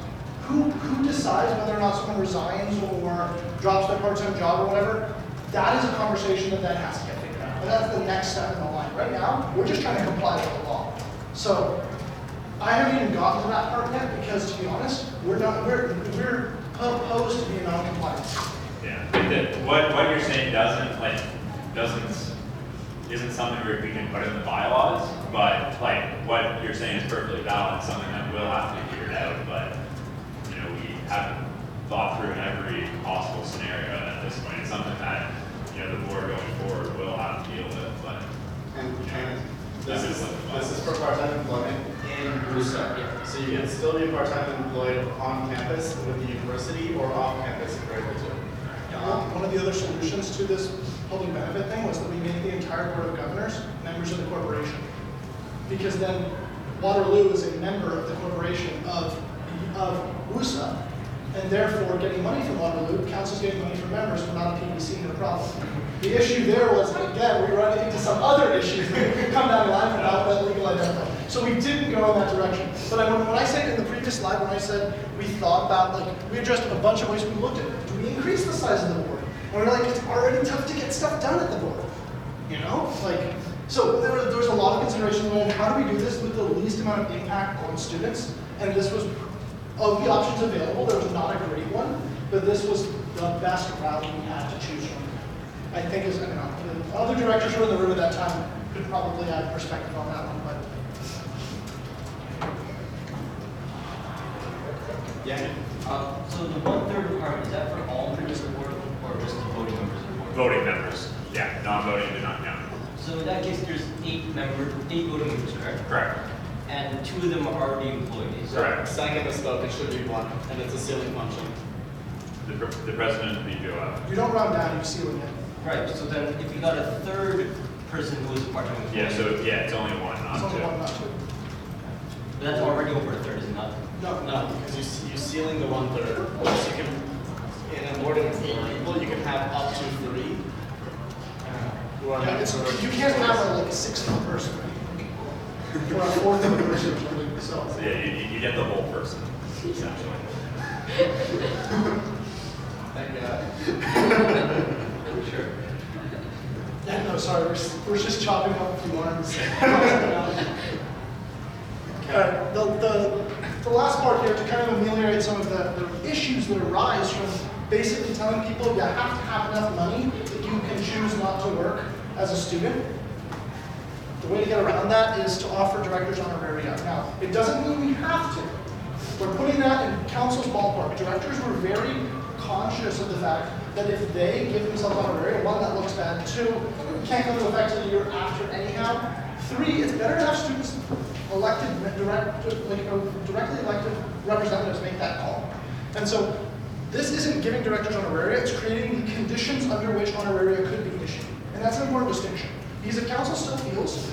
who decides whether or not someone resigns or drops their part-time job or whatever, that is a conversation that then has to get figured out. And that's the next step in the line. Right now, we're just trying to comply with the law. So I haven't even gotten to that part yet because, to be honest, we're opposed to being non-compliant. Yeah, what you're saying isn't something we can put in the bylaws, but like what you're saying is perfectly valid, something that will have to be figured out. But you know, we haven't thought through in every possible scenario at this point. It's something that the board going forward will have to deal with. But this is for part-time employment in Brusa. Yeah. So you can still be part-time employed on campus with the university or off campus if you're able to. One of the other solutions to this public benefit thing was that we make the entire board of governors members of the corporation. Because then Waterloo is a member of the corporation of WUSA, and therefore getting money from Waterloo, council's getting money from members, but not a PBC, no problem. The issue there was, again, we run into some other issues that come down the line from how that legal identity. So we didn't go in that direction. But when I said in the previous slide, when I said we thought about, like, we addressed a bunch of ways we looked at it. Do we increase the size of the board? And we're like, it's already tough to get stuff done at the board. You know? Like, so there was a lot of consideration on how do we do this with the least amount of impact on students? And this was, of the options available, there was not a great one, but this was the best route we had to choose from. I think is, I don't know, the other directors who were in the room at that time could probably add perspective on that one, but. Yeah. So the 1/3 requirement, is that for all members of the board or just the voting members of the board? voting members, yeah, non-voting do not count. So in that case, there's 8 voting members, correct? Correct. And 2 of them are already employees. Correct. Second misspoke, it should be 1, and it's a ceiling function. The president of the BPOF. You don't round down, you seal it in. Right, so then if you got a 3rd person who is a part-time employee. It's only 1, not It's 2. only 1, not 2. But that's already over a 1/3, is it not? No, because you're sealing the 1/3. So you can, in a board of 8 people, you can have up to 3. Who are members of You can't have like a 6th person, or a 4th of a person, so. So yeah, you get the whole person, essentially. Thank God. Sure. Yeah, no, sorry, we're just chopping up a few arms. The last part here, to kind of ameliorate some of the issues that arise from basically telling people you have to have enough money that you can choose not to work as a student. The way to get around that is to offer directors honoraria. Now, it doesn't mean we have to. We're putting that in council's ballpark. Directors were very conscious of the fact that if they give themselves honoraria, one, that looks bad. Two, it can't come into effect until the year after anyhow. Three, it's better to have students elected, directly elected representatives make that call. And so this isn't giving directors honoraria, it's creating the conditions under which honoraria could be issued. And that's an important distinction. Because if council still feels,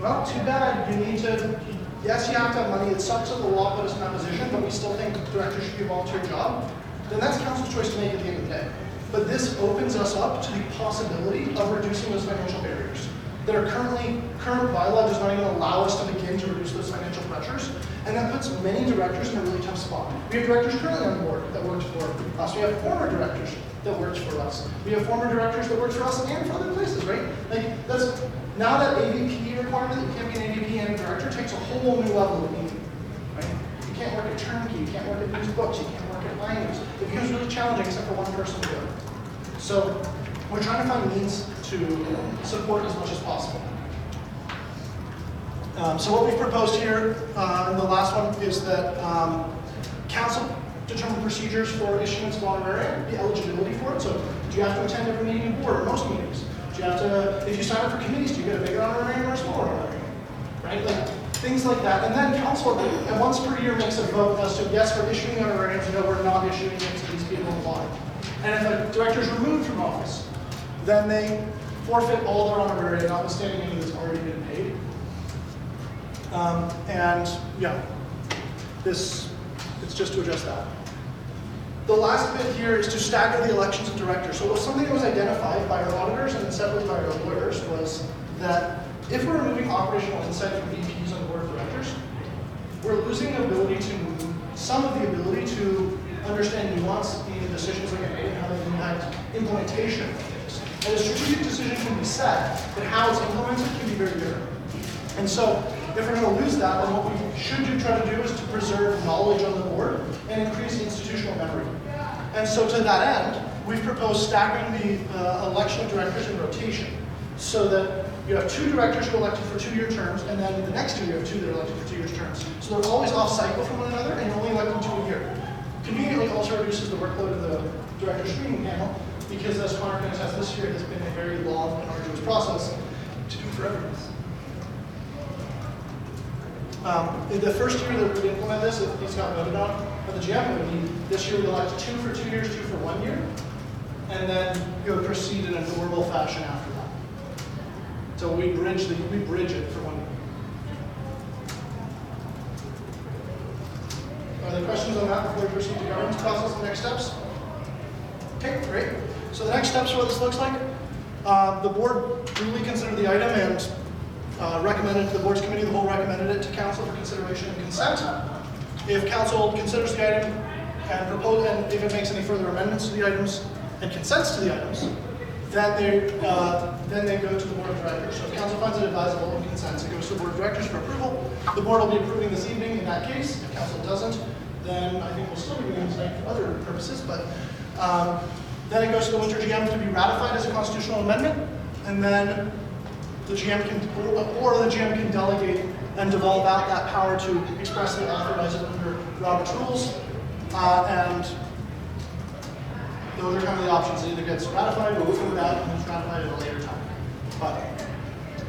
well, too bad, you need to, yes, you have to have money, it sucks that the law put us in that position, but we still think directors should be a volunteer job, then that's council's choice to make at the end of the day. But this opens us up to the possibility of reducing those financial barriers that are current bylaw does not even allow us to begin to reduce those financial pressures, and that puts many directors in a really tough spot. We have directors currently on board that worked for us. We have former directors that worked for us. We have former directors that worked for us and for other places, right? Like that's now that AVP requirement that you can't be an AVP and a director takes a whole new level of meaning, right? You can't work at Turnkey, you can't work at News Books, you can't work at Language. It becomes really challenging except for one person to do it. So we're trying to find means to support as much as possible. So what we've proposed here in the last one is that council determine procedures for issuance of honoraria, the eligibility for it. So do you have to attend every meeting of board or most meetings? Do you have to, if you sign up for committees, do you get a bigger honorarium or a smaller honorarium? Right? Like things like that. And then council, once per year, makes a vote as to yes, we're issuing honorariums, no, we're not issuing it to these people why. And if a director is removed from office, then they forfeit all their honoraria, notwithstanding any that's already been paid. And yeah, it's just to address that. The last bit here is to stagger the elections of directors. So something that was identified by our auditors and separately by our lawyers was that if we're removing operational insight from VPs on the board of directors, we're losing the ability to, some of the ability to understand nuance in the decisions that get made and how they impact implementation of things. And a strategic decision can be set, but how it's implemented can be very different. And so, if we're going to lose that, then what we should try to do is to preserve knowledge on the board and increase institutional memory. And so to that end, we've proposed staggering the election of directors in rotation so that you have 2 directors who are elected for 2-year terms, and then the next 2 you have 2 that are elected for 2 year terms. So they're always off cycle from one another, and you're only elected 2 a year. Conveniently also reduces the workload of the director screening panel, because as Connor can attest, this year has been a very long and arduous process to do for everyone. In the first year that we implement this, if these got voted on by the GM, it would be this year we elect 2 for 2 years, 2 for 1 year, and then it would proceed in a normal fashion after that. So we bridge it for 1 year. Are there questions on that before we proceed to governance process and next steps? Okay, great. So the next steps for what this looks like. The board duly considered the item and recommended, the board's committee of the whole recommended it to council for consideration and consent. If council considers the item and if it makes any further amendments to the items and consents to the items, then they go to the board of directors. So if council finds it advisable and consents, it goes to the board of directors for approval. The board will be approving this evening in that case. If council doesn't, then I think we'll still be doing it tonight for other purposes, but then it goes to the winter GM to be ratified as a constitutional amendment, and then the GM can, or the GM can delegate and devolve out that power to expressly authorize it under Robert's rules, and those are kind of the options. It either gets ratified or within that, and it's ratified at a later time. But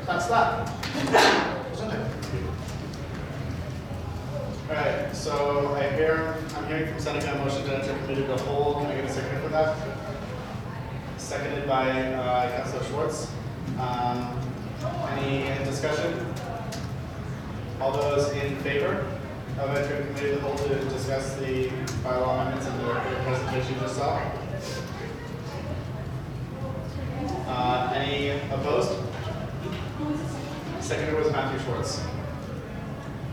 that's that. All right, so I'm hearing from Seneca a motion to enter committee of the whole. Can I get a second for that? Seconded by Councilor Schwartz. Any discussion? All those in favor of entering committee of the whole to discuss the bylaw amendments and the presentation you just saw? Any opposed? Seconder was Matthew Schwartz.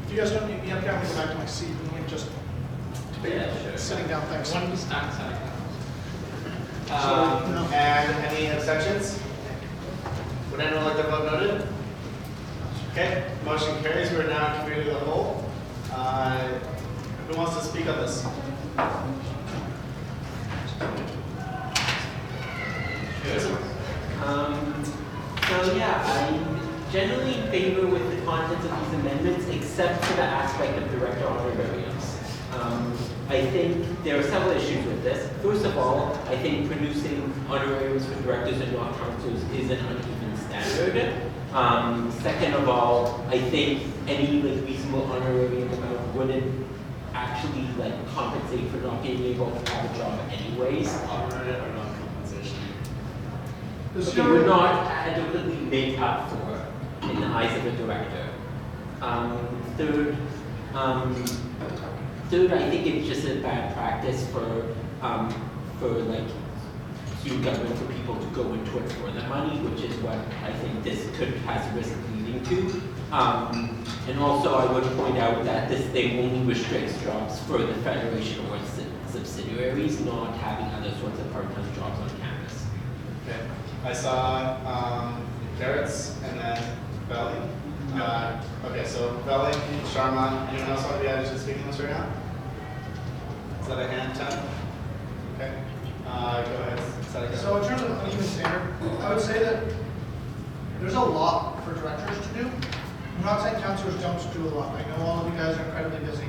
If you guys don't need me, I'm going to go back to my seat and we can just sitting down. Thanks. One stand aside. And any abstentions? What Would anyone like their vote noted? Okay, motion carries. We're now in committee of the whole. Who wants to speak on this? So yeah, I'm generally in favor with the contents of these amendments, except for the aspect of director honorariums. I think there are several issues with this. First of all, I think producing honorariums for directors and not councillors is an uneven standard. Second of all, I think any reasonable honorarium amount wouldn't actually compensate for not being able to have a job anyways. Honorarium or non-compensation? It would not adequately make up for in the eyes of a director. Third, I think it's just a bad practice for student government for people to go into it for the money, which is what I think this has a risk of leading to. And also, I would point out that this thing only restricts jobs for the federation or its subsidiaries, not having other sorts of part-time jobs on campus. Okay. I saw Garrett's and then Belly. Okay, so Belly, Sharma, anyone else want to be added to the speaking list right now? Is that a hand 10? Okay. Go ahead. Staggering. So in terms of uneven standard, I would say that there's a lot for directors to do. I'm not saying councillors don't do a lot. I know all of you guys are incredibly busy.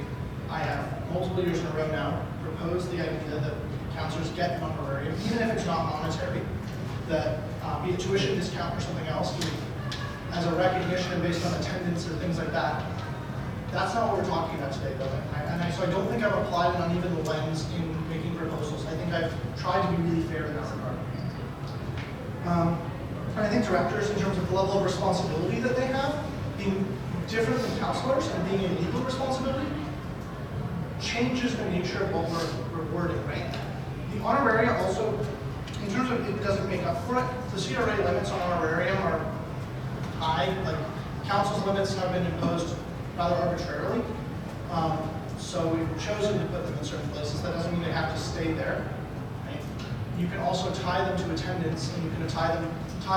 I have multiple years in a row now proposed the idea that councillors get an honorarium, even if it's not monetary, that be it tuition discount or something else, as a recognition based on attendance or things like that. That's not what we're talking about today, though. So I don't think I've applied an uneven lens in making proposals. I think I've tried to be really fair in that regard. And I think directors, in terms of the level of responsibility that they have, being different than counselors and being a legal responsibility, changes the nature of what we're rewarding, right? The honorarium also, in terms of it doesn't make up for it, the CRA limits on honorarium are high. Like, council's limits have been imposed rather arbitrarily. So we've chosen to put them in certain places. That doesn't mean they have to stay there. Right? You can also tie them to attendance, and you can tie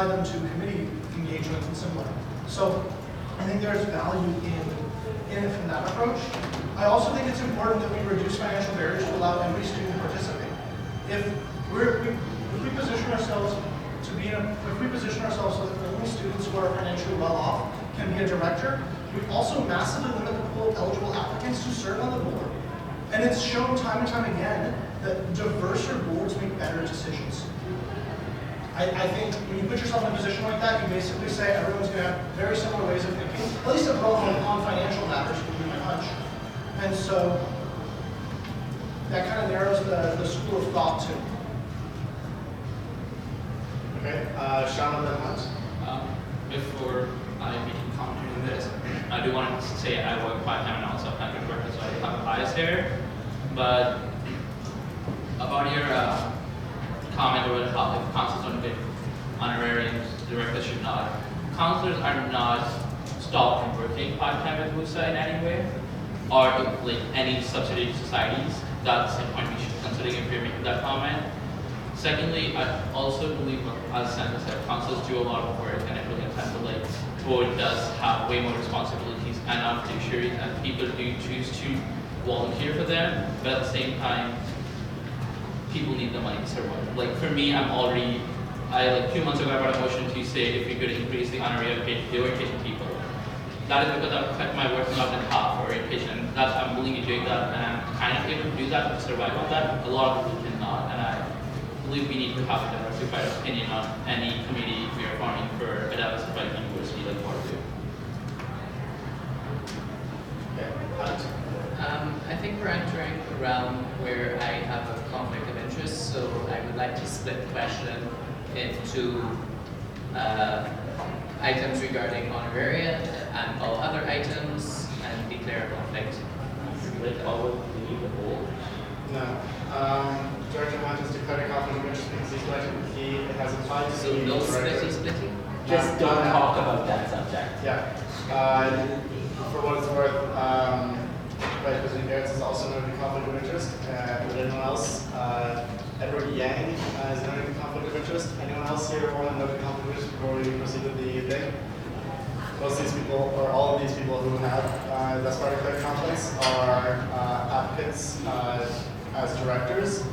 them to committee engagements and similar. So I think there's value in it from that approach. I also think it's important that we reduce financial barriers to allow every student to participate. If we position ourselves so that only students who are financially well off can be a director, we also massively limit the pool of eligible applicants to serve on the board. And it's shown time and time again that diverser boards make better decisions. I think when you put yourself in a position like that, you basically say everyone's going to have very similar ways of thinking, at least on financial matters, would be my hunch. And so that kind of narrows the school of thought too. Okay, Sean then Hunt. Before I make a comment on this, I do want to say I work part-time and also contract worker, so I have a bias there. But about your comment about how if councils don't get honorariums, directors should not. Councillors are not stopped from working part-time at WUSA in any way, or like any subsidiary societies. That's the point we should consider if you're making that comment. Secondly, I also believe, as Sandra said, councils do a lot of work, and I really intend to board does have way more responsibilities and fiduciaries, and people do choose to volunteer for them, but at the same time, people need the money to survive. Like for me, like 2 months ago, I brought a motion to say if we could increase the honorarium paid to the orientation people. That is because I've cut my working hours in half for orientation. I'm willing to do that, and I'm kind of able to do that and survive on that. A lot of people cannot, and I believe we need to have a diversified opinion on any committee we are forming for a diversified university like Waterloo. I think we're entering a realm where I have a conflict of interest, so I would like to split the question into items regarding honoraria and all other items and declare a conflict. Split all of the whole? No. Director Hunt is declaring conflict of interest because he has applied to So be no director. splitting? Just don't talk about that subject. Yeah. For what it's worth, Vice President Garrett is also noted a conflict of interest. Would anyone else? Edward Yang is noted a conflict of interest. interest? Anyone else here want to note a conflict of interest before we proceed with the thing? Most of these people, or all of these people who have thus far declared conflicts are applicants as directors.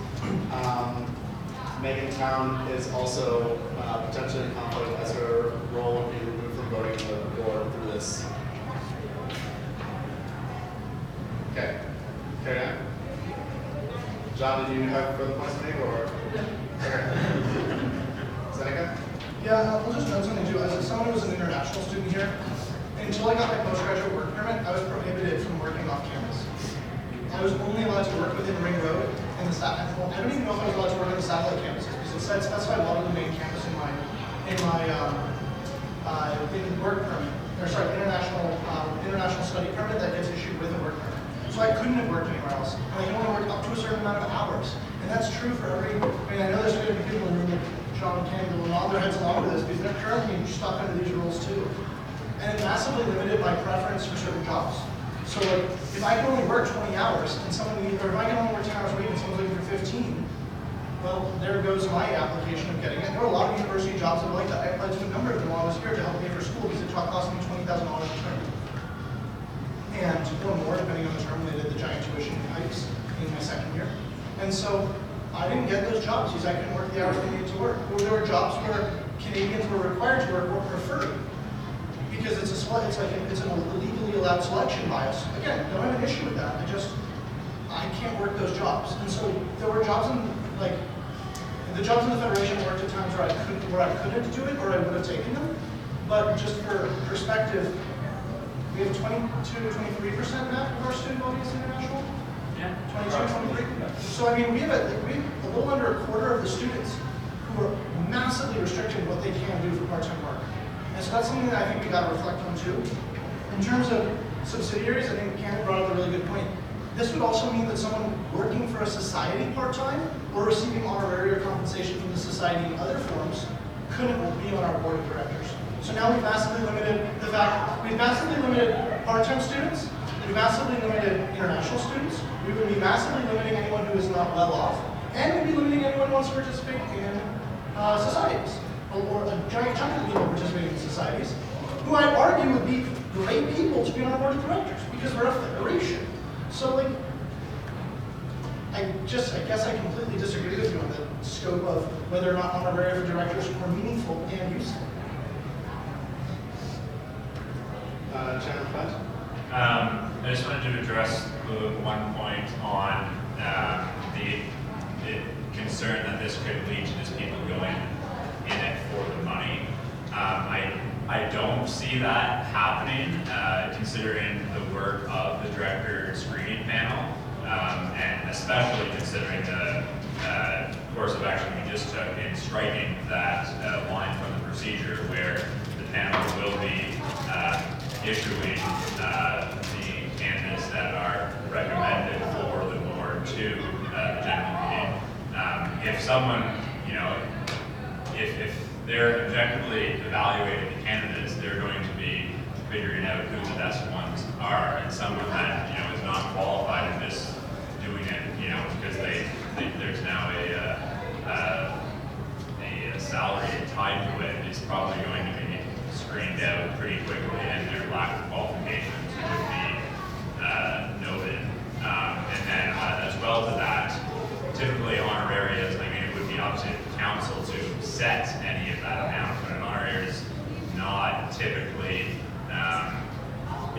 Megan Town is also potentially in conflict as her role would be removed from voting on the board through this. Okay, carry on. John, did you have further points to make, or? Okay. Seneca? Yeah, I'll just note something too. As someone who was an international student here, until I got my postgraduate work permit, I was prohibited from working off campus. I was only allowed to work within Ring Road and the satellite. Well, I don't even know if I was allowed to work on the satellite campuses because it specified a lot of the main campus in my work permit, or sorry, international study permit that gets issued with a work permit. So I couldn't have worked anywhere else. And I can only work up to a certain amount of hours. And that's true for every, I know there's going to be people in the room like Sean and Kenny that will nod their heads along with this because they're currently stuck under these rules too. And it massively limited my preference for certain jobs. So like, if I can only work 20 hours and someone needs, or if I can only work 10 hours a week and someone's looking for 15, well, there goes my application of getting it. There were a lot of university jobs that were like that. I applied to a number of them while I was here to help pay for school because it cost me $20,000 a term. And or more, depending on the term. They did the giant tuition hikes in my second year. And so I didn't get those jobs because I couldn't work the hours they needed to work. Or there were jobs where Canadians were required to work or preferred because it's an illegally allowed selection bias. Again, I don't have an issue with that. I can't work those jobs. And so there were jobs in the jobs in the Federation worked at times where I couldn't do it or I would have taken them. But just for perspective, we have 22 to 23% now of our student body is international. Yeah. 22, 23. So I mean, we have a little under a quarter of the students who are massively restricted in what they can do for part-time work. And so that's something that I think we got to reflect on too. In terms of subsidiaries, I think Ken brought up a really good point. This would also mean that someone working for a society part-time or receiving honorary or compensation from the society in other forms couldn't be on our board of directors. So now we've massively limited part-time students, we've massively limited international students, we would be massively limiting anyone who is not well off, and we'd be limiting anyone who wants to participate in societies, or a giant chunk of people participating in societies, who I'd argue would be great people to be on our board of directors, because we're a federation. So like, I guess I completely disagree with you on the scope of whether or not honorary directors are meaningful and useful. Chairman Flint? I just wanted to address the one point on the concern that this could lead to just people going in it for the money. I don't see that happening, considering the work of the director screening panel, and especially considering the course of action we just took in striking that line from the procedure where the panel will be issuing the candidates that are recommended for the board to the general meeting. If someone, if they're objectively evaluating the candidates, they're going to be figuring out who the best ones are, and someone that is not qualified and just doing it, because there's now a salary tied to it is probably going to be screened out pretty quickly, and their lack of qualifications would be noted. And then as well to that, typically honorarias, it would be up to the council to set any of that amount, but an honorary is not typically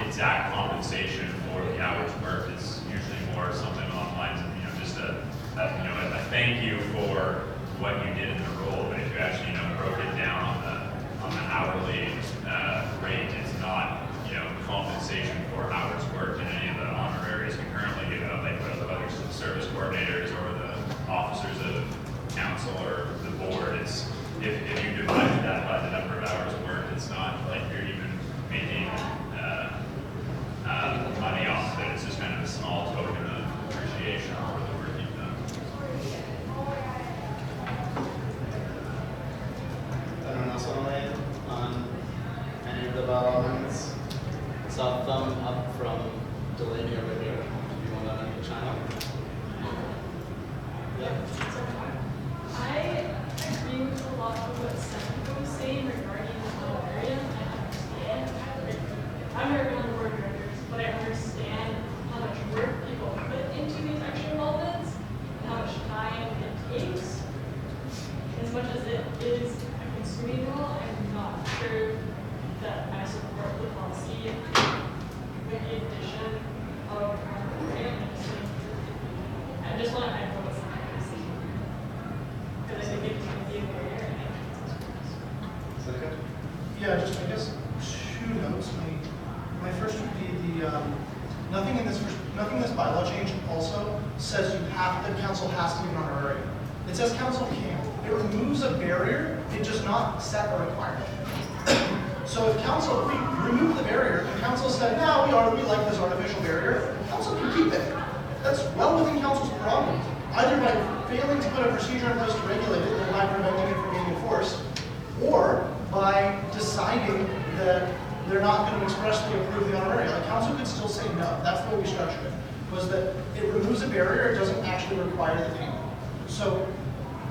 exact compensation for the hours worked. It's usually more something along the lines of, just a thank you for what you did in the role, but if you actually, broke it down on the hourly rate, it's not, compensation for hours worked in any of the honoraries we currently give out, like the other service coordinators or the officers of council or the board. It's if nothing in this bylaw change also says that council has to be an honorarium. It says council can. It removes a barrier, it does not set a requirement. So if we remove the barrier and council said, no, we like this artificial barrier, council can keep it. That's well within council's prerogative. Either by failing to put a procedure in place to regulate it, thereby preventing it from being enforced, or by deciding that they're not going to expressly approve the honorarium. Like, council could still say no. That's the way we structured it, was that it removes a barrier, it doesn't actually require the payment. So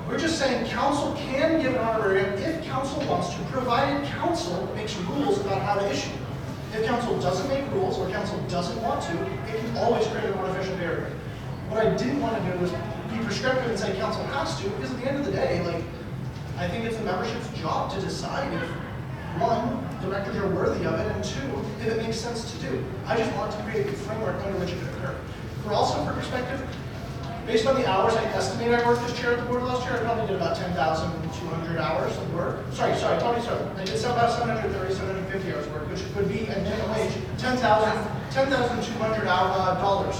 we're just saying council can give an honorarium if council wants to, provided council makes rules about how to issue. If council doesn't make rules, or council doesn't want to, it can always create an artificial barrier. What I didn't want to do was be prescriptive and say council has to, because at the end of the day, like, I think it's the membership's job to decide if, one, directors are worthy of it, and two, if it makes sense to do. I just want to create a framework under which it could occur. For also, for perspective, based on the hours I estimate I worked as chair of the board last year, I probably did about 10,200 hours of work. Sorry, I did about 730, 750 hours of work, which would be, at minimum wage, $10,200 dollars.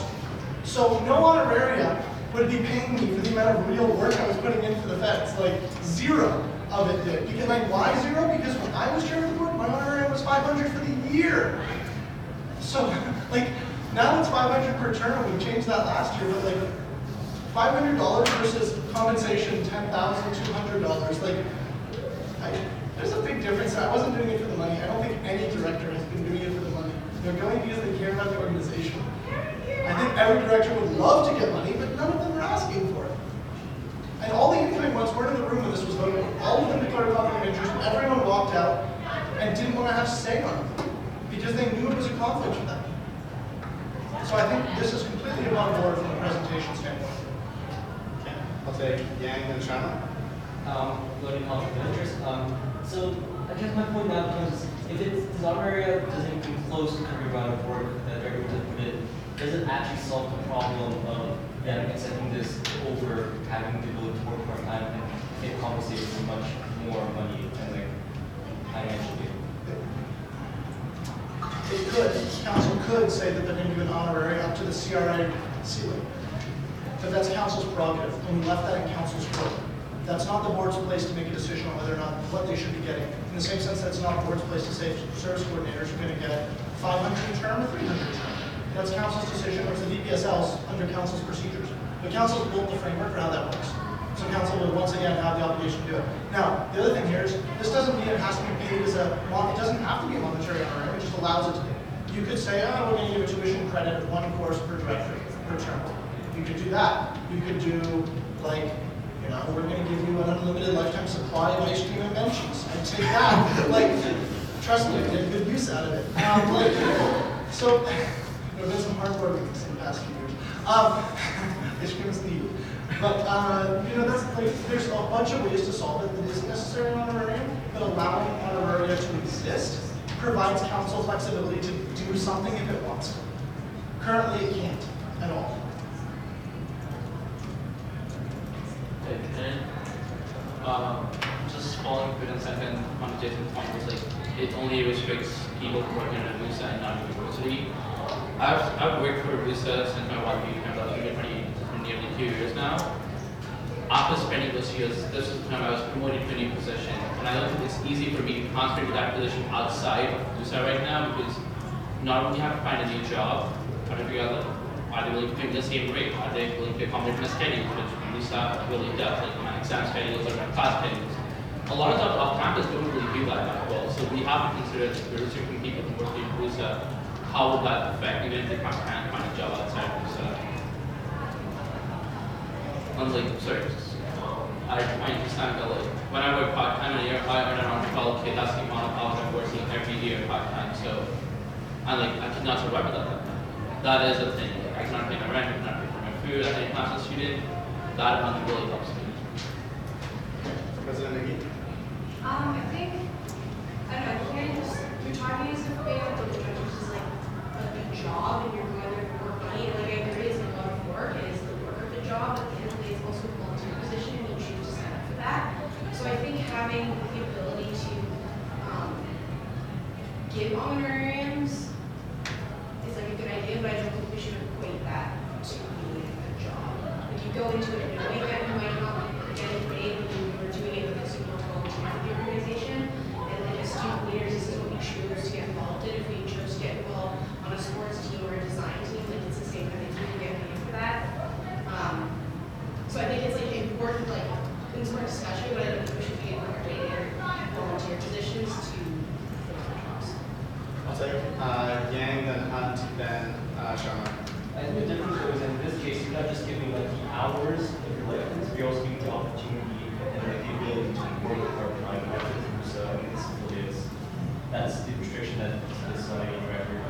So no honoraria would be paying me for the amount of real work I was putting in for the feds. Like, zero of it did. Because, like, why zero? Because when I was chair of the board, my honorarium was $500 for the year. So, like, now it's $500 per term. We changed that last year, but, like, $500 versus compensation $10,200. Like, there's a big difference. I wasn't doing it for the money. I don't think any director has been doing it for the money. They're going because they care about the organization. I think every director would love to get money, but none of them are asking for it. And all the incoming ones weren't in the room when this was voted. All of them declared conflict of interest. Everyone walked out and didn't want to have say on it because they knew it was a conflict for them. So I think this is completely above board from a presentation standpoint. Okay. I'll take Yang and Shana. Regarding conflict of interest. So I guess my point now becomes, if it's this honoraria doesn't even come close to covering the amount of work that everyone has put in, does it actually solve the problem of them accepting this over having people to work part-time and get compensated for much more money and, like, financially? It could. Council could say that they're going to do an honorarium up to the CRA ceiling. But that's council's prerogative, and we left that in council's court. That's not the board's place to make a decision on whether or not what they should be getting. In the same sense that it's not the board's place to say service coordinators are going to get 500 a term or 300 a term. That's council's decision, or it's the VPSL's under council's procedures. But council's built the framework for how that works. So council will once again have the obligation to do it. Now, the other thing here is, this doesn't mean it has to be paid as a, it doesn't have to be a monetary honorarium, it just allows it to be. You could say, oh, we're going to give a tuition credit of 1 course per director per term. You could do that. You could do, like, you know, we're going to give you an unlimited lifetime supply of ice cream and benches. I'd take that. Like, trust me, I get good use out of it. So, there have been some hard work in the past few years. Ice cream is needed. But, you know, that's like, there's a bunch of ways to solve it that isn't necessarily an honorarium, but allowing honoraria to exist provides council flexibility to do something if it wants to. Currently, it can't at all. Just following up on the second conversation point was like, it only restricts people who work in a visa and not university. I've worked for a visa since my wife became about 20, nearly 2 years now. After spending those years, this is the time I was promoted to a new position, and I don't think it's easy for me to transfer to that position outside of visa right now, because not only have to find a new job, but to figure out, like, are they willing to pay the same rate? Are they willing to accommodate my schedule, which visa really does, like my exam schedules or my class schedules. A lot of the off-campus don't really do that that well, so we have to consider if we're restricting people from working in visa, how would that affect, even if they can't find a job outside of visa? I understand that, like, when I work part-time in a year, I earn around 12K, that's the amount of hours I'm working every year part-time, so, and like, I cannot survive without that. That is the thing, like, I cannot pay my rent, I cannot pay for my food, as a master's student, that amount really helps me. President McGee? I think, I don't know, can't just, you're talking as if being a director is like a job and you're going there for work money. Like, I agree, it's a lot of work, it is the work of the job, but at the end of the day, it's also a volunteer position and you choose to sign up for that. So I think having the ability to give honorariums is like a good idea, but I don't think we should equate that into an annuity that you might not get paid when you were doing it with a super volunteer for the organization. And then as student leaders, this is what we choose to get involved in. If we chose to get involved on a sports team or a design team, like it's the same kind of thing, we get paid for that. So I think it's like important, like in some discussion, but I don't think we should be incorporating volunteer positions to fill the jobs. I'll take Yang, then Hunt, then Sharma. I think the difference is in this case, you're not just giving like the hours of your license, you're also giving the opportunity and like the ability to work part-time after the so I think this really is, that's the restriction that this director.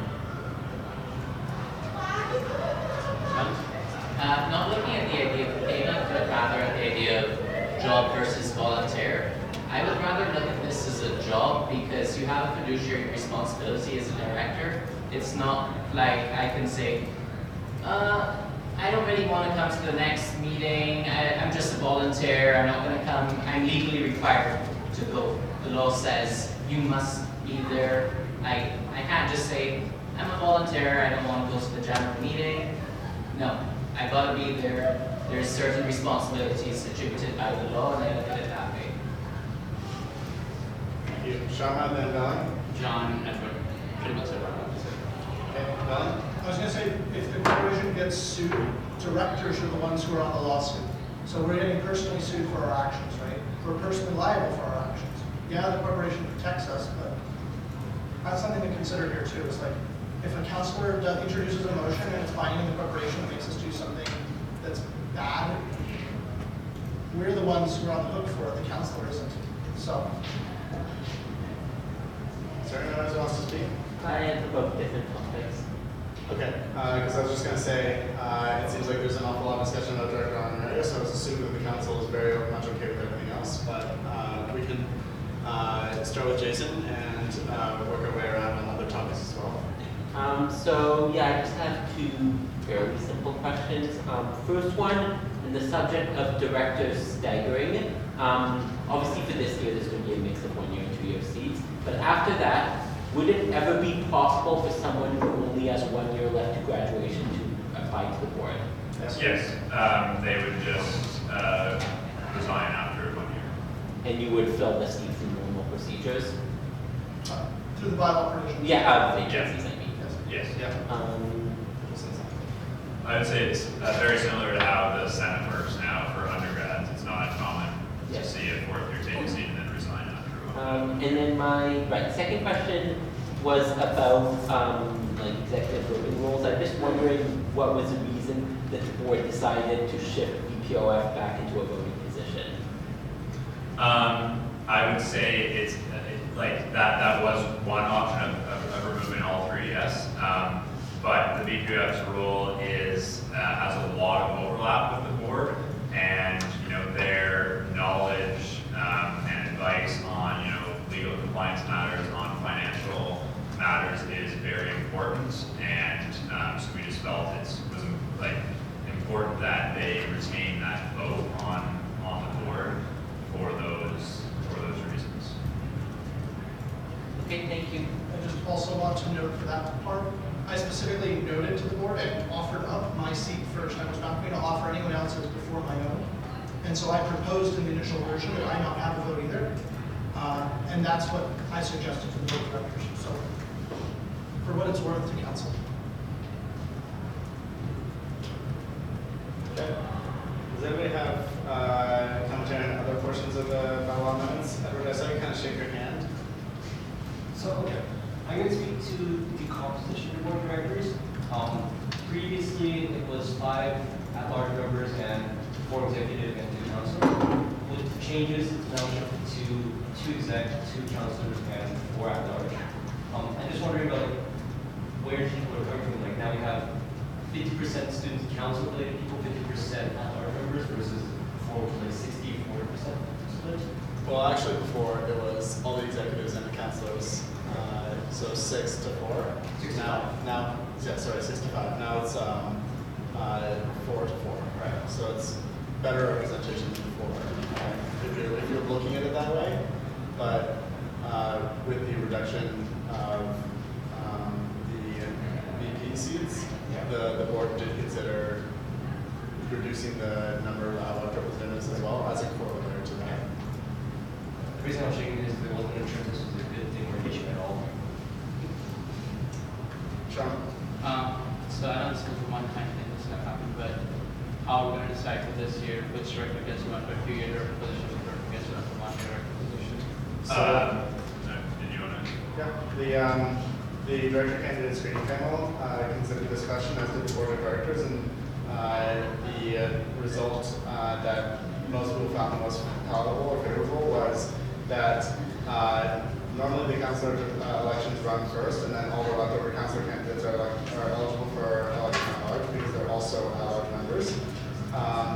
Not looking at the idea of payment, but rather at the idea of job versus volunteer. I would rather look at this as a job because you have a fiduciary responsibility as a director. It's not like I can say, I don't really want to come to the next meeting, I'm just a volunteer, I'm not going to come, I'm legally required to go. The law says you must be there. I can't just say, I'm a volunteer, I don't want to go to the general meeting. No, I got to be there. There's certain responsibilities attributed by the law, and I look at it that way. Thank you. Sharma, then Belling. John, Edward, pretty much everyone. Okay, Belling. I was going to say, if the corporation gets sued, directors are the ones who are on the lawsuit. So we're getting personally sued for our actions, right? We're personally liable for our actions. Yeah, the corporation protects us, but that's something to consider here too. It's like, if a counselor introduces a motion and it's binding the corporation that makes us do something that's bad, we're the ones who are on the hook for it, the counselor isn't. So. Is there anyone else who wants to speak? I have about different topics. Okay, because I was just going to say, it seems like there's an awful lot of discussion about direct honoraria, so I was assuming that the council is very much okay with everything else, but we can start with Jason and work our way around on other topics as well. So yeah, I just have two fairly simple questions. First one, in the subject of directors staggering. Obviously for this year, there's going to be a mix of 1 year and 2 year seats, but after that, would it ever be possible for someone who only has 1 year left to graduation to apply to the board? Yes, they would just resign after 1 year. And you would fill the seats in normal procedures? Through the bylaw provision. Yeah, vacancies, I mean. Yes. Yeah. I would say it's very similar to how the Senate works now for undergrads. It's not uncommon to see a fourth year take a seat and then resign after 1 year. And then my second question was about like executive voting rules. I'm just wondering what was the reason that the board decided to shift BPOF back into a voting position? I would say it's like that was one option of removing all three, yes. But the BPOF's role has a lot of overlap with the board, and their knowledge and advice on legal compliance matters, on financial matters is very important, and so we just felt it was important that they retain that vote on the board for those reasons. Okay, thank you. I just also want to note for that part, I specifically noted to the board and offered up my seat first. I was not going to offer anyone else's before my own. And so I proposed in the initial version that I not have a vote either. And that's what I suggested to the board of directors. So for what it's worth to council. Okay. Does anybody have commentary on other portions of the bylaw amendments? Edward, I saw you kind of shake your hand. So, okay, I'm going to speak to the composition of the board of directors. Previously, it was 5 at-large members and 4 executive and 2 council. With the changes, it's now shifted to 2 exec, 2 councilors, and 4 at-large. I'm just wondering about where people are coming from. Like now we have 50% student council-related people, 50% at-large members versus before it was like 60-40% split. Well, actually, before it was all the executives and the councilors, so 6 to 4. 6 to Now, yeah, sorry, 6 to 5. Now it's 4 to 4. Right. So it's better representation than before. If you're looking at it that way, but with the reduction of the VP seats, the board did consider reducing the number of allied representatives as well as a corollary to that. The reason I'm shaking is that I wasn't sure this was a good thing or issue at all. Sean? So I know this is a one-time thing that's gonna happen, but how are we gonna decide for this year which director gets one for a 2-year director position, which director gets one for 1-year director position? Did you want to? Yeah, the director candidate screening panel considered discussion as did the board of directors, and the result that most people found most palatable or favorable was that normally the councillor elections run first, and then all the leftover councillor candidates are eligible for election at large because they're also at-large members.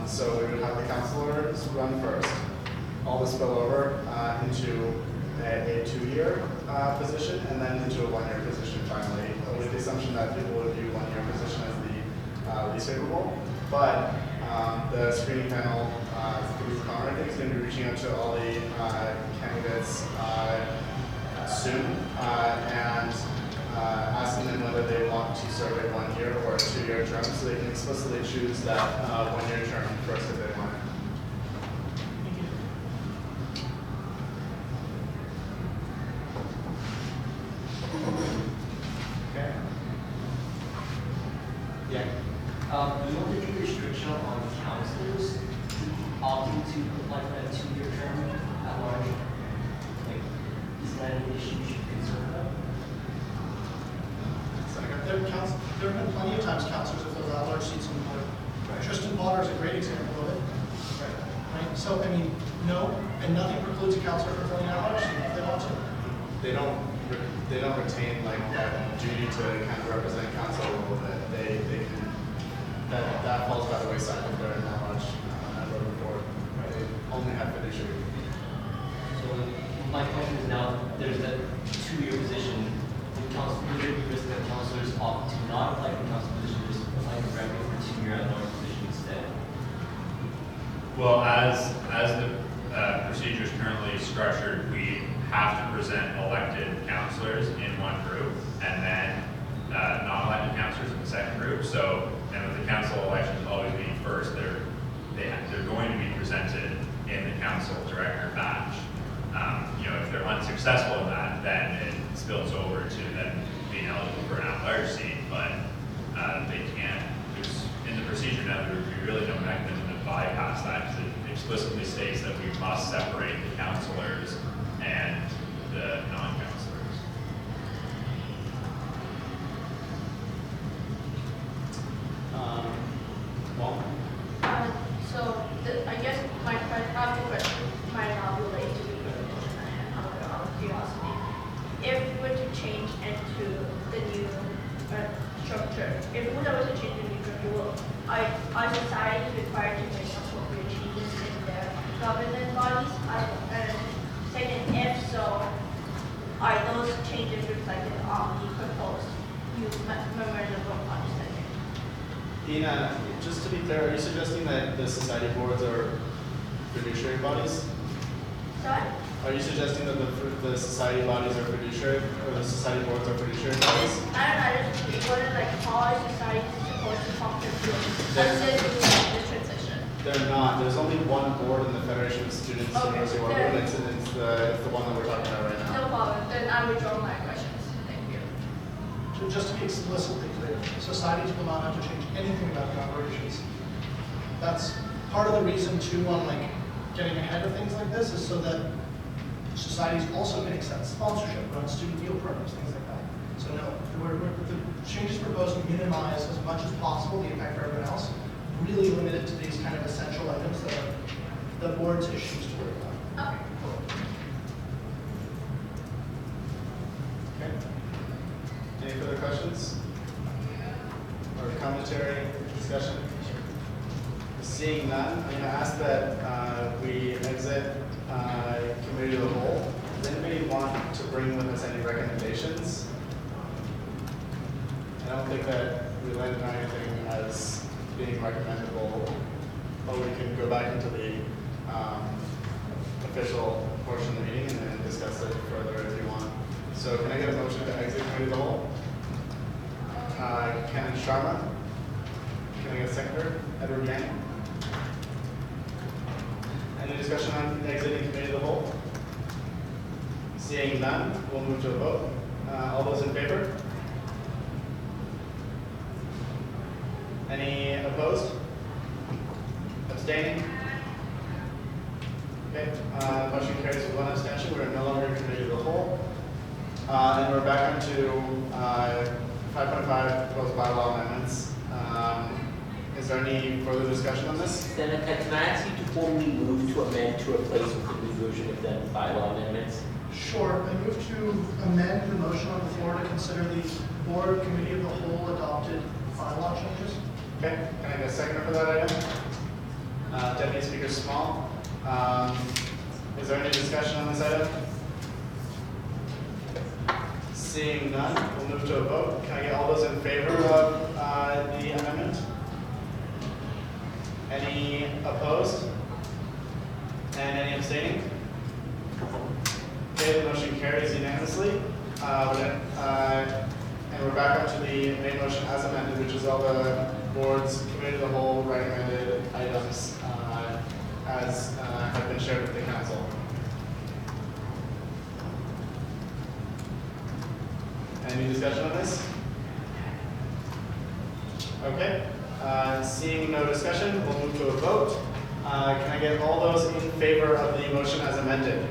So we would have the councillors run first, all the spillover into a 2-year position, and then into a 1-year position finally, with the assumption that people would view 1-year position as the least favorable. But the screening panel, through Connor, I think, is going to be reaching out to all the candidates soon and asking them whether they want to serve a 1-year or a 2-year term, so they can explicitly choose that 1-year term first if they want. Okay. Yeah. You want to do restriction on councillors opting to apply for that 2-year term at large? Like, is that an issue you should be concerned about? There have been plenty of times councillors have filled out large seats on the board. Tristan Potter is a great example of it. Right? So, I mean, no, and nothing precludes a councillor from filling out a large seat if they want to. They don't retain like that duty to kind of represent council a little bit. They can, that falls by the wayside if they're in that much voting board. Right? They only have fiduciary. So my question is now, there's that 2-year position. Would there be risk that councillors opt to not apply for council position, just apply directly for 2-year at-large position instead? Well, as the procedure is currently structured, we have to present elected councillors in one group and then non-elected councillors in the second group. So, and with the council elections always being first, they're going to be presented in the council director batch. If they're unsuccessful in that, then it spills over to them being eligible for an at-large seat, but they can't. There's, in the procedure now, there would be really no mechanism to bypass that because it explicitly states that we must separate the councillors and the non-councillors. I guess my question might not relate to the motion I had out of curiosity. If we were to change into the new structure, if we were to change the new structure, are societies required to make appropriate changes in their governance bodies? Second, if so, are those changes reflected on the proposed new memorandum of understanding? Ina, just to be clear, are you suggesting that the society boards are fiduciary bodies? Sorry? Are you suggesting that the society bodies are fiduciary, or the society boards are fiduciary bodies? I don't know, I just wonder like how are societies supposed to function through this transition? They're not. There's only one board in the Federation of Students University of Oregon, and it's the one that we're talking about right now. No problem. Then I withdraw my questions. Thank you. So just to be explicitly clear, societies will not have to change anything about the operations. That's part of the reason too on like getting ahead of things like this is so that societies also can accept sponsorship, run student deal programs, things like that. So no, the changes proposed minimize as much as possible the impact for everyone else, really limit it to these kind of essential items that are the board's issues to worry about. Okay. Okay. Any further questions? Or commentary, discussion? Seeing none, I'm going to ask that we exit committee of the whole. Does anybody want to bring with us any recommendations? I don't think that we landed on anything as being recommendable, but we can go back into the official portion of the meeting and then discuss it further if you want. So can I get a motion to exit committee of the whole? Ken and Sharma? Can I get a seconder? Edward Yang. Any discussion on exiting committee of the whole? Seeing none, we'll move to a vote. All those in favor? Any opposed? Abstaining? Okay, motion carries with one abstention. We're no longer in committee of the whole. And we're back on to 5.5 proposed bylaw amendments. Is there any further discussion on this? Senator, can I ask you to formally move to amend to replace with the new version of the bylaw amendments? Sure, I move to amend the motion on the floor to consider the board committee of the whole adopted bylaw changes. Okay, can I get a second for that item? Deputy Speaker Small. Is there any discussion on this item? Seeing none, we'll move to a vote. Can I get all those in favor of the amendment? Any opposed? And any abstaining? Okay, the motion carries unanimously. And we're back up to the main motion as amended, which is all the board's committee of the whole recommended items as have been shared with the council. Any discussion on this? Okay. Seeing no discussion, we'll move to a vote. Can I get all those in favor of the motion as amended?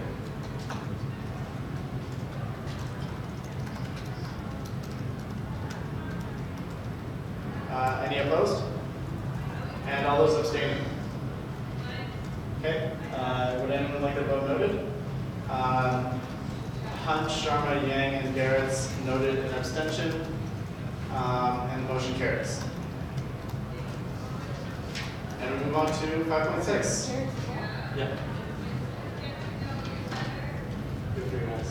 Any opposed? And all those abstaining? Okay. Would anyone like to vote noted? Hunt, Sharma, Yang, and Garrett's noted an abstention, and the motion carries. And we move on to 5.6. Yeah. Good for you guys.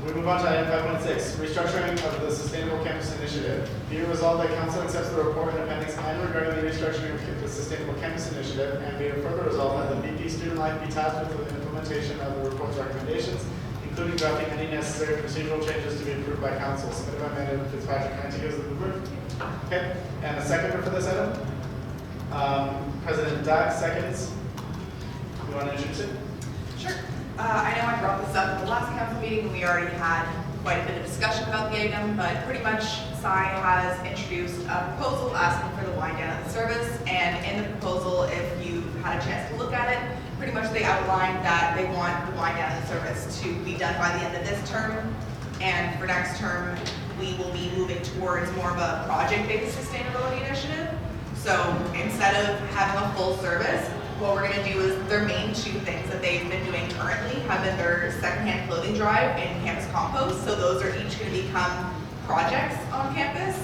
We move on to item 5.6, restructuring of the Sustainable Campus Initiative. Be it resolved that Council accepts the report in Appendix N regarding the restructuring of the Sustainable Campus Initiative, and be it further resolved that the VP Student Life be tasked with the implementation of the report's recommendations, including drafting any necessary procedural changes to be approved by Council. Submitted by Amanda Fitzpatrick. Can I take you as the mover? Okay, and the seconder for this item? President Dack seconds. You want to introduce it? Sure. I know I brought this up at the last council meeting, and we already had quite a bit of discussion about the item, but pretty much Cy has introduced a proposal asking for the wind down of the service, and in the proposal, if you've had a chance to look at it, pretty much they outlined that they want the wind down of the service to be done by the end of this term, and for next term, we will be moving towards more of a project-based sustainability initiative. So instead of having a full service, what we're going to do is their main two things that they've been doing currently have been their secondhand clothing drive and campus compost. So those are each going to become projects on campus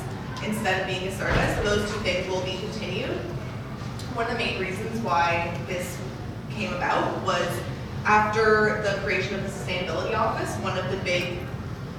instead of being a service. So those two things will be continued. One of the main reasons why this came about was after the creation of the sustainability office, one of the big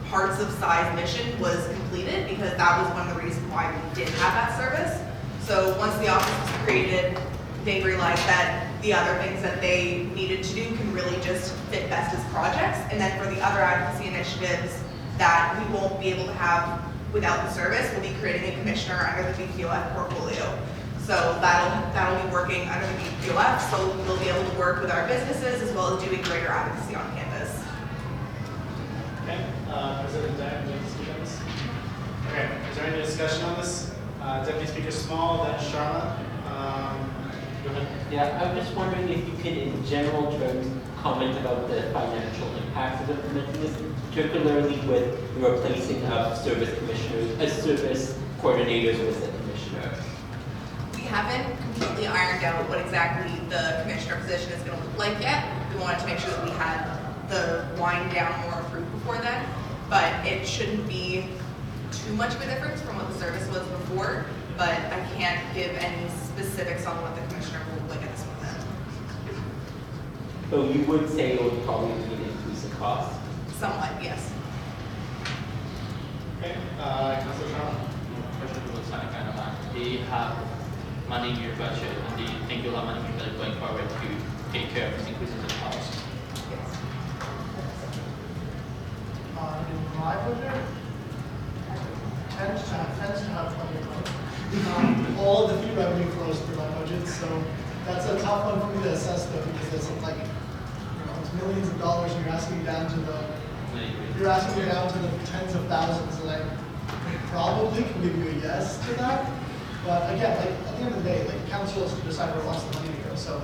parts of Cy's mission was completed because that was one of the reasons why we didn't have that service. So once the office was created, they realized that the other things that they needed to do can really just fit best as projects. And then for the other advocacy initiatives that we won't be able to have without the service, we'll be creating a commissioner under the BPOF portfolio. So that'll be working under the BPOF, so we'll be able to work with our businesses as well as doing greater advocacy on campus. Okay, President Dack, would you like to speak on this? Okay, is there any discussion on this? Deputy Speaker Small, then Sharma. Go ahead. Yeah, I was just wondering if you could, in general terms, comment about the financial impacts of implementing this, particularly with the replacing of service commissioners, service coordinators with the commissioner. We haven't completely ironed out what exactly the commissioner position is going to look like yet. We wanted to make sure that we had the wind down more approved before then, but it shouldn't be too much of a difference from what the service was before, but I can't give any specifics on what the commissioner will look like at this moment. So you would say it would probably be an increase in cost? Somewhat, yes. Okay, Councilor Sharma. Question to the Senate kind of do you have money in your budget, and do you think you'll have money in your budget going forward to take care of these increases in cost? Yes. In my budget, tends to have plenty of money. All of the fee revenue flows through my budget, so that's a tough one for me to assess though, because it's like, it's millions of dollars and you're asking me down to the tens of thousands, and I probably can give you a yes to that. But again, like at the end of the day, like council has to decide where it wants the money to go. So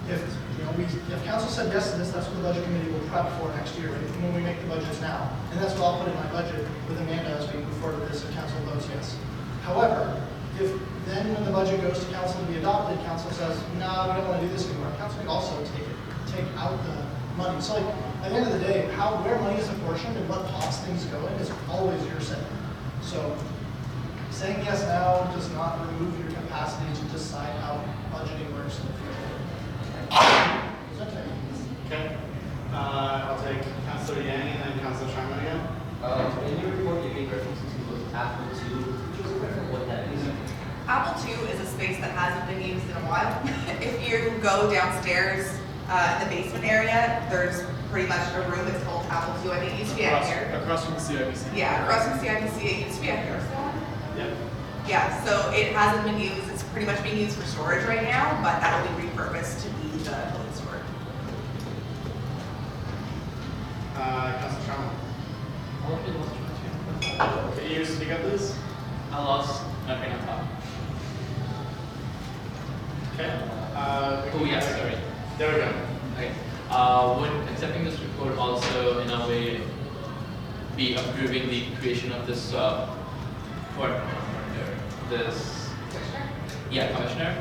if if council said yes to this, that's what the budget committee will prep for next year, right? When we make the budgets now. And that's what I'll put in my budget with Amanda as we move forward with this if council votes yes. However, if then when the budget goes to council to be adopted, council says, no, we don't want to do this anymore, council can also take out the money. So like at the end of the day, where money is apportioned and what pots things go in is always your say. So saying yes now does not remove your capacity to decide how budgeting works in the future. Okay. I'll take Councillor Yang and then Councillor Sharma again. In your report, you make reference to Apple II. Could you clarify what that is? Apple II is a space that hasn't been used in a while. If you go downstairs in the basement area, there's pretty much a room that's called Apple II. I think it used to be out here. Across from the CIBC. Yeah, across from CIBC. It used to be out here. Yep. Yeah, so it hasn't been used. It's pretty much being used for storage right now, but that will be repurposed to be the clothing store. Councillor Sharma. Can you speak up, please? I lost my train of thought. Okay. Oh yeah, sorry. There we go. Okay. Would accepting this report also in a way be approving the creation of this commissioner?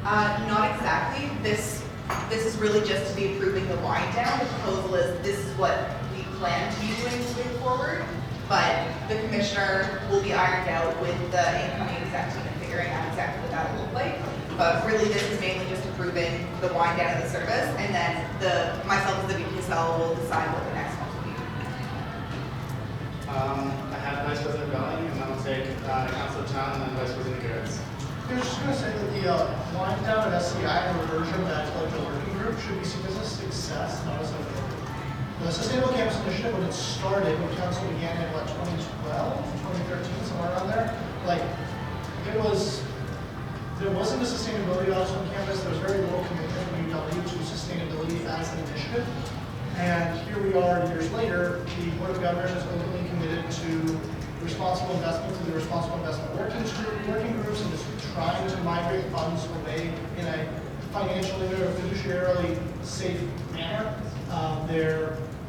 Not exactly. This is really just to be approving the wind down. The proposal is this is what we plan to be doing moving forward, but the commissioner will be ironed out with the incoming exec team and figuring out exactly what that will look like. But really, this is mainly just approving the wind down of the service, and then myself as the VPSL will decide what the next one will be. I have Vice President Belling, and then I'll take Councillor Chan and then Vice President Garretts. I was just going to say that the wind down of SCI and reversion back to like the working group should be seen as a success, not as a failure. The Sustainable Campus Initiative, when it started, when council began in 2012, 2013, somewhere around there, like there wasn't a sustainability office on campus. There was very little commitment from UW to sustainability as an initiative. And here we are years later, the Board of Governors is openly committed to responsible investment through the responsible investment working groups and is trying to migrate funds away in a financially or fiduciarily safe manner.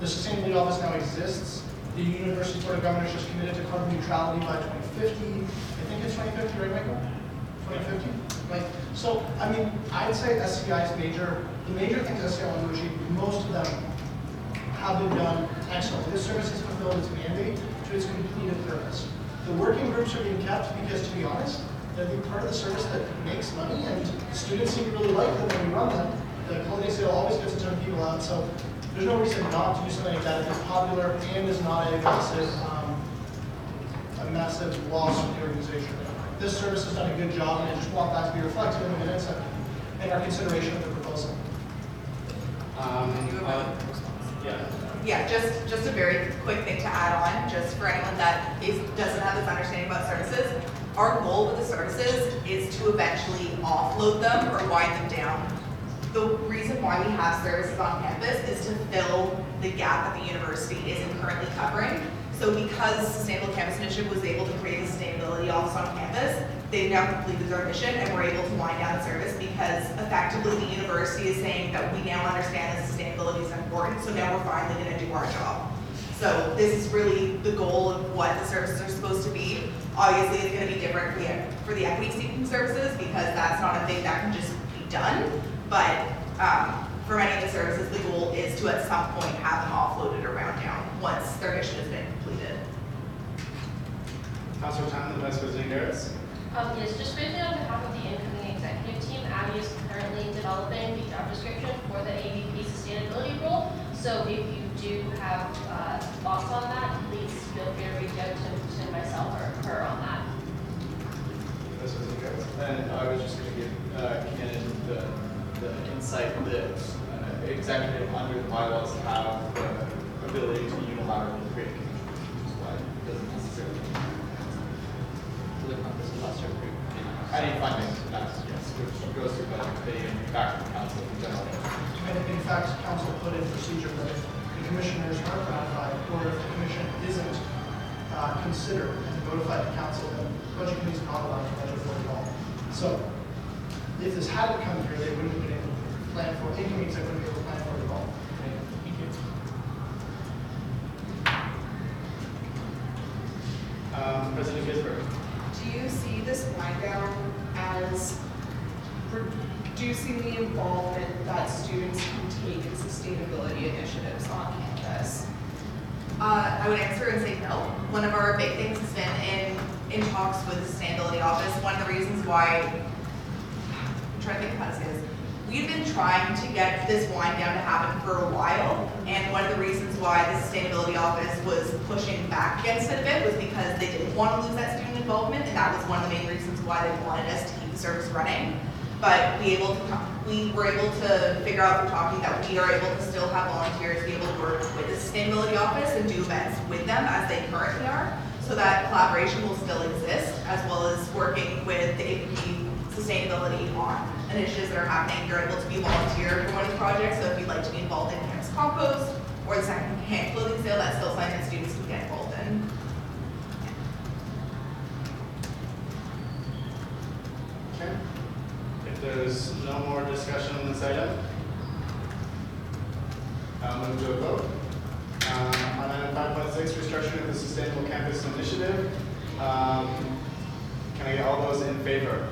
The Sustainability Office now exists. The University Board of Governors just committed to carbon neutrality by 2050. I think it's 2050, right, Michael? 2050? Like, so, I mean, I'd say SCI's the major things SCI want to achieve, most of them have been done excellently. This service has fulfilled its mandate to its completed purpose. The working groups are being kept because, to be honest, they're the part of the service that makes money, and students seem to really like them when we run them. The holiday sale always gets a ton of people out, so there's no reason not to do something like that if it's popular and is not a massive loss for the organization. This service has done a good job, and I just want that to be reflected in the minutes and our consideration of the proposal. Yeah, just a very quick thing to add on, just for anyone that doesn't have this understanding about services. Our goal with the services is to eventually offload them or wind them down. The reason why we have services on campus is to fill the gap that the university isn't currently covering. So because Sustainable Campus Initiative was able to create a sustainability office on campus, they've now completed their mission and we're able to wind down the service because effectively the university is saying that we now understand that sustainability is important, so now we're finally going to do our job. So this is really the goal of what the services are supposed to be. Obviously it's going to be different for the equity seeking services because that's not a thing that can just be done, but for many of the services, the goal is to at some point have them offloaded or wound down once their mission has been completed. Councillor Chan and Vice President Garretts. Yes, just briefly on behalf of the incoming executive team, Abby is currently developing the job description for the AVP sustainability role. So if you do have thoughts on that, please feel free to reach out to myself or her on that. Vice President Garretts. And I was just going to give Kenan the insight that executive under the bylaws have the ability to unilaterally create a commission, which is why it doesn't necessarily. any funding to that, yes, which goes through budget committee and back to the council in general. And in fact, council put in procedure that if the commissioners aren't ratified, or if the commission isn't considered and notified the council, then the budget committee is not allowed to budget for it at all. So, if this hadn't come here, they wouldn't have been able to plan for it. Income means they wouldn't be able to plan for it at all. Thank you. President Gisbert. Do you see this wind down as reducing the involvement that students can take in sustainability initiatives on campus? I would answer and say no. One of our big things has been in talks with the Sustainability Office. One of the reasons why, I'm trying to think of how to say this. We've been trying to get this wind down to happen for a while, and one of the reasons why the Sustainability Office was pushing back against it a bit was because they didn't want to lose that student involvement, and that was one of the main reasons why they wanted us to keep the service running. But we were able to figure out through talking that we are able to still have volunteers be able to work with the Sustainability Office and do events with them as they currently are, so that collaboration will still exist, as well as working with the APP Sustainability on initiatives that are happening. You're able to be a volunteer for one of the projects, so if you'd like to be involved in campus compost or the second-hand clothing sale, that's still something that students can get involved in. Okay. If there's no more discussion on this item, I'll move to a vote. On item 5.6, restructuring of the Sustainable Campus Initiative. Can I get all those in favor?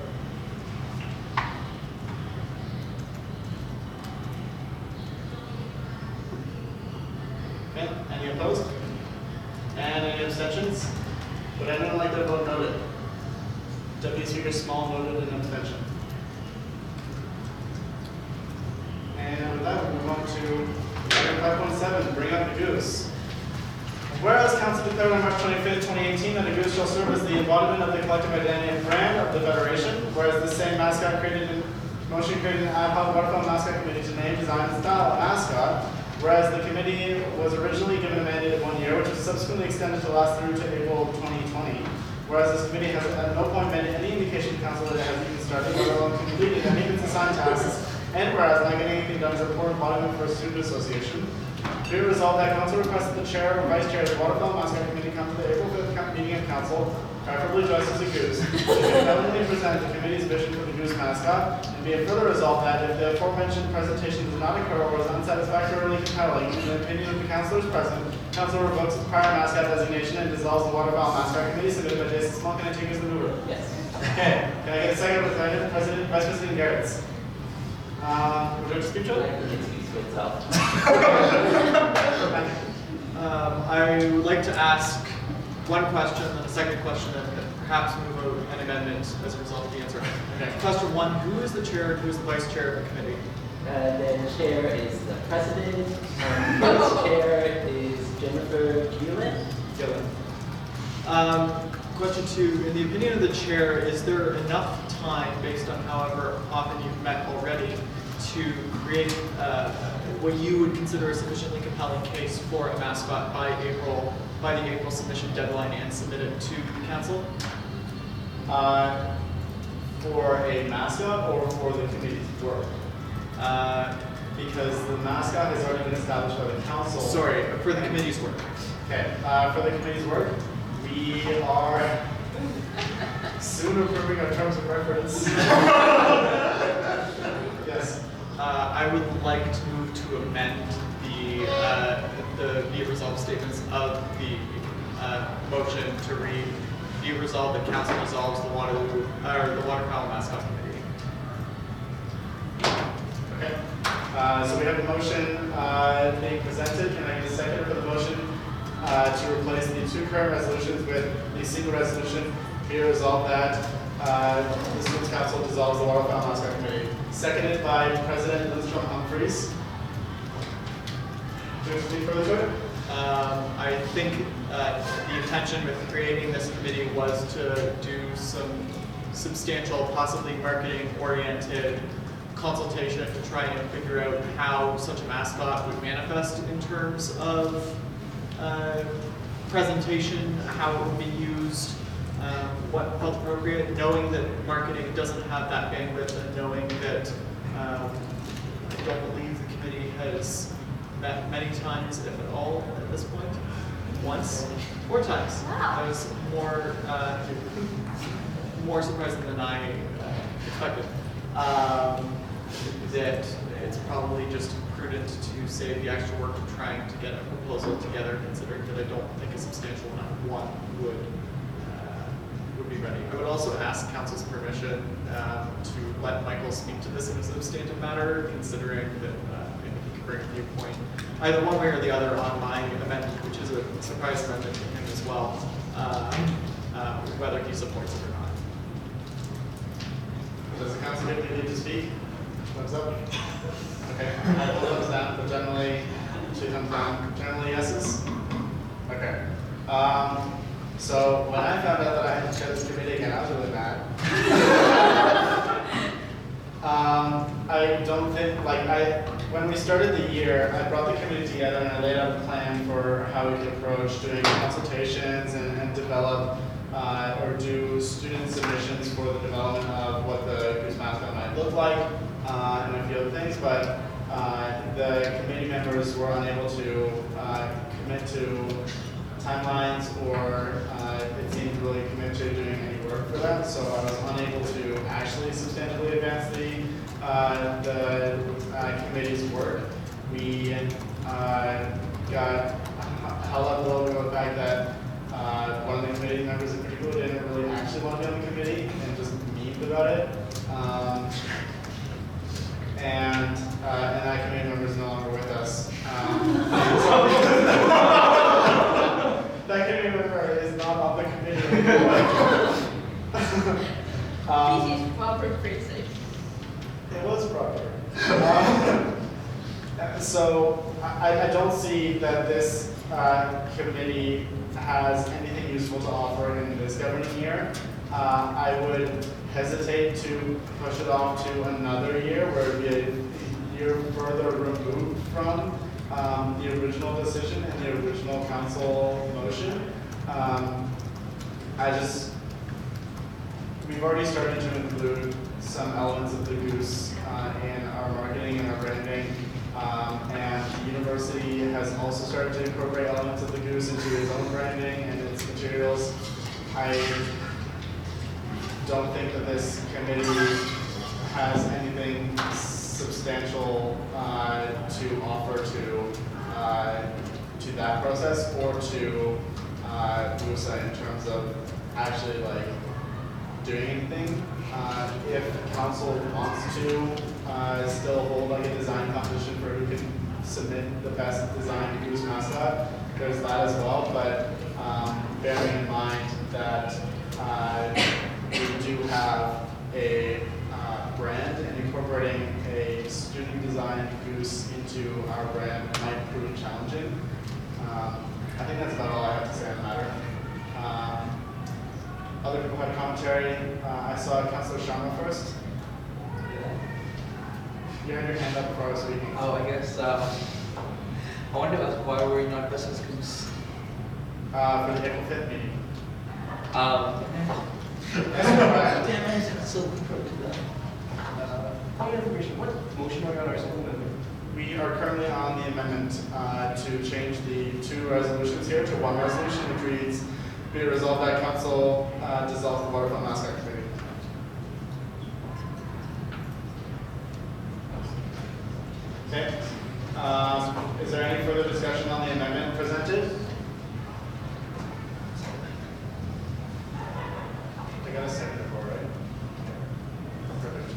Okay, any opposed? And any abstentions? Would anyone like their vote noted? Deputy Speaker Small noted an abstention. And with that, we move on to item 5.7, bring up the goose. Whereas Council declared on March 25th, 2018 that a goose shall serve as the embodiment of the collective identity and brand of the Federation, whereas the same mascot created an ad hoc waterfowl mascot committee to name, design, and style a mascot, whereas the committee was originally given a mandate of 1 year, which was subsequently extended to last through to April 2020. Whereas this committee has at no point made any indication to council that it has even started, let alone completed any of its assigned tasks, and whereas not getting anything done is a poor embodiment for a student association. Be it resolved that council requests that the chair or vice chair of the Waterfowl Mascot Committee come to the April 5th meeting of council, preferably dressed as a goose, to compellingly present the committee's vision for the goose mascot, and be it further resolved that if the aforementioned presentation does not occur or is unsatisfactorily compelling, in the opinion of the councilors present, council revokes its prior mascot designation and dissolves the Waterfowl Mascot Committee submitted by Jason Small. Can I take as the mover? Yes. Okay. Can I get a second with Vice President Garrett's? Would you speak to it? I think it speaks for itself. I would like to ask one question, then a second question, and perhaps move an amendment as a result of the answer. Okay. Question one, who is the chair and who is the vice chair of the committee? The chair is the president, vice chair is Jennifer Gillen. Question two, in the opinion of the chair, is there enough time, based on however often you've met already, to create what you would consider a sufficiently compelling case for a mascot by the April submission deadline and submit it to the council? For a mascot or for the committee's work? Because the mascot has already been established by the council. Sorry, for the committee's work. Okay, for the committee's work, we are soon approving our terms of reference. Yes. I would like to move to amend the be it resolved statements of the motion to read, be it resolved that council dissolves the Waterfowl Mascot Committee. Okay. So we have a motion being presented. Can I get a second for the motion to replace the two current resolutions with the single resolution? Be it resolved that the Students' Council dissolves the Waterfowl Mascot Committee. Seconded by President Lindstrom Humphreys. Do you have anything further to it? I think the intention with creating this committee was to do some substantial, possibly marketing-oriented consultation to try and figure out how such a mascot would manifest in terms of presentation, how it would be used, what felt appropriate, knowing that marketing doesn't have that bandwidth, and knowing that I don't believe the committee has met many times, if at all, at this point. Once, 4 times. Wow. I was more surprising than I expected. That it's probably just prudent to save the extra work of trying to get a proposal together, considering that I don't think a substantial amount of one would be ready. I would also ask council's permission to let Michael speak to this in a substantive matter, considering that maybe he could bring a viewpoint, either one way or the other, on my amendment, which is a surprise amendment to him as well, whether he supports it or not. Does the council need to speak? Thumbs up? Okay, I have all thumbs down, but generally 2 thumbs down. Generally yeses? Okay. So when I found out that I had to chair this committee again, I was really mad. I don't think, when we started the year, I brought the committee together and I laid out a plan for how we could approach doing consultations and develop or do student submissions for the development of what the Goose mascot might look like and a few other things, but the committee members were unable to commit to timelines or it seemed to really commit to doing any work for them, so I was unable to actually substantially advance the committee's work. We got held up a little bit of the fact that one of the committee members in particular didn't really actually want to be on the committee and just memed about it. And that committee member is no longer with us. That committee member is not on the committee anymore. This is proper phrasing. It was proper. So I don't see that this committee has anything useful to offer in this governing year. I would hesitate to push it off to another year where it would be a year further removed from the original decision and the original council motion. We've already started to include some elements of the Goose in our marketing and our branding. And the university has also started to incorporate elements of the Goose into its own branding and its materials. I don't think that this committee has anything substantial to offer to that process or to WUSA in terms of actually doing anything. If council wants to still hold a design competition for who can submit the best designed Goose mascot, there's that as well, but bearing in mind that we do have a brand and incorporating a student designed Goose into our brand might prove challenging. I think that's about all I have to say on the matter. Other people had commentary. I saw Councilor Sharma first. You had your hand up before I was speaking. Oh, I guess I wanted to ask why were you not dressed as Goose? For the April 5th meeting. Damn it, I'm so pro to that. Point of information, what motion are we on our second amendment? We are currently on the amendment to change the 2 resolutions here to 1 resolution, which reads, be it resolved that council dissolve the waterfront mascot committee. Okay. Is there any further discussion on the amendment presented? I got a second before, right? Perfect.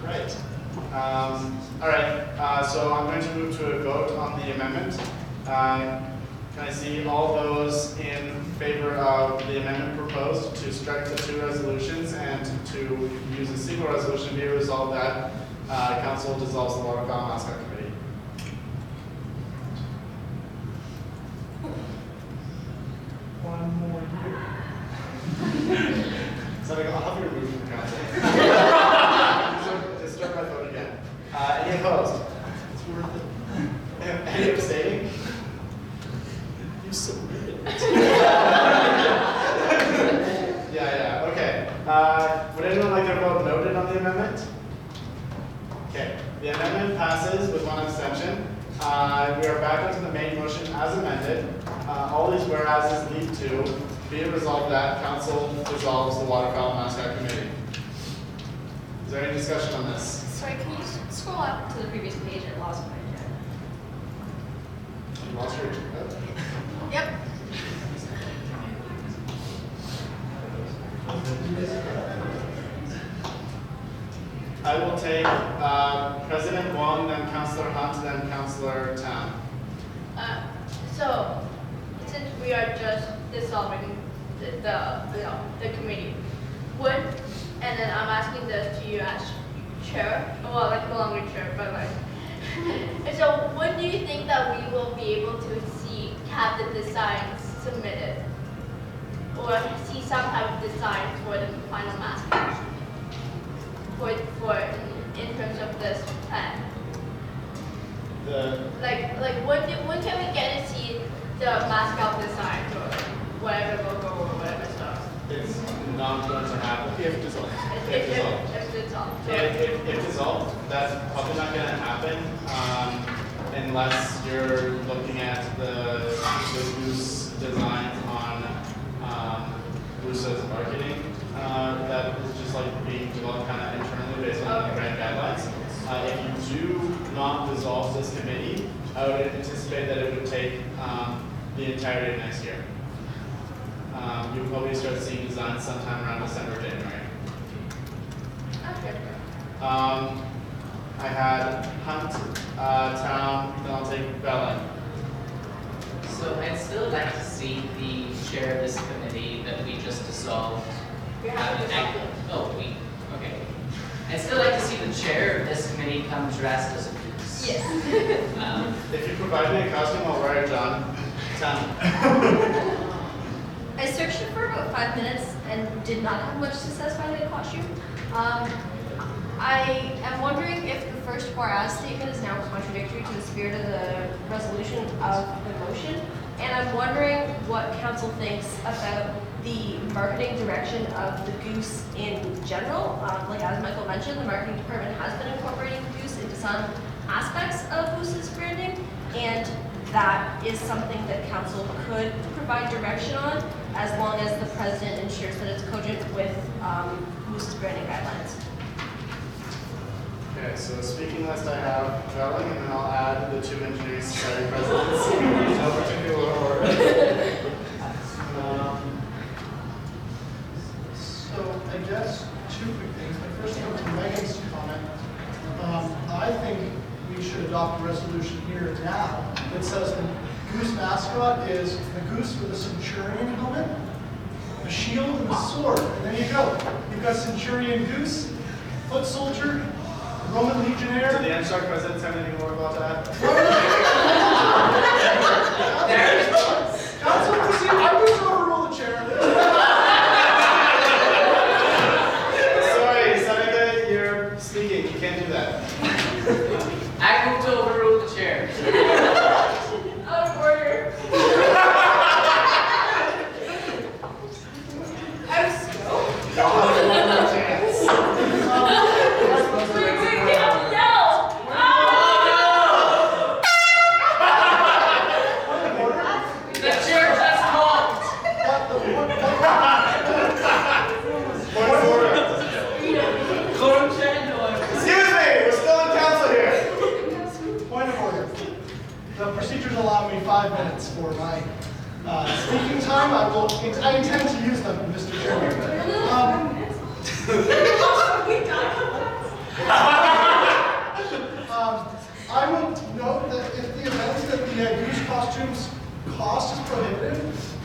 Right. All right. So I'm going to move to a vote on the amendment. Can I see all those in favor of the amendment proposed to strike the 2 resolutions and to use a single resolution be resolved that council dissolves the waterfowl mascot committee? One more year. So I'll have you removed from council. Just start my vote again. Any opposed? It's worth it. Any abstaining? You submitted. Yeah. Would anyone like their vote noted on the amendment? Okay, the amendment passes with one abstention. We are back onto the main motion as amended. All these whereases lead to be it resolved that council dissolves the Waterfowl Mascot Committee. Is there any discussion on this? Sorry, can you scroll up to the previous page? I lost my agenda. You lost your Yep. I will take President Wong, then Councillor Hunt, then Councillor Tam. So, since we are just dissolving the committee, and then I'm asking this to you as chair, well, like no longer chair, but like, and so when do you think that we will be able to have the designs submitted? Or see some type of design for the final mascot? For in terms of this plan? Like when can we get to see the mascot design or whatever logo or whatever stuff? It's not going to happen if dissolved. If dissolved. If dissolved, that's probably not going to happen unless you're looking at the goose designs on Goose's marketing. That is just like being developed kind of internally based on the grant guidelines. If you do not dissolve this committee, I would anticipate that it would take the entirety of next year. You'll probably start seeing designs sometime around December, January. Okay. I had Hunt, Town, then I'll take Bellin. So I'd still like to see the chair of this committee that we just dissolved. Okay. I'd still like to see the chair of this committee come dressed as a goose. Yes. If you provide me a costume, I'll wear it, John. Town. I searched it for about 5 minutes and did not have much success finding a costume. I am wondering if the first whereas statement is now contradictory to the spirit of the resolution of the motion. And I'm wondering what council thinks about the marketing direction of the goose in general. Like as Michael mentioned, the marketing department has been incorporating the goose into some aspects of Goose's branding, and that is something that council could provide direction on as long as the president ensures that it's cogent with Goose's branding guidelines. Okay, so speaking list I have Bellin, and then I'll add the two engineering society presidents. No particular order. So I guess two quick things. My first one to Megan's comment. I think we should adopt a resolution here now that says the goose mascot is the goose with a centurion helmet, a shield, and a sword. And there you go. You've got centurion goose, foot soldier, Roman legionnaire. Do the NSHAC presidents have anything more about that? Council proceed. I wish to overrule the chair. Sorry, Seneca, you're speaking. You can't do that. I move to overrule the chair. Out of order. I'm slow. The procedures allow me 5 minutes for my speaking time. I intend to use them, Mr. Chairman. I will note that if the event that the goose costumes cost is prohibited,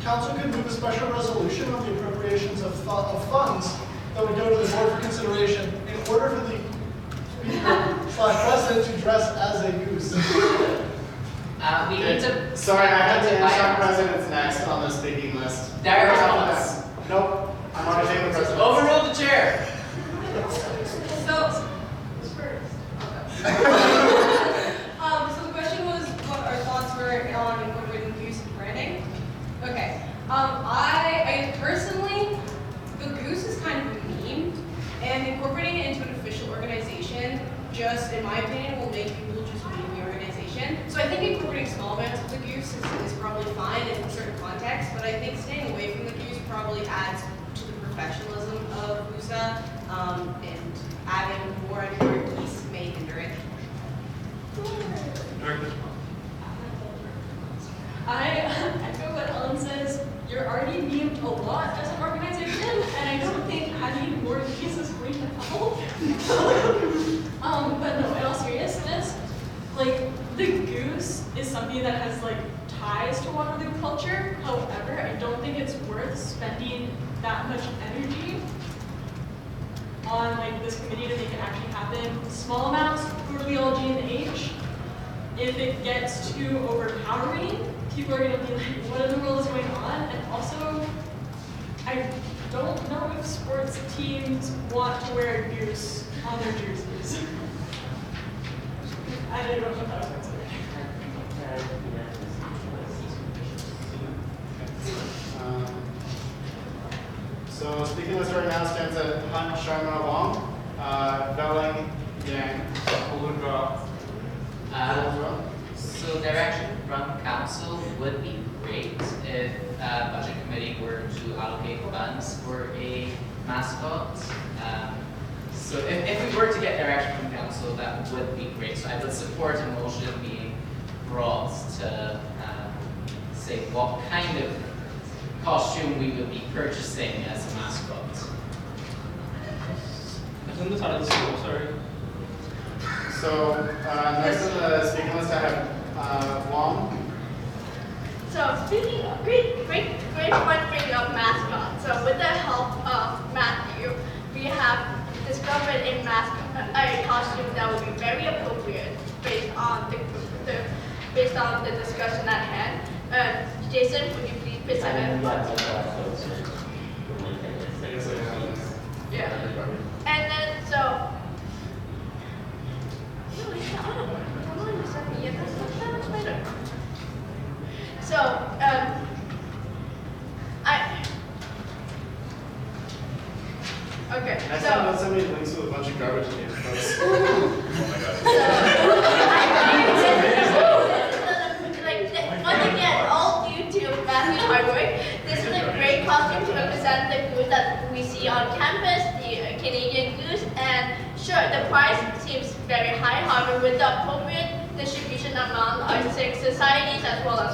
council could move a special resolution on the appropriations of funds that would go to the board for consideration in order for the speaker/president to dress as a goose. We need to. Sorry, I had the NSHAC presidents next on the speaking list. There is Nope, I'm already taking the president. Overrule the chair. So the question was what our thoughts were on incorporating goose branding. Okay. I personally, the goose is kind of unique. incorporating it into an official organization, just in my opinion, will make people just be in the organization. So I think incorporating small amounts of the goose is probably fine in certain contexts, but I think staying away from the goose probably adds to the professionalism of USA, and adding more and more geese may hinder it. I echo what Ellen says. You're already memed a lot as an organization, and I don't think adding more geese is going to help. But no, in all seriousness, like the goose is something that has like ties to Waterloo culture. However, I don't think it's worth spending that much energy on like this committee to make it actually happen. Small amounts, clearly all G and H. If it gets too overpowering, people are going to be like, what in the world is going on? And also, I don't know if sports teams want to wear a goose on their jerseys. I don't know if that was considered. So speaking list right now stands at Hunt, Sharma, Wong, Belling, Yang, Olundra. So direction from council would be great if budget committee were to allocate funds for a mascot. So if we were to get direction from council, that would be great. So I would support a motion being brought to say what kind of costume we would be purchasing as a mascot. Sorry. So next on the speaking list I have Wong. So speaking of great point bringing up mascots. So with the help of Matthew, we have discovered a costume that would be very appropriate based on the discussion at hand. Jason, would you please present it? Yeah. And then so. No, it's not on. Come on, you sent me. That looks better. So, okay. Next So. time, don't send me links with a bunch of garbage in these posts. Once again, all due to Matthew's hard work. This is a great costume to represent the goose that we see on campus, the Canadian goose. And sure, the price seems very high. However, with the appropriate distribution among our 6 societies as well as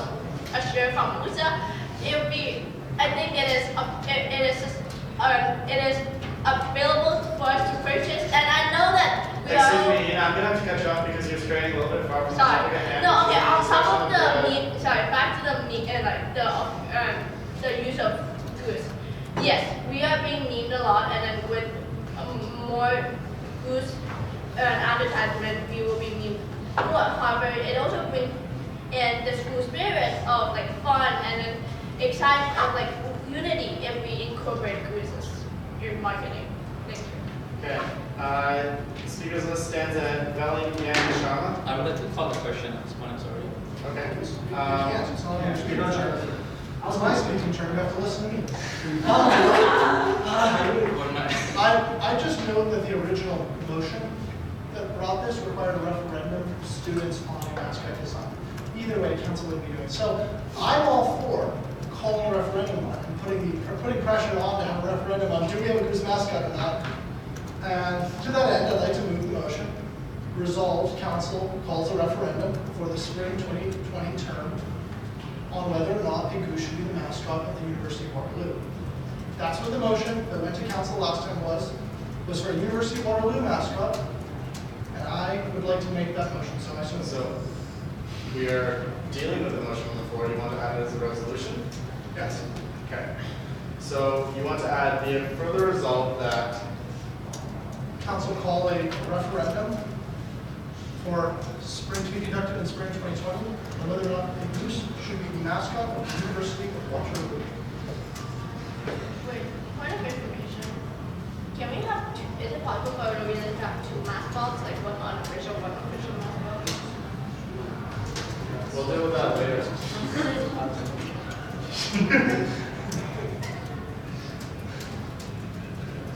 a share from USA, it would be. I think it is available for us to purchase. And I know that. Excuse me, I'm gonna have to cut you off because you're straying a little bit far from the Sorry. topic at hand. No, okay, on top of the meat, sorry, back to the meat and like the use of goose. Yes, we are being memed a lot, and then with more goose advertisement, we will be memed more. However, it also brings in the school spirit of like fun and then excitement of like unity if we incorporate gooses in marketing. Thank you. Okay. Speakers list stands at Belling, Yang, and Sharma. I would like to call the question at this point, I'm sorry. Okay. Yes, it's all your speaking turn. It's my speaking turn, you have to listen to me. I just note that the original motion that brought this required a referendum for students on a mascot design. Either way, council would be doing. So I'm all for calling a referendum on it and putting pressure on to have a referendum on do we have a goose mascot or not. And to that end, I'd like to move the motion. Resolved, council calls a referendum for the spring 2020 term on whether or not a goose should be the mascot of the University of Waterloo. That's what the motion that went to council last time was for a University of Waterloo mascot, and I would like to make that motion, so I so move. So we are dealing with the motion on the floor. You want to add it as a resolution? Yes. Okay. So you want to add the further resolve that council call a referendum for spring to be conducted in spring 2020 on whether or not a goose should be the mascot of the University of Waterloo. Wait, point of information. Can we have two, is it possible for a reason to have 2 mascots, like one unofficial, one official mascot? we'll deal with that later.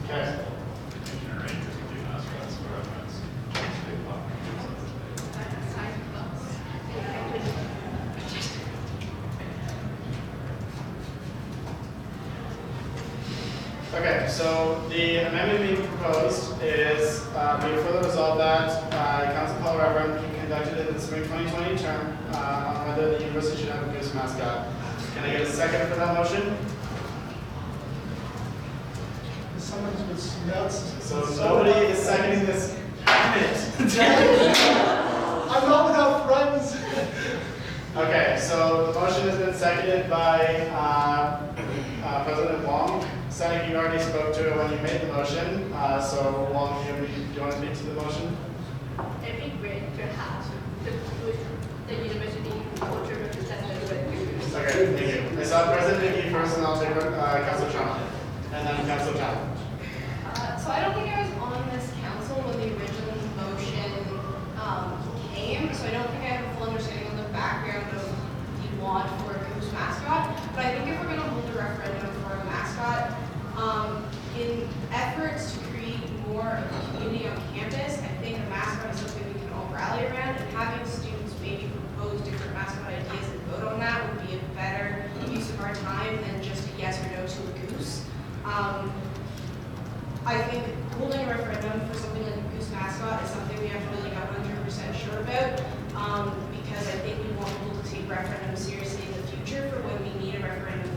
Okay. so the amendment being proposed is be further resolved that Council Call referendum be conducted in the spring 2020 term on whether the university should have a goose mascot. Can I get a second for that motion? Someone with smells. So nobody is seconding this. Damn it. I'm not without friends. Okay, so the motion has been seconded by President Wong. Senator, you already spoke to it when you made the motion. So Wong, do you want to speak to the motion? It'd be great to have the university culture represented with Okay, thank you. I saw President Nikki first, and I'll take Councilor Chong, and then Councilor Chong. So I don't think I was on this council when the original motion came, so I don't think I have a full understanding of the background of the want for a goose mascot. But I think if we're going to hold a referendum for a mascot, in efforts to create more of a community on campus, I think a mascot is something we can all rally around, and having students maybe propose different mascot ideas and vote on that would be a better use of our time than just a yes or no to a goose. I think holding a referendum for something like a goose mascot is something we have to really get 100% sure about, because I think we want people to take referendums seriously in the future for when we need a referendum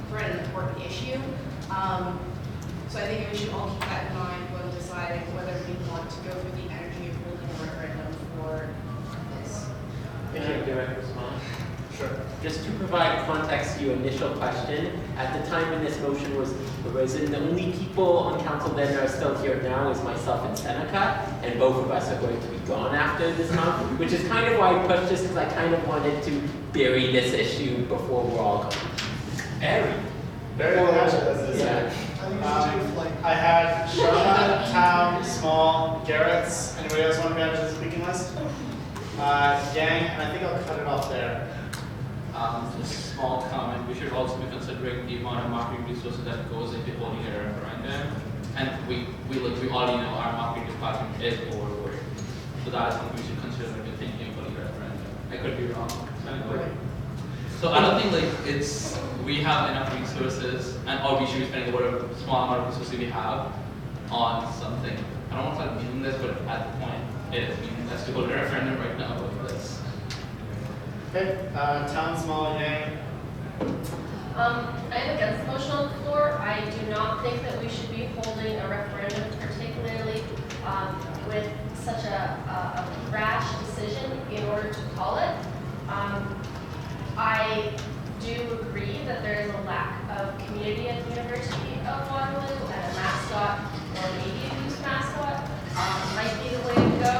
for an important issue. So I think we should all keep that in mind when deciding whether we want to go through the energy of holding a referendum for this. Can I direct response? Sure. Just to provide context to your initial question, at the time when this motion was arisen, the only people on council that are still here now is myself and Seneca, and both of us are going to be gone after this month, which is kind of why I pushed this, because I kind of wanted to bury this issue before we're all gone. Very much as they say. Yeah. I had Sharma, Town, Small, Garrett's. Anybody else want to be added to the speaking list? Yang, and I think I'll cut it off there. Just a small comment, we should also be considering the amount of marketing resources that goes into holding a referendum. And we already know our marketing department is overworked. So that is something we should consider when we're thinking about the referendum. I could be wrong. So I don't think we have enough resources, or we should be spending whatever small amount of resources we have on something. I don't want to start meaningless, but at the point it is meaningless to hold a referendum right now about this. Okay, Town, Small, Yang. I am against the motion on the floor. I do not think that we should be holding a referendum, particularly with such a rash decision in order to call it. I do agree that there is a lack of community at the University of Waterloo, and a mascot or maybe a goose mascot might be the way to go.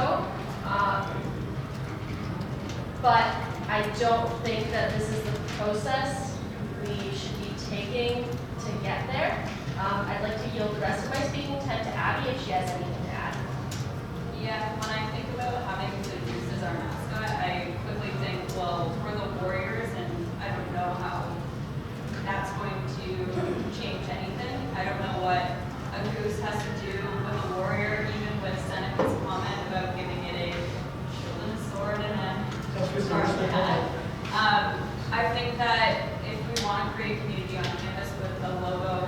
But I don't think that this is the process we should be taking to get there. I'd like to yield the rest of my speaking time to Abby if she has anything to add. Yeah, when I think about having the goose as our mascot, I quickly think, well, we're the Warriors, and I don't know how that's going to change anything. I don't know what a goose has to do with a warrior, even with Seneca's comment about giving it a shield and a sword and a scarf and a hat. I think that if we want to create community on campus with the logo,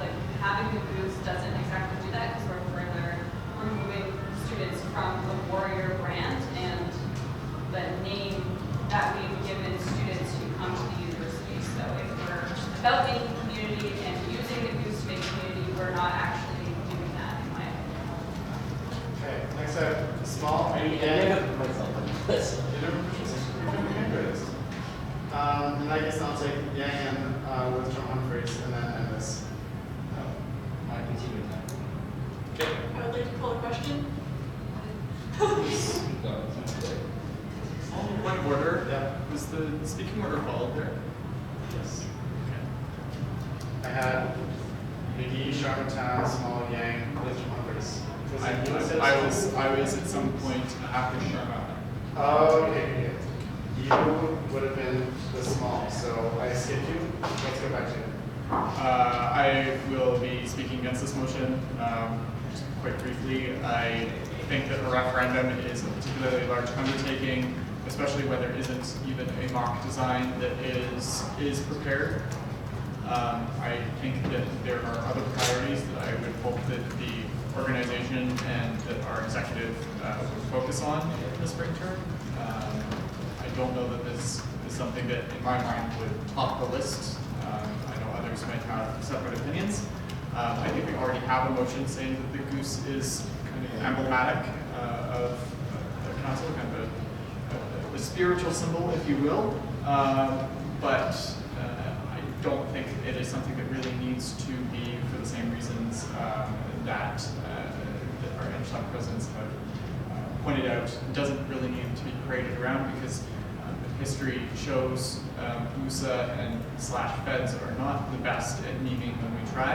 like having the goose doesn't exactly do that, because we're further removing students from the Warrior brand and the name that we've given students who come to the university. So if we're about making community and using the goose to make community, we're not actually doing that, in my opinion. Okay, next up, Small. I never put myself on this. And I guess I'll take Yang and with John Humphreys and then end this. I continue with that. Okay. I would like to call a question. Point of order. Yeah. Was the speaking order followed there? Yes. I had McGee, Charlottetown, Small, Yang, with Humphreys. I was at some point after Sharma. Oh, okay. You would have been the Small, so I skipped you. Let's go back to you. I will be speaking against this motion. Just quite briefly, I think that a referendum is a particularly large undertaking, especially when there isn't even a mock design that is prepared. I think that there are other priorities that I would hope that the organization and that our executive would focus on in the spring term. I don't know that this is something that, in my mind, would top the list. I know others might have separate opinions. I think we already have a motion saying that the goose is kind of emblematic of the council, kind of a spiritual symbol, if you will. But I don't think it is something that really needs to be, for the same reasons that our interstock presidents have pointed out, doesn't really need to be paraded around, because history shows USA and / feds are not the best at memeing when we try.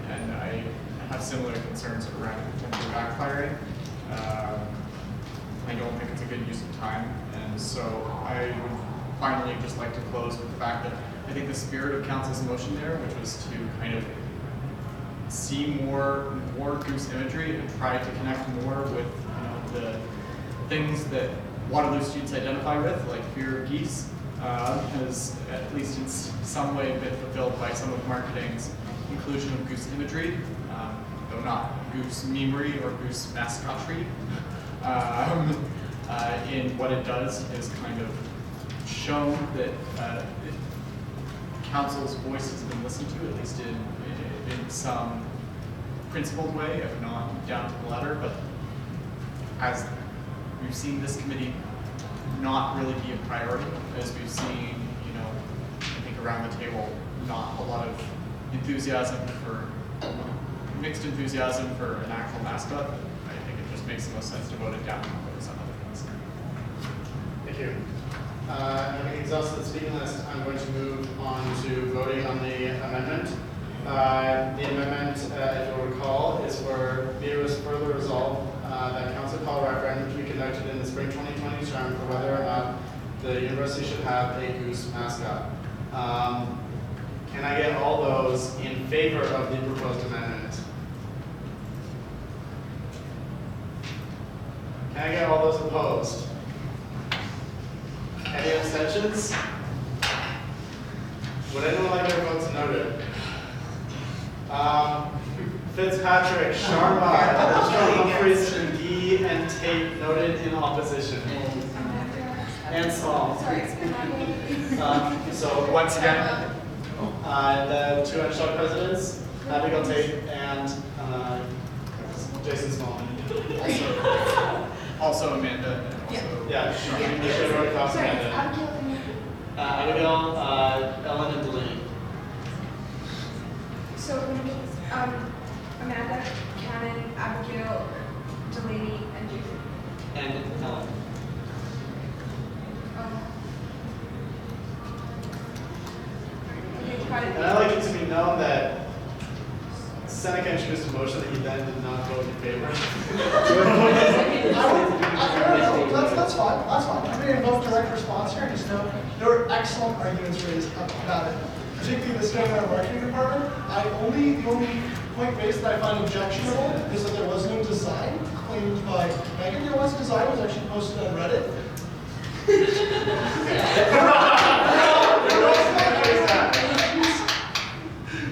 And I have similar concerns around potentially backfiring. I don't think it's a good use of time. And so I would finally just like to close with the fact that I think the spirit of council's motion there, which was to kind of see more goose imagery and try to connect more with the things that Waterloo students identify with, like fear of geese, has at least in some way been fulfilled by some of marketing's inclusion of goose imagery, though not goose memery or goose mascotry. In what it does is kind of shown that council's voice has been listened to, at least in some principled way, if not down to the letter. But as we've seen this committee not really be a priority, as we've seen, I think around the table, not a lot of enthusiasm mixed enthusiasm for an actual mascot. I think it just makes the most sense to vote it down and focus on other things. Thank you. Having exhausted the speaking list, I'm going to move on to voting on the amendment. The amendment, if you'll recall, is for be it was further resolved that council call a referendum to be conducted in the spring 2020 term for whether or not the university should have a goose mascot. Can I get all those in favor of the proposed amendment? Can I get all those opposed? Any abstentions? Would anyone like their votes noted? Fitzpatrick, Sharma, Humphries, McGee, and Tate noted in opposition. And Small. So once again, the two unshot presidents, Abigail Tate and Jason Small. Also Amanda. Yeah, sure. You should write across Amanda. Abigail, Ellen, and Delaney. So Amanda, Cannon, Abigail, Delaney, and Jason. And Ellen. And I'd like it to be known that Seneca introduced a motion that he then did not vote in favor. That's fine. I'm going to invoke direct response here. Just know there were excellent arguments raised about it, particularly this guy in our marketing department. The only point raised that I find objectionable is that there was no design claimed by Megan. There was design, was actually posted on Reddit.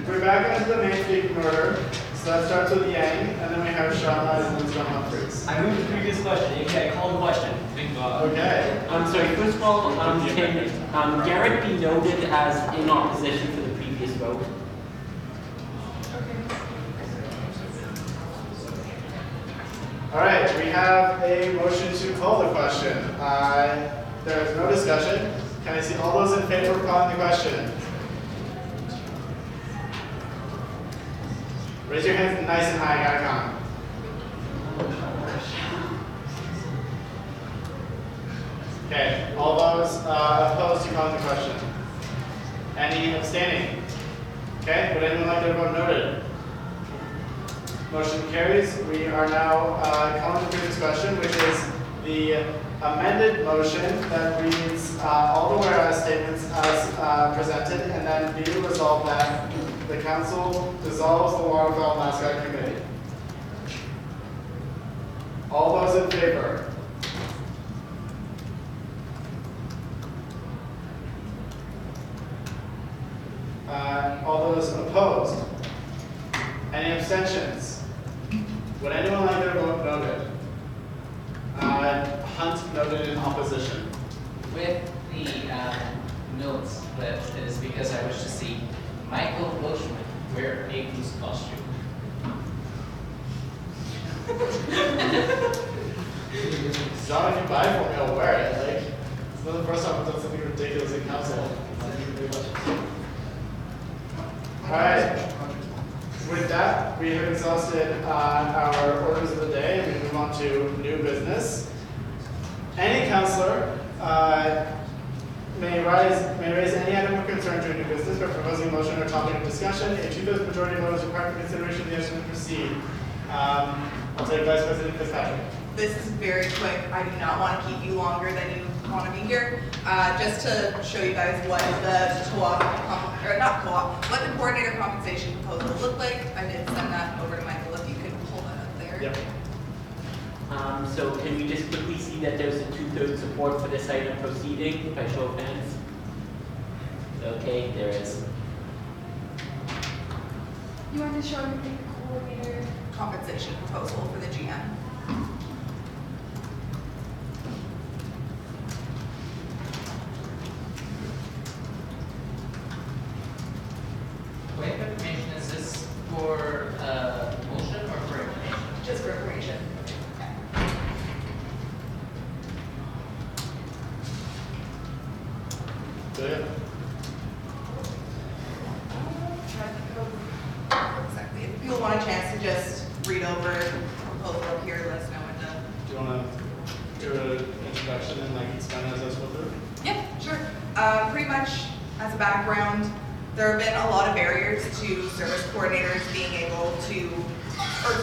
We're back into the main speaking order. So that starts with Yang, and then we have Sharma and then John Humphries. I moved the previous question. Okay, I call the question. Thank God. Okay. Sorry, first of all, can Garrett be noted as in opposition for the previous vote? All right, we have a motion to call the question. There is no discussion. Can I see all those in favor of calling the question? Raise your hands nice and high, gotta count. Okay, all those opposed to calling the question? Any abstaining? Okay, would anyone like their vote noted? Motion carries. We are now calling the previous question, which is the amended motion that reads all the whereas statements as presented, and then be it resolved that the council dissolves the Waterfowl Mascot Committee. All those in favor? Would anyone like their vote noted? Hunt noted in opposition. With the notes that it is because I wish to see Michael Bushman wear a goose costume. John, if you buy it for me, I'll wear it. Like, it's not the first time I've done something ridiculous in council. Alright. With that, we have exhausted our orders of the day, and we move on to new business. Any councillor may raise any item of concern during new business by proposing a motion or topic of discussion. A two-thirds majority vote is required for consideration of the item to proceed. I'll take Vice President Fitzpatrick. This is very quick. I do not want to keep you longer than you want to be here. Just to show you guys what the what the coordinator compensation proposal looked like. I did send that over to Michael. If you could pull that up there. Yep. So can we just quickly see that there's a 2/3 support for this item proceeding by show of hands? Okay, there is. You want to show me the coordinator? Compensation proposal for the GM. Wait, information, is this for motion or for information? Just for information. Good. Exactly. If people want a chance to just read over the proposal up here, let us know when to. Do you want to do an introduction and like explain as I go through? Yeah, sure. Pretty much as a background, there have been a lot of barriers to service coordinators being able to, or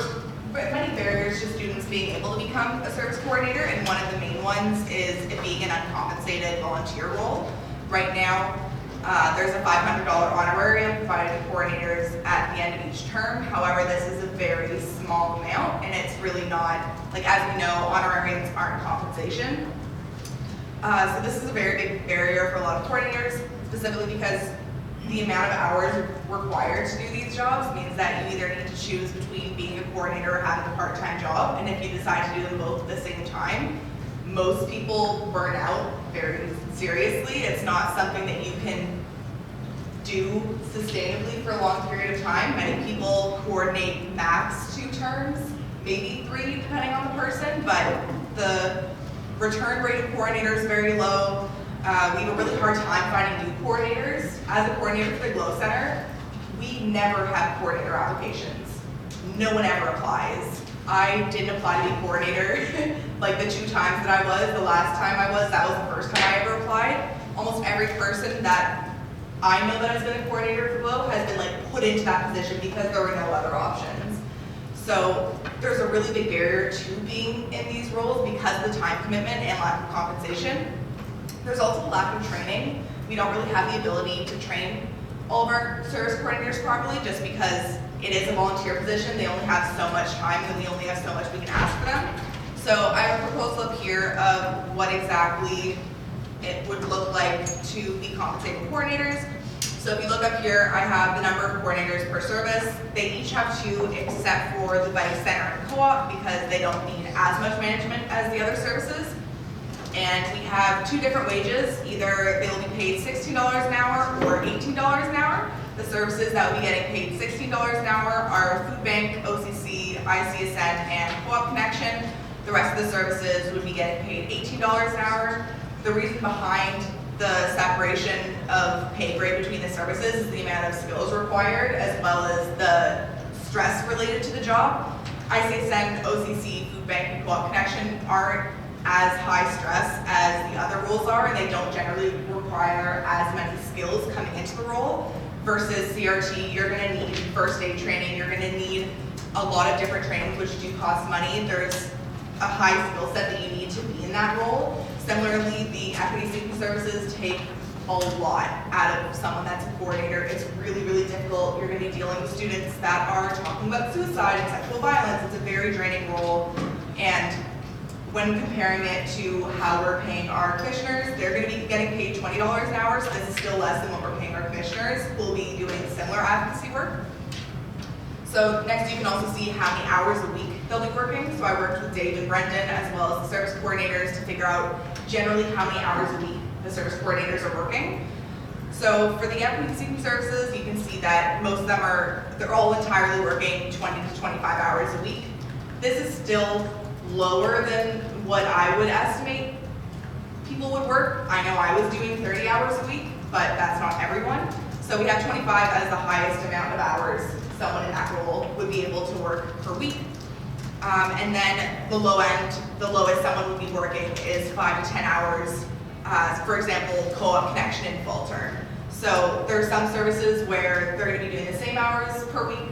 many barriers to students being able to become a service coordinator, and one of the main ones is it being an uncompensated volunteer role. Right now, there's a $500 honorarium provided to coordinators at the end of each term. However, this is a very small amount, and it's really not, like as we know, honorariums aren't compensation. So this is a very big barrier for a lot of coordinators, specifically because the amount of hours required to do these jobs means that you either need to choose between being a coordinator or having a part-time job, and if you decide to do them both at the same time, most people burn out very seriously. It's not something that you can do sustainably for a long period of time. Many people coordinate max 2 terms, maybe 3 depending on the person, but the return rate of coordinators is very low. We have a really hard time finding new coordinators. As a coordinator for the Glow Center, we never have coordinator applications. No one ever applies. I didn't apply to be coordinator like the 2 times that I was. The last time I was, that was the first time I ever applied. Almost every person that I know that has been a coordinator for Glow has been like put into that position because there were no other options. So there's a really big barrier to being in these roles because of the time commitment and lack of compensation. There's also a lack of training. We don't really have the ability to train all of our service coordinators properly just because it is a volunteer position. They only have so much time and we only have so much we can ask for them. So I have a proposal up here of what exactly it would look like to be compensating coordinators. So if you look up here, I have the number of coordinators per service. They each have 2 except for the Vice Center and Co-op because they don't need as much management as the other services. And we have 2 different wages. Either they will be paid $16 an hour or $18 an hour. The services that will be getting paid $16 an hour are Food Bank, OCC, ICSN, and Co-op Connection. The rest of the services would be getting paid $18 an hour. The reason behind the separation of pay grade between the services is the amount of skills required as well as the stress related to the job. ICSN, OCC, Food Bank, and Co-op Connection aren't as high stress as the other roles are, and they don't generally require as many skills coming into the role. Versus CRT, you're gonna need first aid training, you're gonna need a lot of different trainings which do cost money. There's a high skill set that you need to be in that role. Similarly, the equity seeking services take a lot out of someone that's a coordinator. It's really, really difficult. You're gonna be dealing with students that are talking about suicide and sexual violence. It's a very draining role, and when comparing it to how we're paying our commissioners, they're going to be getting paid $20 an hour, so this is still less than what we're paying our commissioners who will be doing similar advocacy work. So next you can also see how many hours a week they'll be working. So I worked with Dave and Brendan as well as the service coordinators to figure out generally how many hours a week the service coordinators are working. So for the employee seeking services, you can see that most of them they're all entirely working 20 to 25 hours a week. This is still lower than what I would estimate people would work. I know I was doing 30 hours a week, but that's not everyone. So we have 25 as the highest amount of hours someone in that role would be able to work per week. And then the low end, the lowest someone would be working is 5 to 10 hours, for example, co-op connection in fall term. So there are some services where they're going to be doing the same hours per week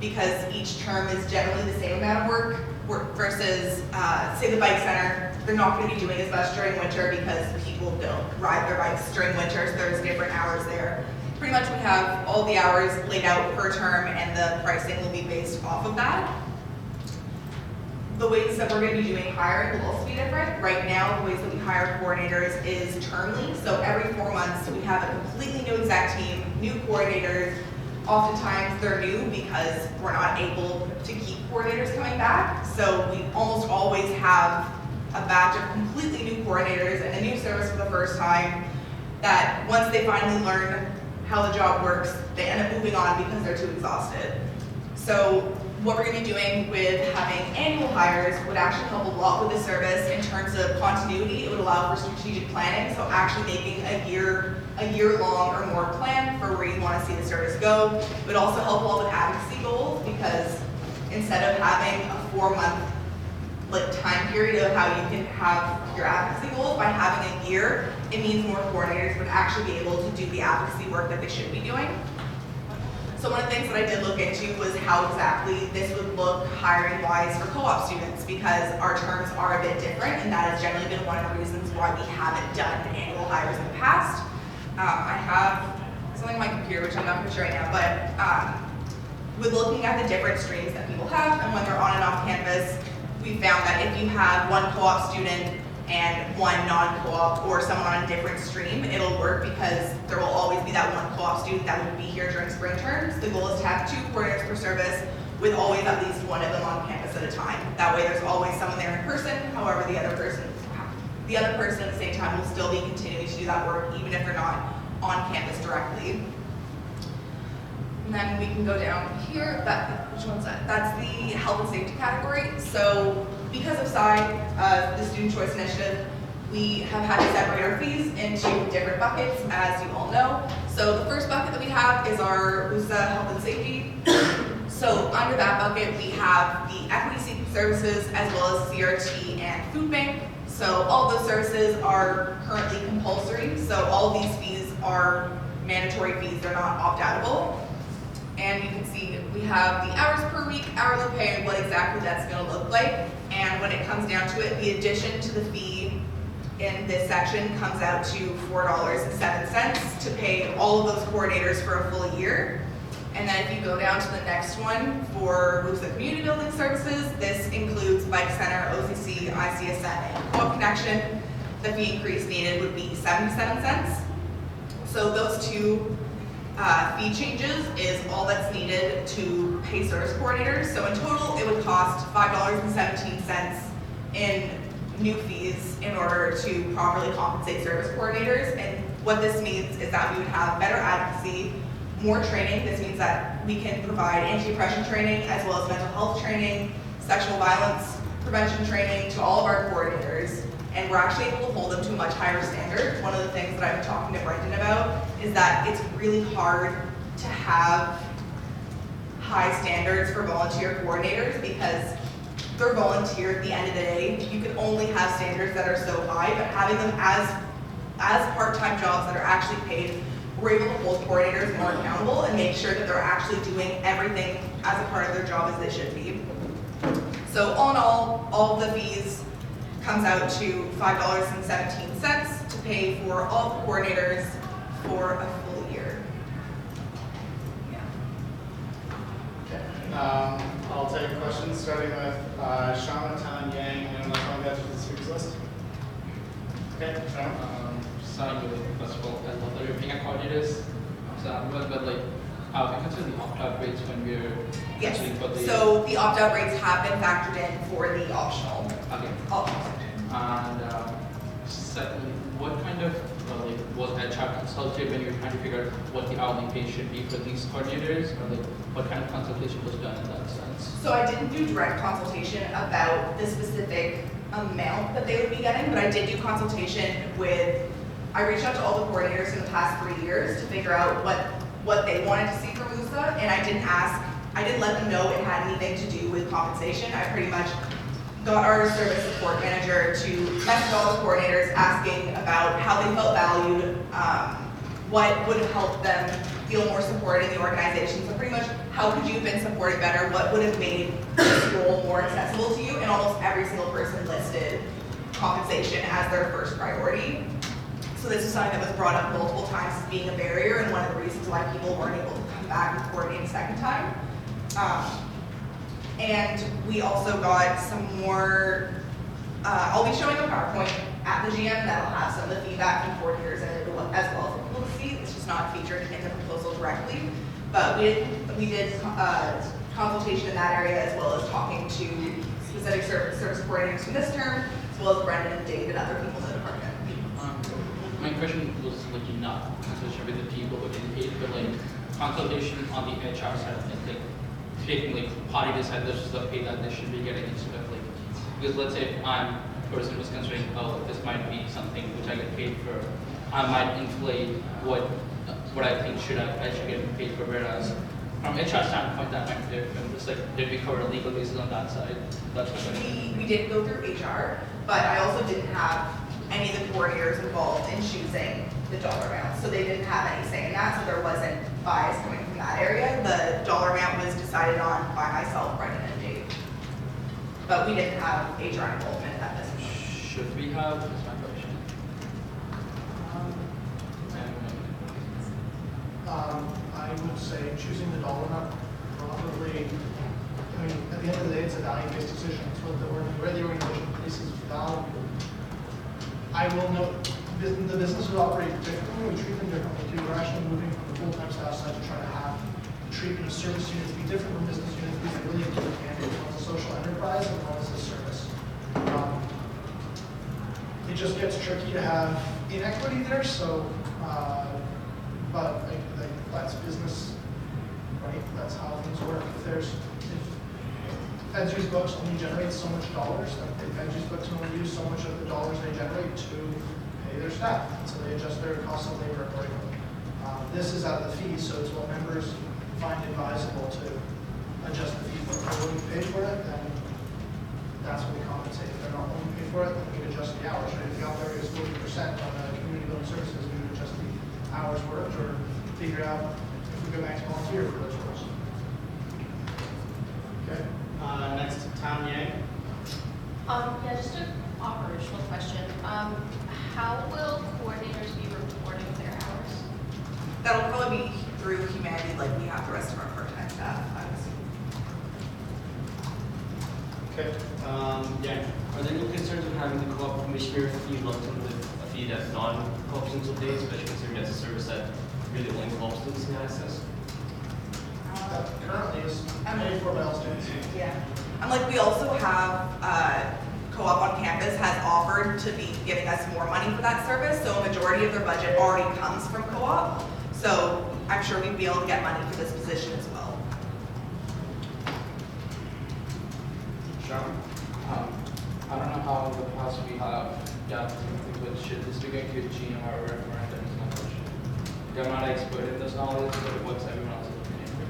because each term is generally the same amount of work versus, say, the bike center. They're not going to be doing as much during winter because people don't ride their bikes during winter, so there's different hours there. Pretty much we have all the hours laid out per term and the pricing will be based off of that. The ways that we're going to be doing hiring will also be different. Right now, the ways that we hire coordinators is termly. So every 4 months, we have a completely new exec team, new coordinators. Oftentimes they're new because we're not able to keep coordinators coming back. So we almost always have a batch of completely new coordinators and a new service for the first time that once they finally learn how the job works, they end up moving on because they're too exhausted. So what we're going to be doing with having annual hires would actually help a lot with the service in terms of continuity. It would allow for strategic planning, so actually making a year-long or more plan for where you want to see the service go. It would also help a lot with advocacy goals because instead of having a 4-month time period of how you can have your advocacy goals, by having a year, it means more coordinators would actually be able to do the advocacy work that they should be doing. So one of the things that I did look into was how exactly this would look hiring-wise for co-op students because our terms are a bit different and that has generally been one of the reasons why we haven't done annual hires in the past. I have something on my computer which I'm not going to show right now, but with looking at the different streams that people have and when they're on and off campus, we found that if you have one co-op student and one non-co-op or someone on a different stream, it'll work because there will always be that one co-op student that would be here during spring terms. The goal is to have 2 coordinators per service with always at least one of them on campus at a time. That way there's always someone there in person, however the other person at the same time will still be continuing to do that work even if they're not on campus directly. And then we can go down here, which one's that? That's the health and safety category. So because of SCI, the Student Choice Initiative, we have had to separate our fees into different buckets, as you all know. So the first bucket that we have is our USA Health and Safety. So under that bucket, we have the equity seeking services as well as CRT and food bank. So all of those services are currently compulsory. So all of these fees are mandatory fees, they're not opt-outable. And you can see we have the hours per week, hourly pay, and what exactly that's going to look like. And when it comes down to it, the addition to the fee in this section comes out to $4.07 to pay all of those coordinators for a full year. And then if you go down to the next one for Wusa Community Building Services, this includes Bike Center, OCC, ICSN, and Co-op Connection. The fee increase needed would be 77 cents. So those 2 fee changes is all that's needed to pay service coordinators. So in total, it would cost $5.17 in new fees in order to properly compensate service coordinators. And what this means is that we would have better advocacy, more training. This means that we can provide anti-oppression training as well as mental health training, sexual violence prevention training to all of our coordinators. And we're actually able to hold them to a much higher standard. One of the things that I've been talking to Brendan about is that it's really hard to have high standards for volunteer coordinators because they're volunteer at the end of the day. You can only have standards that are so high, but having them as part-time jobs that are actually paid, we're able to hold coordinators more accountable and make sure that they're actually doing everything as a part of their job as they should be. So all in all of the fees comes out to $5.17 to pay for all the coordinators for a full year. Okay. I'll take questions starting with Shama, Tan, Yang, and let's go down to the speakers list. Okay, Shama. Starting with, first of all, I love that you're paying coordinators. But like, How we consider the opt-out rates when we're Yes, actually for the... so the opt-out rates have been factored in for the optional. Okay. And secondly, what kind of, was HR consulted when you were trying to figure out what the hourly pay should be for these coordinators? Or what kind of consultation was done in that sense? So I didn't do direct consultation about the specific amount that they would be getting, but I did do consultation with, I reached out to all the coordinators in the past 3 years to figure out what they wanted to see from MUSA, and I didn't let them know it had anything to do with compensation. I pretty much got our service support manager to message all the coordinators asking about how they felt valued, what would have helped them feel more supported in the organization. So pretty much, how could you have been supported better? What would have made this role more accessible to you? And almost every single person listed compensation as their first priority. So this is something that was brought up multiple times as being a barrier and one of the reasons why people weren't able to come back and coordinate a second time. And we also got some more, I'll be showing a PowerPoint at the GM that'll have some of the feedback from coordinators and as well for people to see. It's just not featured in the proposal directly. But we did consultation in that area as well as talking to specific service coordinators from this term, as well as Brendan and Dave and other people in the department. My question was not consultation with the people who getting paid, but consultation on the HR side of things, taking party decide this is the pay that they should be getting instead of because let's say if I'm a person who's considering, oh, this might be something which I get paid for, I might inflate what I think I should get paid for, whereas from HR standpoint that might be different. Just did we cover legal basis on that side? That's what we did go through HR, but I also didn't have any of the coordinators involved in choosing the dollar amount. So they didn't have any say in that, so there wasn't bias coming from that area. The dollar amount was decided on by myself, Brendan, and Dave. But we didn't have HR involvement at this point. Should we have? That's my question. I would say choosing the dollar amount probably, I mean, at the end of the day, it's a value-based decision. It's where the organization places value. I will note the business would operate differently. We treat them differently too. We're actually moving from the full-time staff side to try to have the treatment of service units be different from business units because they really do candidates. One is a social enterprise and one is a service. It just gets tricky to have inequity there. So, but that's business, right? That's how things work. If Veggies books only generate so much dollars, if Veggies books only use so much of the dollars they generate to pay their staff, and so they adjust their cost of labor accordingly. This is out of the fees, so it's what members find advisable to adjust the fee. If they're willing to pay for it, then that's what we compensate. If they're not willing to pay for it, then we adjust the hours. Right? If the operator is 40% on the community building services, we would adjust the hours worked or figure out if we go max volunteer for those roles. Okay. Next, Tom Yang. Yeah, just an operational question. How will coordinators be reporting their hours? That'll probably be through Humanity like we have the rest of our part-time staff, I would assume. Okay. Yang. Are there any concerns with having the co-op commissioner fee lumped in with a fee that's non-co-op students days, especially considering that's a service that really only co-op students can access? Currently is paid for by all students. Yeah. And we also have co-op on campus has offered to be giving us more money for that service, so a majority of their budget already comes from co-op. So I'm sure we'd be able to get money for this position as well. Sean? I don't know how in the past we have done something, but should this be going to a GM or a referendum is my question. I'm not expert in this knowledge, but what's everyone else's opinion for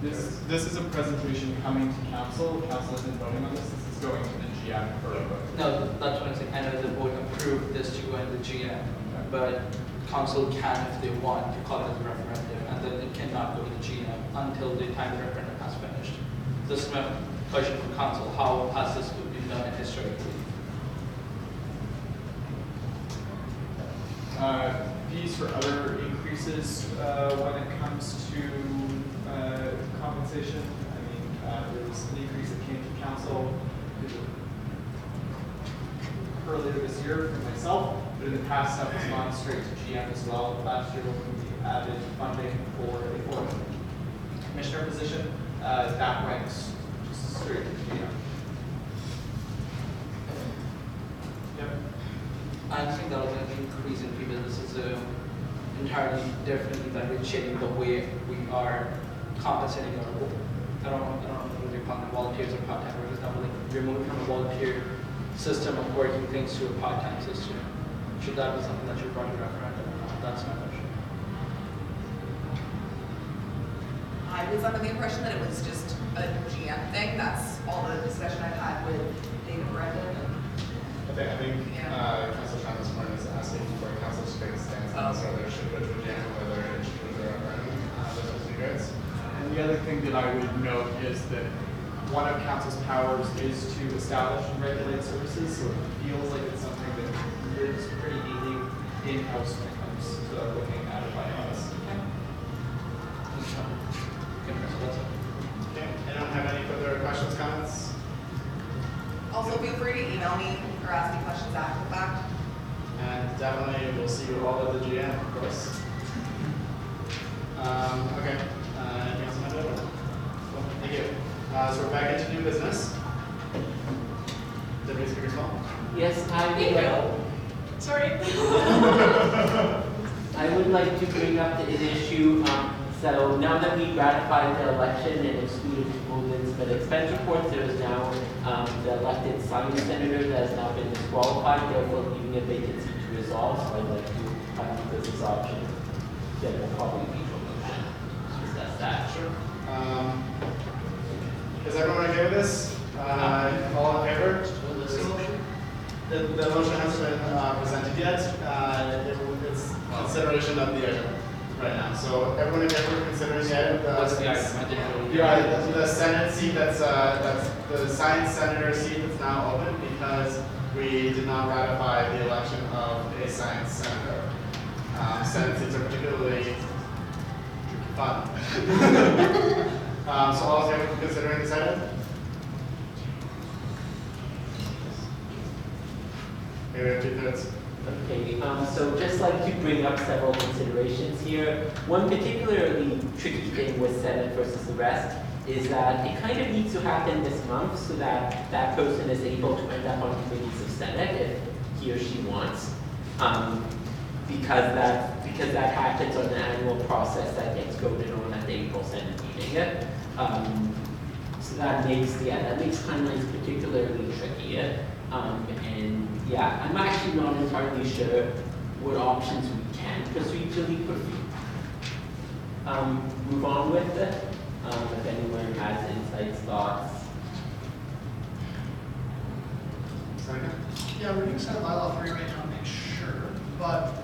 this? This is a presentation coming to council. Council isn't voting on this. This is going to the GM for a vote. No, that's what I'm saying. I know the board approved this to go in the GM, but council can, if they want, to call it as a referendum, and then it cannot go to the GM until the time the referendum has finished. This is my question for council. How has this been done historically? Fees for other increases when it comes to compensation. I mean, there was an increase that came to council earlier this year for myself, but in the past that was gone straight to GM as well. Last year when we added funding for a fourth commissioner position, that ranks just straight to the GM. Yep. I think that was an increase in fee business is entirely different than we're changing the way we are compensating our role. I don't know if you're part-time volunteers or part-time workers now, but like we're moving from a volunteer system of working things to a part-time system. Should that be something that should run a referendum or not? That's my question. I was under the impression that it was just a GM thing. That's all the discussion I've had with David Brendan. I think Councilor Chan this morning is asking for council to take a stance on whether it should go to a GM or whether it should go to a referendum. Those two guys. And the other thing that I would note is that one of council's powers is to establish and regulate services, so it feels like it's something that lives pretty neatly in-house when it comes to looking at it by us. Okay, anyone have any further questions, comments? Also, feel free to email me or ask me questions after the fact. And definitely we'll see you all at the GM, of course. Okay, anything else on my note? Cool. Thank you. So we're back into new business. Deputy Speaker Small. Yes, Sorry. I would like to bring up an issue. So now that we ratified the election and excluded movements but expense reports, there is now the elected science senator that has now been disqualified, therefore leaving a vacancy to resolve. So I'd like to have this option. Then we'll probably be motion to discuss that. Sure. Is everyone okay with this? All in favor? The motion hasn't been presented yet. It's consideration of the item right now. So everyone in favor of considering the item? What's the item? The Senate seat that's the science senator seat that's now open because we did not ratify the election of a science senator. Senate seats are particularly fun. So all in favor of considering this item? Okay, we have 2/3. Okay, so just like to bring up several considerations here. One particularly tricky thing with Senate versus the rest is that it kind of needs to happen this month so that that person is able to end up on committees of Senate if he or she wants. Because that happens on an annual process that gets voted on at the April Senate meeting. So that makes timelines particularly tricky. And yeah, I'm actually not entirely sure what options we can procedurally move on with. If anyone has insights, thoughts. Yeah, we're doing Senate bylaw 3 right now to make sure, but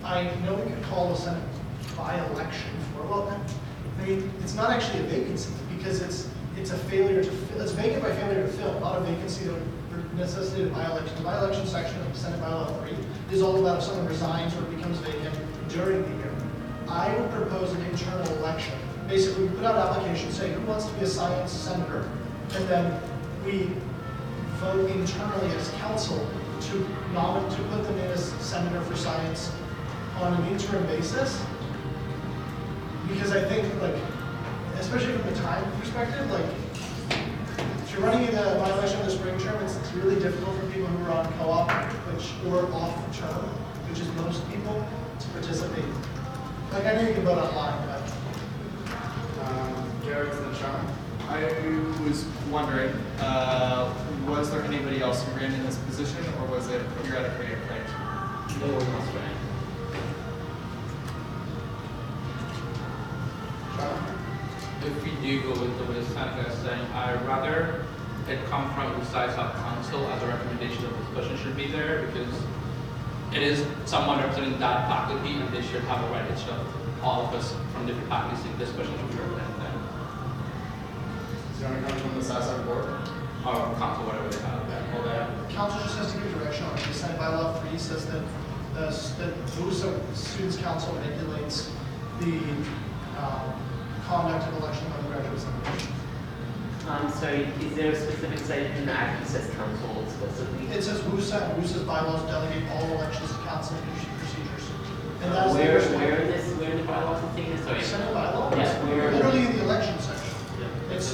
I know we could call the Senate by-election for, well, I mean, it's not actually a vacancy because it's a failure to fill, it's vacant by failure to fill, not a vacancy that would necessitate a by-election. The by-election section of Senate bylaw 3 is all about if someone resigns or becomes vacant during the year. I would propose an internal election. Basically, we put out applications saying who wants to be a science senator, and then we vote internally as council to put them in as senator for science on an interim basis. Because I think, like, especially from the time perspective, like, if you're running in a by-election in the spring term, it's really difficult for people who are on co-op or off term, which is most people, to participate. Like, I know you can vote online, but Garrett and Sean. I was wondering, was there anybody else who ran in this position, or was it theoretically a claim? No one else ran. If we do go with the way Seneca is saying, I'd rather it come from the side of council as a recommendation of this question should be there because it is someone representing that faculty and they should have a right to all of us from different faculties think this question should be represented them. So you want to come from the SASAC board? Or council, whatever they have. All that. council just has to give direction on it. The Senate bylaw 3 says that the Students' Council regulates the conduct of election by the graduate assembly. Sorry, is there a specific site in the act that says council explicitly? It says WUSA, and WUSA's bylaws delegate all elections to council procedures. And that's the Where first one. where in the bylaws is taking this? Sorry. Senate bylaw? Yeah, where? Literally in the election section. Yeah. It's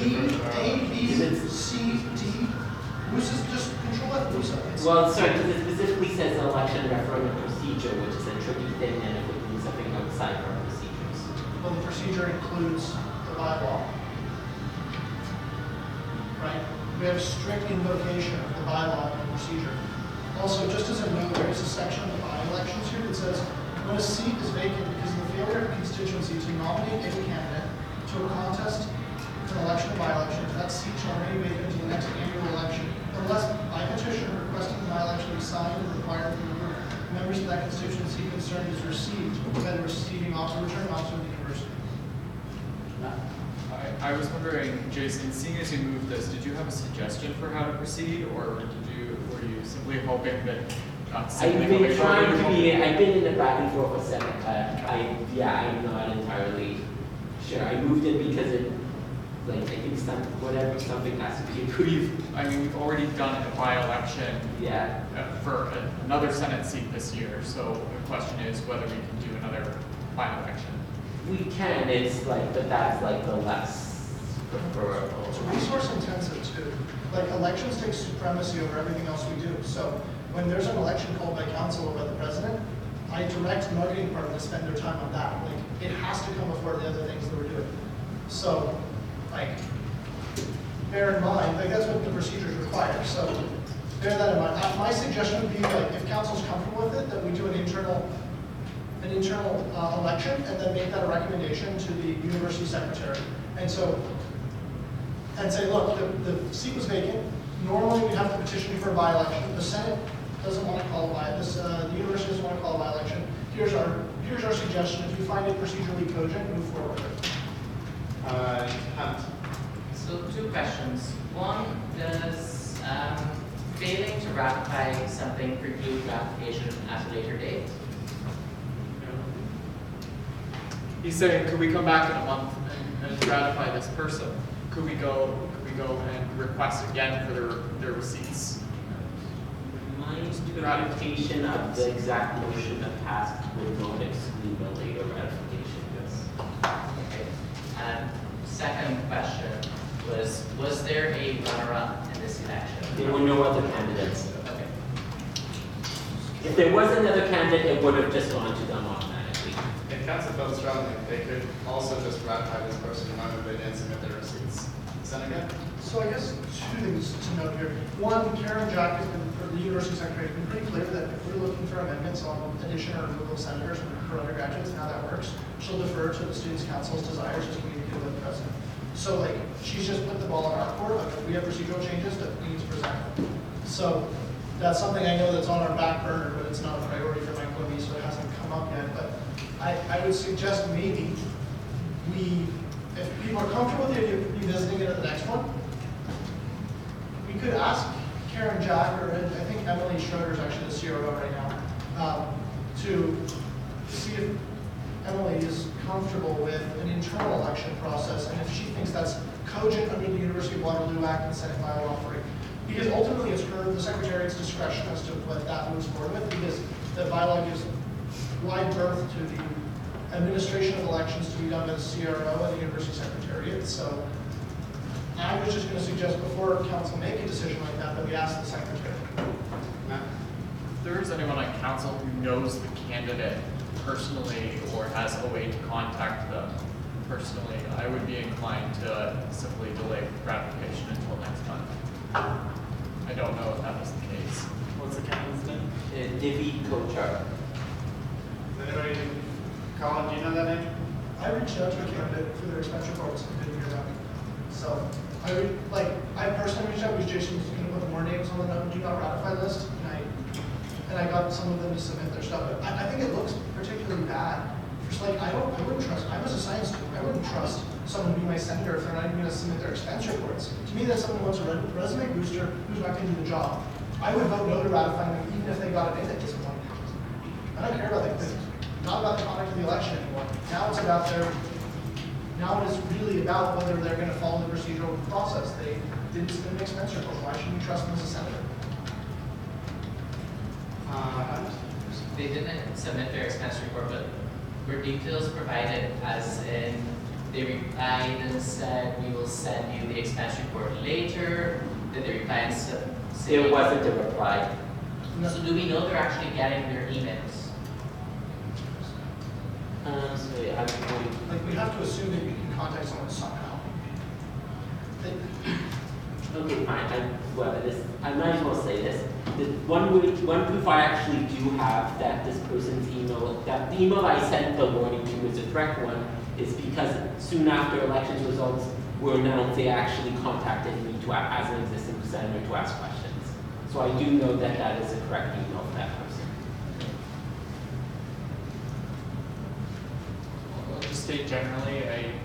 B, A, B, C, D. Musa's just control F Musa. Well, sorry, because it specifically says election referendum procedure, which is a tricky thing, and if it means something outside our procedures. Well, the procedure includes the bylaw. Right? We have strict invocation of the bylaw and the procedure. Also, just as a note, there is a section of the by-elections here that says, when a seat is vacant because of the failure of a constituency to nominate any candidate to a contest, an election or by-election, that seat shall remain vacant until the next annual election, unless by petition requesting the by-election be signed and required that the number of members of that constituency concerned is received by the receiving officer, returning officer of the university. I was wondering, Jason, seeing as you moved this, did you have a suggestion for how to proceed, or were you simply hoping that not simply I've been trying to be, hoping- I've been in the back and forth with Senate, I'm not entirely sure. I moved it because it, like, I think something has to be approved. I mean, we've already done a by-election for another Senate seat this year, so the question is whether we can do another by-election. We can, it's like, but that's like the less preferable. It's resource intensive too. Like elections take supremacy over everything else we do. So when there's an election called by council or by the president, I direct the marketing department to spend their time on that. Like it has to come before the other things that we're doing. So like bear in mind, like that's what the procedures require. So bear that in mind. My suggestion would be like if council's comfortable with it, that we do an internal election and then make that a recommendation to the university secretary. And so, and say, look, the seat was vacant. Normally we have to petition for a by-election. The Senate doesn't want to call a the university doesn't want to call a by-election. Here's our suggestion. If you find it procedurally cogent, move forward with it. Hunt. So 2 questions. One, does failing to ratify something preclude ratification at a later date? He's saying, could we come back in a month and ratify this person? Could we go and request again for their receipts? My interpretation of the exact motion that passed would not exclude the later ratification, yes. Okay. Second question was there a runner-up in this election? There were no other candidates. Okay. If there was another candidate, it would have just gone to them automatically. If council felt strongly, they could also just ratify this person and not move it and submit their receipts. Senator? So I guess 2 things to note here. One, Karen Jack has been, or the university secretary, has been pretty clear that if we're looking for amendments on addition or removal of senators for undergraduates and how that works, she'll defer to the students' council's desires as communicated with the president. So like, she's just put the ball in our court. Like, if we have procedural changes that we need to present. So that's something I know that's on our back burner, but it's not a priority for my committee, so it hasn't come up yet. But I would suggest maybe if people are comfortable with the idea of revisiting it at the next one, we could ask Karen Jack, or I think Emily Schroeder is actually the CRO right now, to see if Emily is comfortable with an internal election process and if she thinks that's cogent under the University of Waterloo Act and Senate bylaw 3. Because ultimately it's the Secretariat's discretion as to what that moves forward with, because the bylaw gives wide berth to the administration of elections to be done by the CRO and the University Secretariat. So I was just going to suggest before council make a decision like that we ask the Secretary. If there is anyone on council who knows the candidate personally or has a way to contact them personally, I would be inclined to simply delay ratification until next month. I don't know if that was the case. What's the candidate's name? Divi Kochar. Anybody, Colin, do you know that name? I reached out to a candidate for their expense reports and didn't hear back. So I personally reached out because Jason was going to put more names on the do not ratify list, and I got some of them to submit their stuff. But I think it looks particularly bad. Just like I wouldn't trust. I was a science student. I wouldn't trust someone to be my senator if they're not even going to submit their expense reports. To me, that's someone who wants a resume booster who's not going to do the job. I would vote no to ratifying them even if they got it in at this point. I don't care about not about the conduct of the election anymore. Now it's about now it is really about whether they're going to follow the procedural process. They didn't submit an expense report. Why should you trust them as a senator? they didn't submit their expense report, but were details provided as in they replied and said, we will send you the expense report later? Did they reply and say? There wasn't a reply. So do we know they're actually getting their emails? So yeah, Like, we have to assume that you can contact someone somehow. okay, fine. I might as well say this. The one proof I actually do have that this person's email, that the email I sent the warning to is a correct one, is because soon after elections results were announced, they actually contacted me to, as an existing senator, to ask questions. So I do know that that is a correct email for that person. I'll just state generally, I'm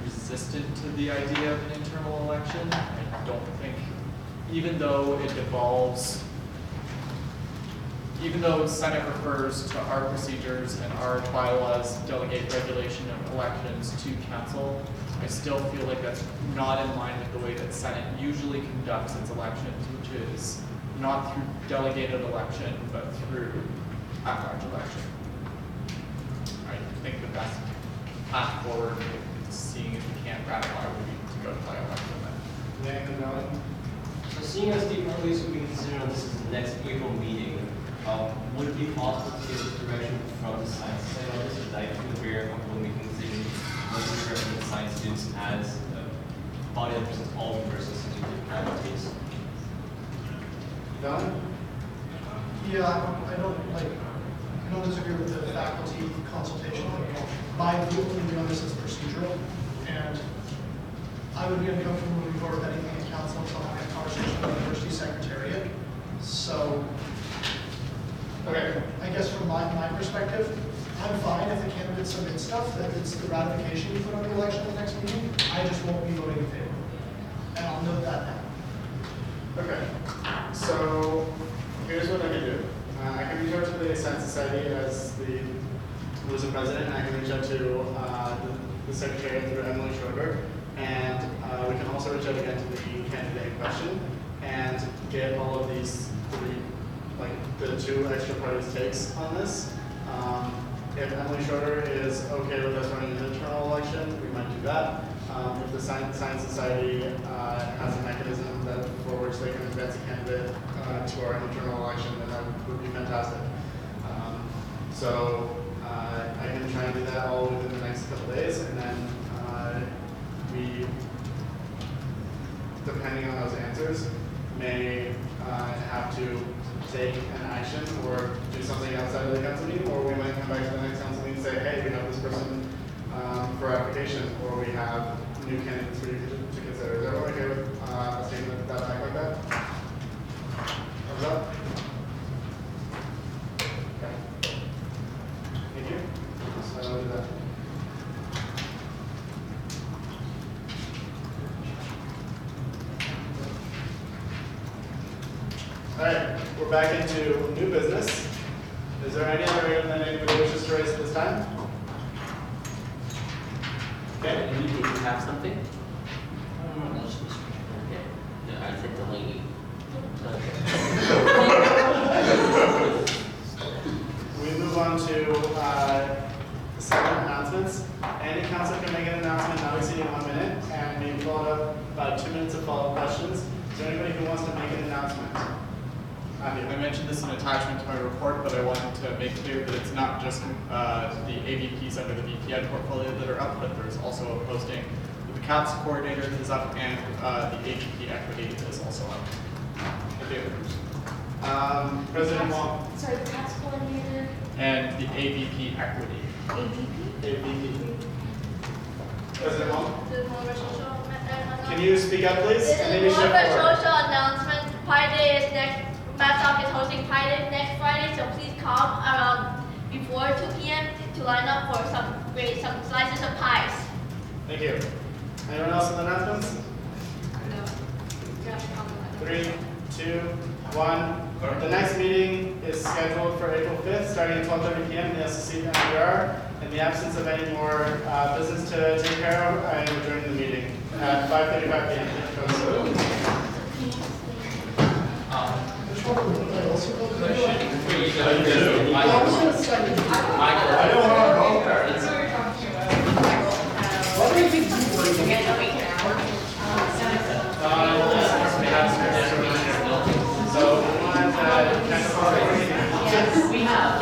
resistant to the idea of an internal election. I don't think, even though it devolves, even though Senate refers to our procedures and our bylaws delegate regulation of elections to council, I still feel like that's not in line with the way that Senate usually conducts its elections, which is not through delegated election, but through at-large election. I think the best path forward is seeing if we can't ratify would be to go by election then. So seeing as the earliest we can consider on this is the next April meeting, would it be possible to get direction from the science side on this? Because I feel very comfortable making decisions when we represent science students as a body that represents all universities into the faculties. Done? Yeah, I don't disagree with the faculty consultation. My view on this is procedural, and I would be uncomfortable moving forward with anything in council until having a conversation with the university secretariat. So, Okay. I guess from my perspective, I'm fine if the candidates submit stuff, that it's the ratification you put on the election at the next meeting. I just won't be voting in favor. And I'll note that now. Okay, so here's what I can do. I can reach out to the Science Society as who's the president, and I can reach out to the secretary through Emily Schroeder, and we can also reach out again to the candidate in question and get all of these three, like the two extra parties' takes on this. If Emily Schroeder is okay with us running an internal election, we might do that. If the Science Society has a mechanism for which they can advance a candidate to our internal election, then that would be fantastic. So I can try and do that all within the next couple days, and then we, depending on those answers, may have to take an action or do something outside of the council meeting, or we might come back to the next council meeting and say, hey, we have this person for application, or we have new candidates for you to consider. Is everyone okay with a statement that back like that? Thumbs up? Okay. Thank you. So I'll do that. All right, we're back into new business. Is there any other item that anybody wishes to raise at this time? Okay. Did you have something? Okay. No, I said Delaney. We move on to second announcements. Any council can make an announcement not exceeding 1 minute, and maybe followed up about 2 minutes of follow-up questions. Is there anybody who wants to make an announcement? I mentioned this in attachment to my report, but I wanted to make clear that it's not just the AVPs under the VPN portfolio that are up, but there's also a posting with the CAPS coordinator that is up, and the AVP equity is also up. Thank you. President Wong. Sorry, the CAPS coordinator. And the AVP equity. AVP. President Wong. There's more of a social announcement. Can you speak up, please? This And is maybe more of shift a forward. social announcement. Pi Day is next. MassDoc is hosting Pi Day next Friday, so please come around before 2 p.m. to line up for some slices of pies. Thank you. Anyone else with announcements? No. 3, 2, 1. The next meeting is scheduled for April 5th, starting at 12:30 p.m. in the SCC NPR. In the absence of any more business to take care of, I am adjourning the meeting at 5:35 p.m. Question for you. I don't want to go there. What do you think? Again, a week an hour. Yes, we have.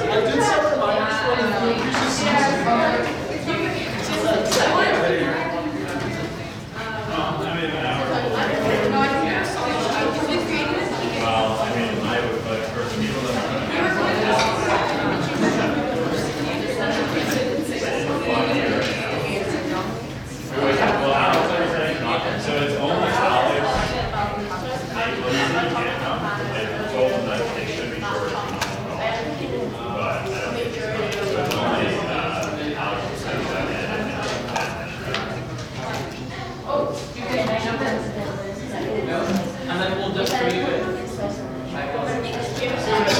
I did several minors for the previous season.